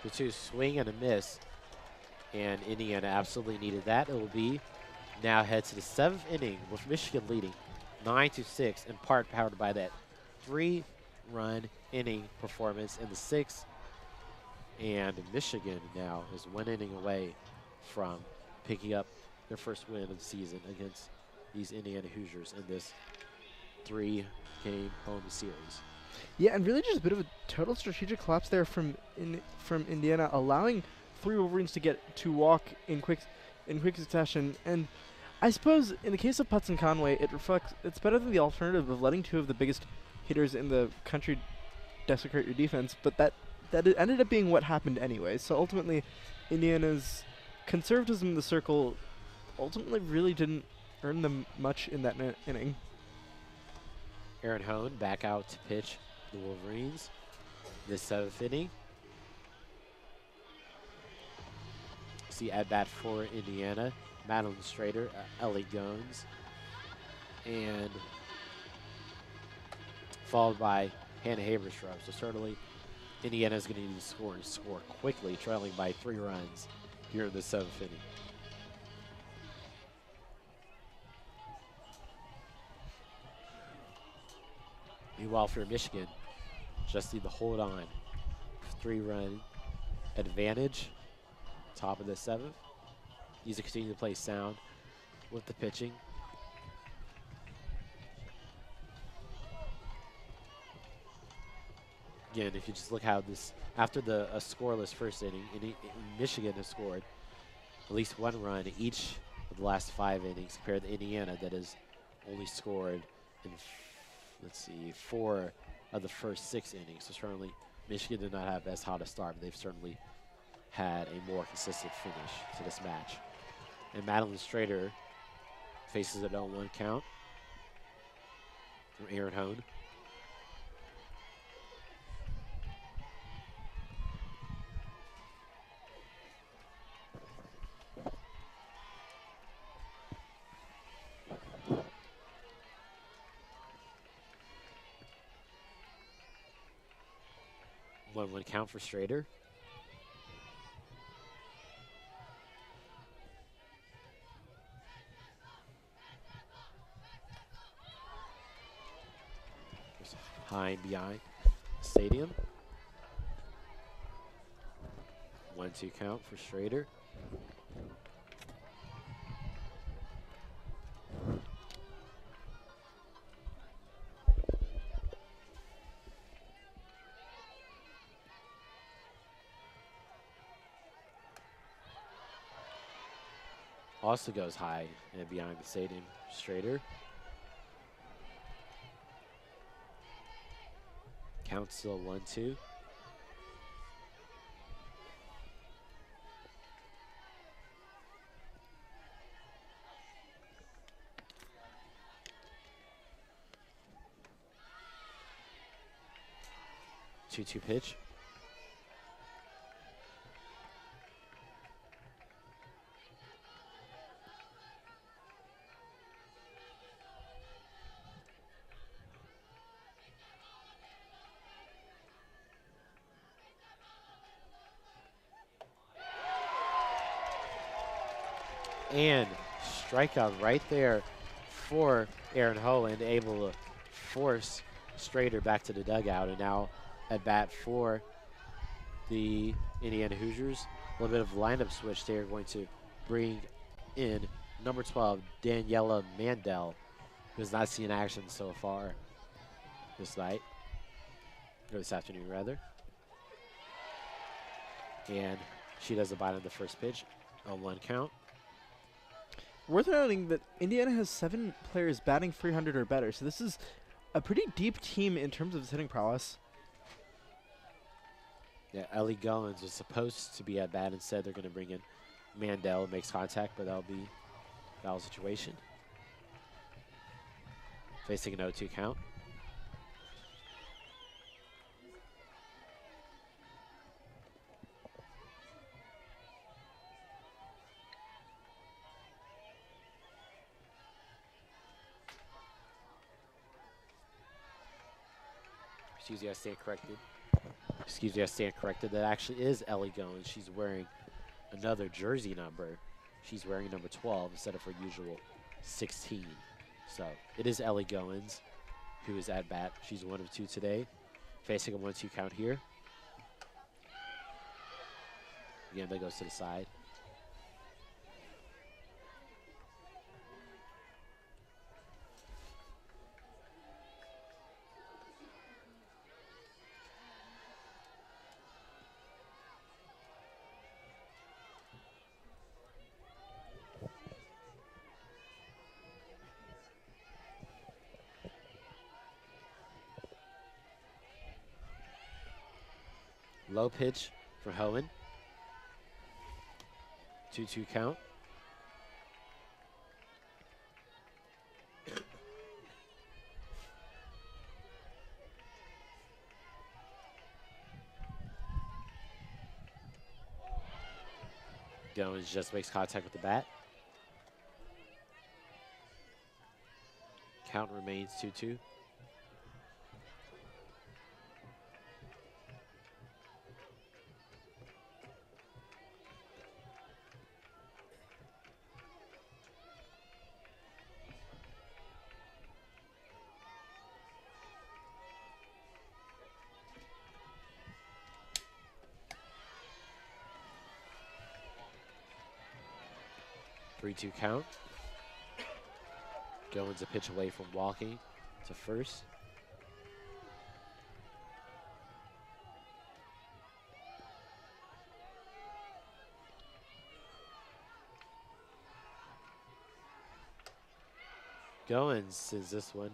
The 2 swing and a miss, and Indiana absolutely needed that. It will be now head to the 7th inning with Michigan leading 9-6, in part powered by that 3-run inning performance in the 6th. And Michigan now is 1 inning away from picking up their first win of the season against these Indiana Hoosiers in this 3-game home series. Yeah, and really just a bit of a total strategic collapse there from Indiana, allowing 3 Wolverines to walk in quick succession. And I suppose in the case of Putz and Conway, it's better than the alternative of letting two of the biggest hitters in the country desecrate your defense, but that ended up being what happened anyway. So ultimately, Indiana's conservatism in the circle ultimately really didn't earn them much in that inning. Aaron Hone back out to pitch the Wolverines this 7th inning. See at bat for Indiana, Madeline Strader, Ellie Gones, and followed by Hannah Haberstrom. So certainly Indiana is going to need to score and score quickly, trailing by 3 runs here in the 7th inning. Meanwhile, for Michigan, just need to hold on. 3-run advantage, top of the 7th. Needs to continue to play sound with the pitching. Again, if you just look how this, after a scoreless first inning, Michigan has scored at least 1 run each of the last 5 innings, compared to Indiana that has only scored in, 4 of the first 6 innings. So certainly Michigan did not have as hot a start, but they've certainly had a more consistent finish to this match. And Madeline Strader faces an 0-1 count from Aaron Hone. One count for Strader. There's high and behind stadium. 1-2 count for Strader. Also goes high and behind the stadium, Strader. Count still 1-2. Two pitch. And strikeout right there for Aaron Holland, able to force Strader back to the dugout. And now at bat for the Indiana Hoosiers, a little bit of lineup switch. They're going to bring in number 12, Daniela Mandel, who has not seen action so far this night, or this afternoon rather. And she does a bite on the first pitch on 1 count. Worth noting that Indiana has 7 players batting 300 or better, so this is a pretty deep team in terms of its hitting prowess. Yeah, Ellie Goins was supposed to be at bat. Instead, they're going to bring in Mandel. Makes contact, but that'll be a foul situation. Facing an 0-2 count. Excuse me, I stand corrected. Excuse me, I stand corrected. That actually is Ellie Goins. She's wearing another jersey number. She's wearing number 12 instead of her usual 16. So it is Ellie Goins who is at bat. She's 1 of 2 today. Facing a 1-2 count here. Again, that goes to the side. Low pitch for Hohen. 2-2 count. Goins just makes contact with the bat. Count remains 2-2. Three-two count. Goins a pitch away from walking to first. Goins sends this one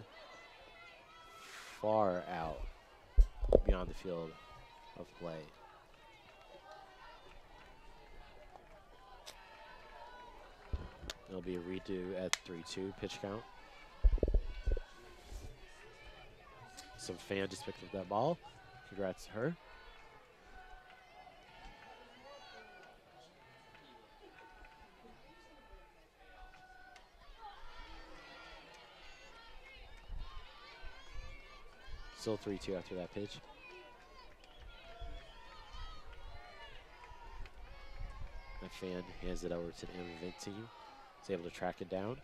far out beyond the field of play. It'll be a redo at 3-2 pitch count. Some fan just picked up that ball. Congrats to her. Still 3-2 after that pitch. That fan hands it over to the event team. Is able to track it down.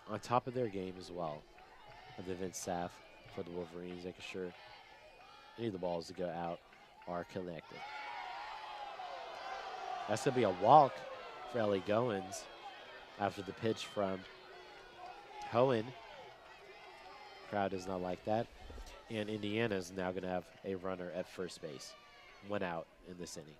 On top of their game as well, of the event staff for the Wolverines, making sure any of the balls that go out are collected. That's going to be a walk for Ellie Goins after the pitch from Hohen. Crowd does not like that. And Indiana is now going to have a runner at first base. 1 out in this inning.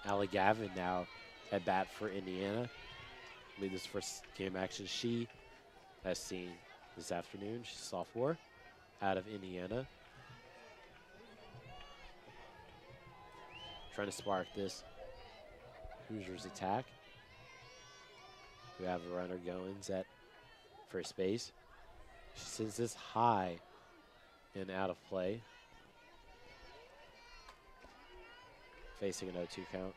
Allie Gavin now at bat for Indiana. I believe this first game action she has seen this afternoon. She's a sophomore out of Indiana. Trying to spark this Hoosiers attack. We have a runner Goins at first base. She sends this high and out of play. Facing an 0-2 count.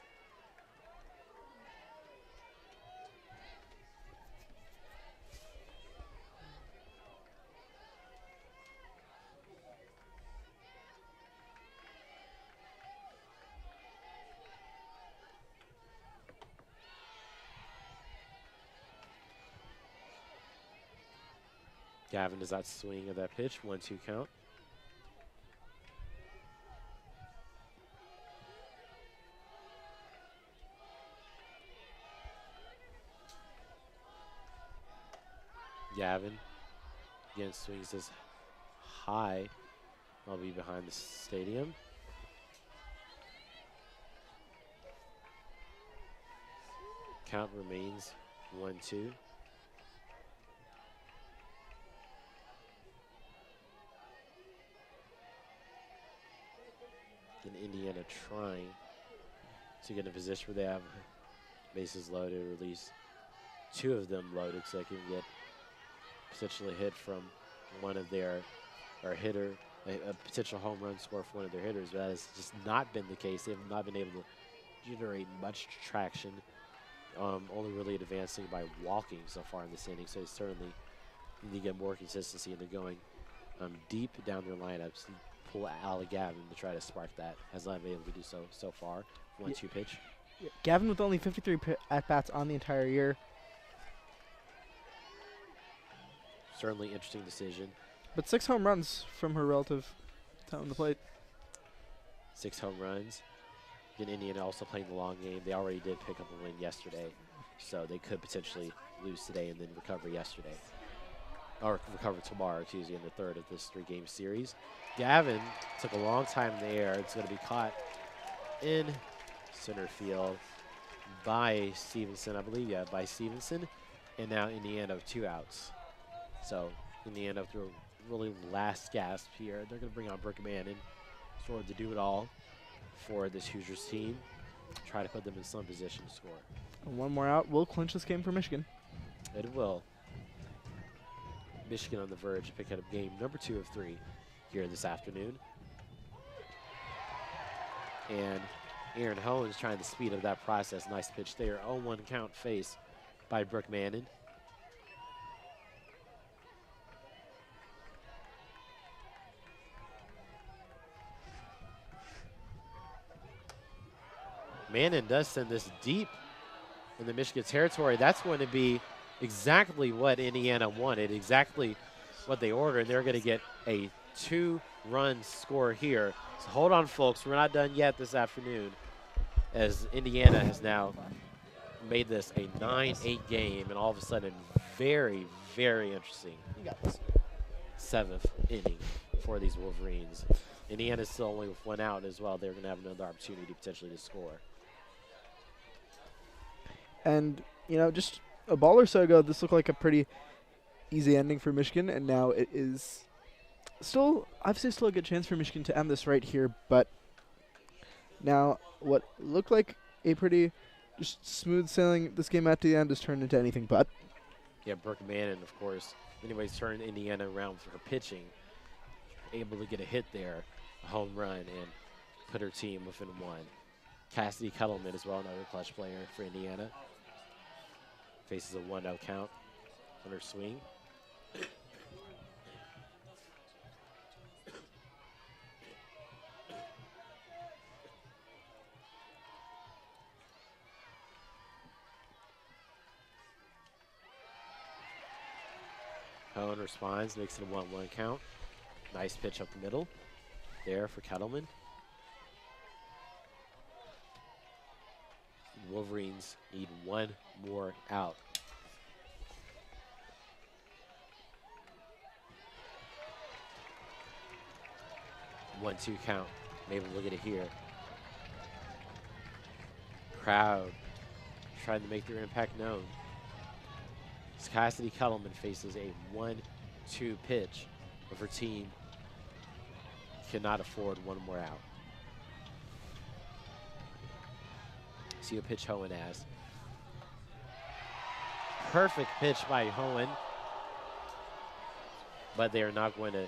Gavin does not swing at that pitch. 1-2 count. Gavin again swings this high. I'll be behind the stadium. Count remains 1-2. And Indiana trying to get in a position where they have bases loaded, or at least 2 of them loaded, so they can get potentially hit from one of their, or hitter, a potential home run score for one of their hitters. But that has just not been the case. They have not been able to generate much traction, only really advancing by walking so far in this inning. So they certainly need to get more consistency, and they're going deep down their lineups, pull out of Gavin to try to spark that. Has not been able to do so far. 1-2 pitch. Yeah. Gavin with only 53 at-bats on the entire year. Certainly interesting decision. But 6 home runs from her relative time on the plate. 6 home runs. Again, Indiana also playing the long game. They already did pick up a win yesterday, so they could potentially lose today and then recover yesterday. Or recover tomorrow, Tuesday, in the third of this 3-game series. Gavin took a long time in the air. It's going to be caught in center field by Stevenson, I believe. Yeah, by Stevenson. And now Indiana with 2 outs. So Indiana through really last gasp here. They're going to bring on Brooke Mannon, sort of to do it all for this Hoosiers team. Try to put them in some position to score. And 1 more out will clinch this game for Michigan. It will. Michigan on the verge of picking up game number 2 of 3 here this afternoon. And Aaron Hohen's trying to speed up that process. Nice pitch there. 0-1 count face by Brooke Mannon. Mannon does send this deep in the Michigan territory. That's going to be exactly what Indiana wanted, exactly what they ordered. They're going to get a 2-run score here. So hold on, folks. We're not done yet this afternoon, as Indiana has now made this a 9-8 game, and all of a sudden very, very interesting. 7th inning for these Wolverines. Indiana's still only with 1 out as well. They're going to have another opportunity potentially to score. And, you know, just a ball or so ago, this looked like a pretty easy ending for Michigan, and now it is still, obviously still a good chance for Michigan to end this right here, but now what looked like a pretty just smooth sailing this game out to the end has turned into anything but. Yeah, Brooke Mannon, of course, anyways, turned Indiana around for her pitching, able to get a hit there, a home run, and put her team within 1. Cassidy Kettleman as well, another clutch player for Indiana. Faces a 1-0 count on her swing. Cohen responds, makes it a 1-1 count. Nice pitch up the middle there for Kettleman. Wolverines need 1 more out. One-two count. Maybe we'll get it here. Crowd trying to make their impact known. As Cassidy Kettleman faces a 1-2 pitch, but her team cannot afford 1 more out. See a pitch Hohen has. Perfect pitch by Hohen, but they are not going to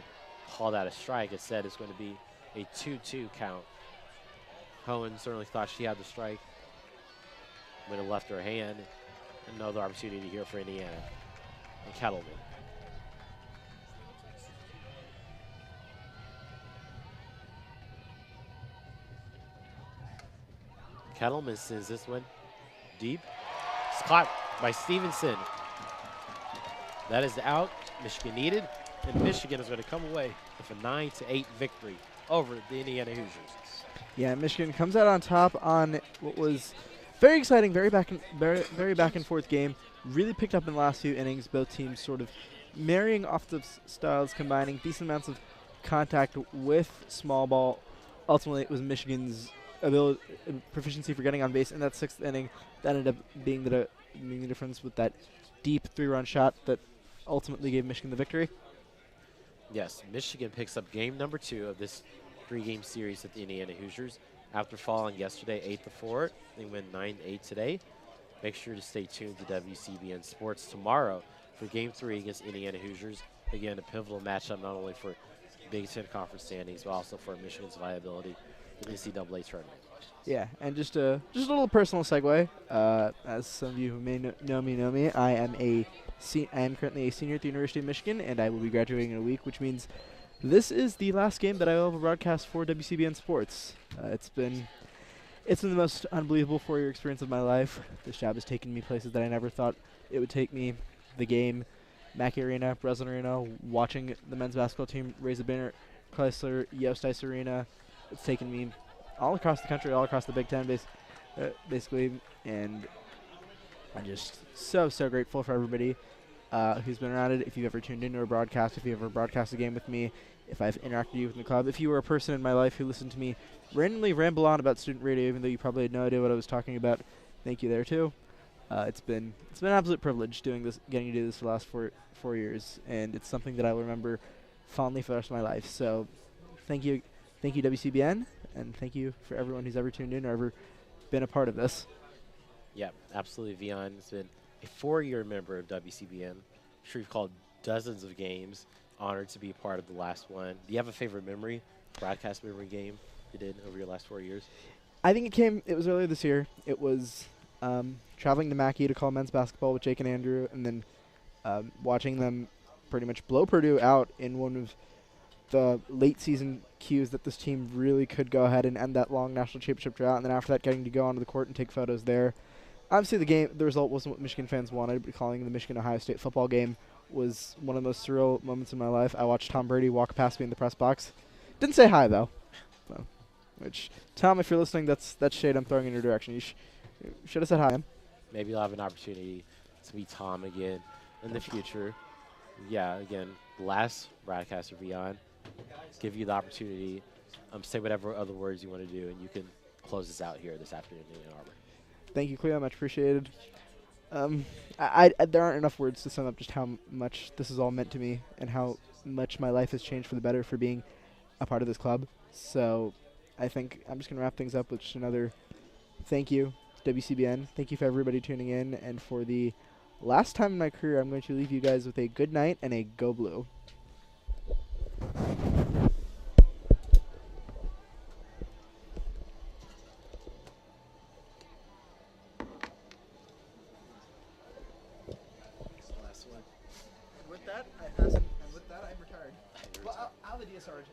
call that a strike. Instead, it's going to be a 2-2 count. Hohen certainly thought she had the strike when it left her hand. Another opportunity here for Indiana and Kettleman. Kettleman sends this one deep. It's caught by Stevenson. That is out. Michigan needed, and Michigan is going to come away with a 9-8 victory over the Indiana Hoosiers. Yeah, Michigan comes out on top on what was very exciting, very back and forth game. Really picked up in the last few innings. Both teams sort of marrying offensive styles, combining decent amounts of contact with small ball. Ultimately, it was Michigan's proficiency for getting on base in that 6th inning that ended up being the difference with that deep 3-run shot that ultimately gave Michigan the victory. Yes, Michigan picks up game number 2 of this 3-game series with the Indiana Hoosiers. After falling yesterday 8-4, they win 9-8 today. Make sure to stay tuned to WCBN Sports tomorrow for game 3 against Indiana Hoosiers. Again, a pivotal matchup not only for Big Ten Conference standings, but also for Michigan's viability in the NCAA tournament. Yeah, and just a little personal segue. As some of you who may know me, I am currently a senior at the University of Michigan, and I will be graduating in a week, which means This is the last game that I will ever broadcast for WCBN Sports. It's been the most unbelievable 4-year experience of my life. This job has taken me places that I never thought it would take me. The game, Mackey Arena, Breslin Arena, watching the men's basketball team raise a banner, Chrysler, Yost Ice Arena. It's taken me all across the country, all across the Big Ten, basically, and I'm just so grateful for everybody who's been around it. If you've ever tuned into a broadcast, if you ever broadcast a game with me, if I've interacted with you in the club, if you were a person in my life who listened to me randomly ramble on about student radio, even though you probably had no idea what I was talking about, thank you there too. It's been an absolute privilege doing this, getting to do this for the last four years, and it's something that I'll remember fondly for the rest of my life. So, thank you WCBN, and thank you for everyone who's ever tuned in or ever been a part of this. Yeah, absolutely. Vihaan has been a 4-year member of WCBN. I'm sure you've called dozens of games. Honored to be a part of the last one. Do you have a favorite memory, broadcast memory game you did over your last 4 years? I think it was earlier this year. It was traveling to Mackey to call men's basketball with Jake and Andrew, and then watching them pretty much blow Purdue out in one of the late season cues that this team really could go ahead and end that long national championship drought, and then after that getting to go onto the court and take photos there. Obviously the result wasn't what Michigan fans wanted, but calling the Michigan-Ohio State football game was one of the most surreal moments in my life. I watched Tom Brady walk past me in the press box. Didn't say hi, though. So, which, Tom, if you're listening, that's shade I'm throwing in your direction. You should have said hi. Maybe you'll have an opportunity to meet Tom again in the future. Yeah, again, last broadcaster Vihaan. Give you the opportunity. Say whatever other words you want to do, and you can close this out here this afternoon in Ann Arbor. Thank you, Cleo. Much appreciated. There aren't enough words to sum up just how much this has all meant to me and how much my life has changed for the better for being a part of this club. So I think I'm just going to wrap things up with just another thank you, WCBN. Thank you for everybody tuning in. And for the last time in my career, I'm going to leave you guys with a good night and a go blue. With that, I pass, and with that, I'm retired. Well, I'll have the DSR.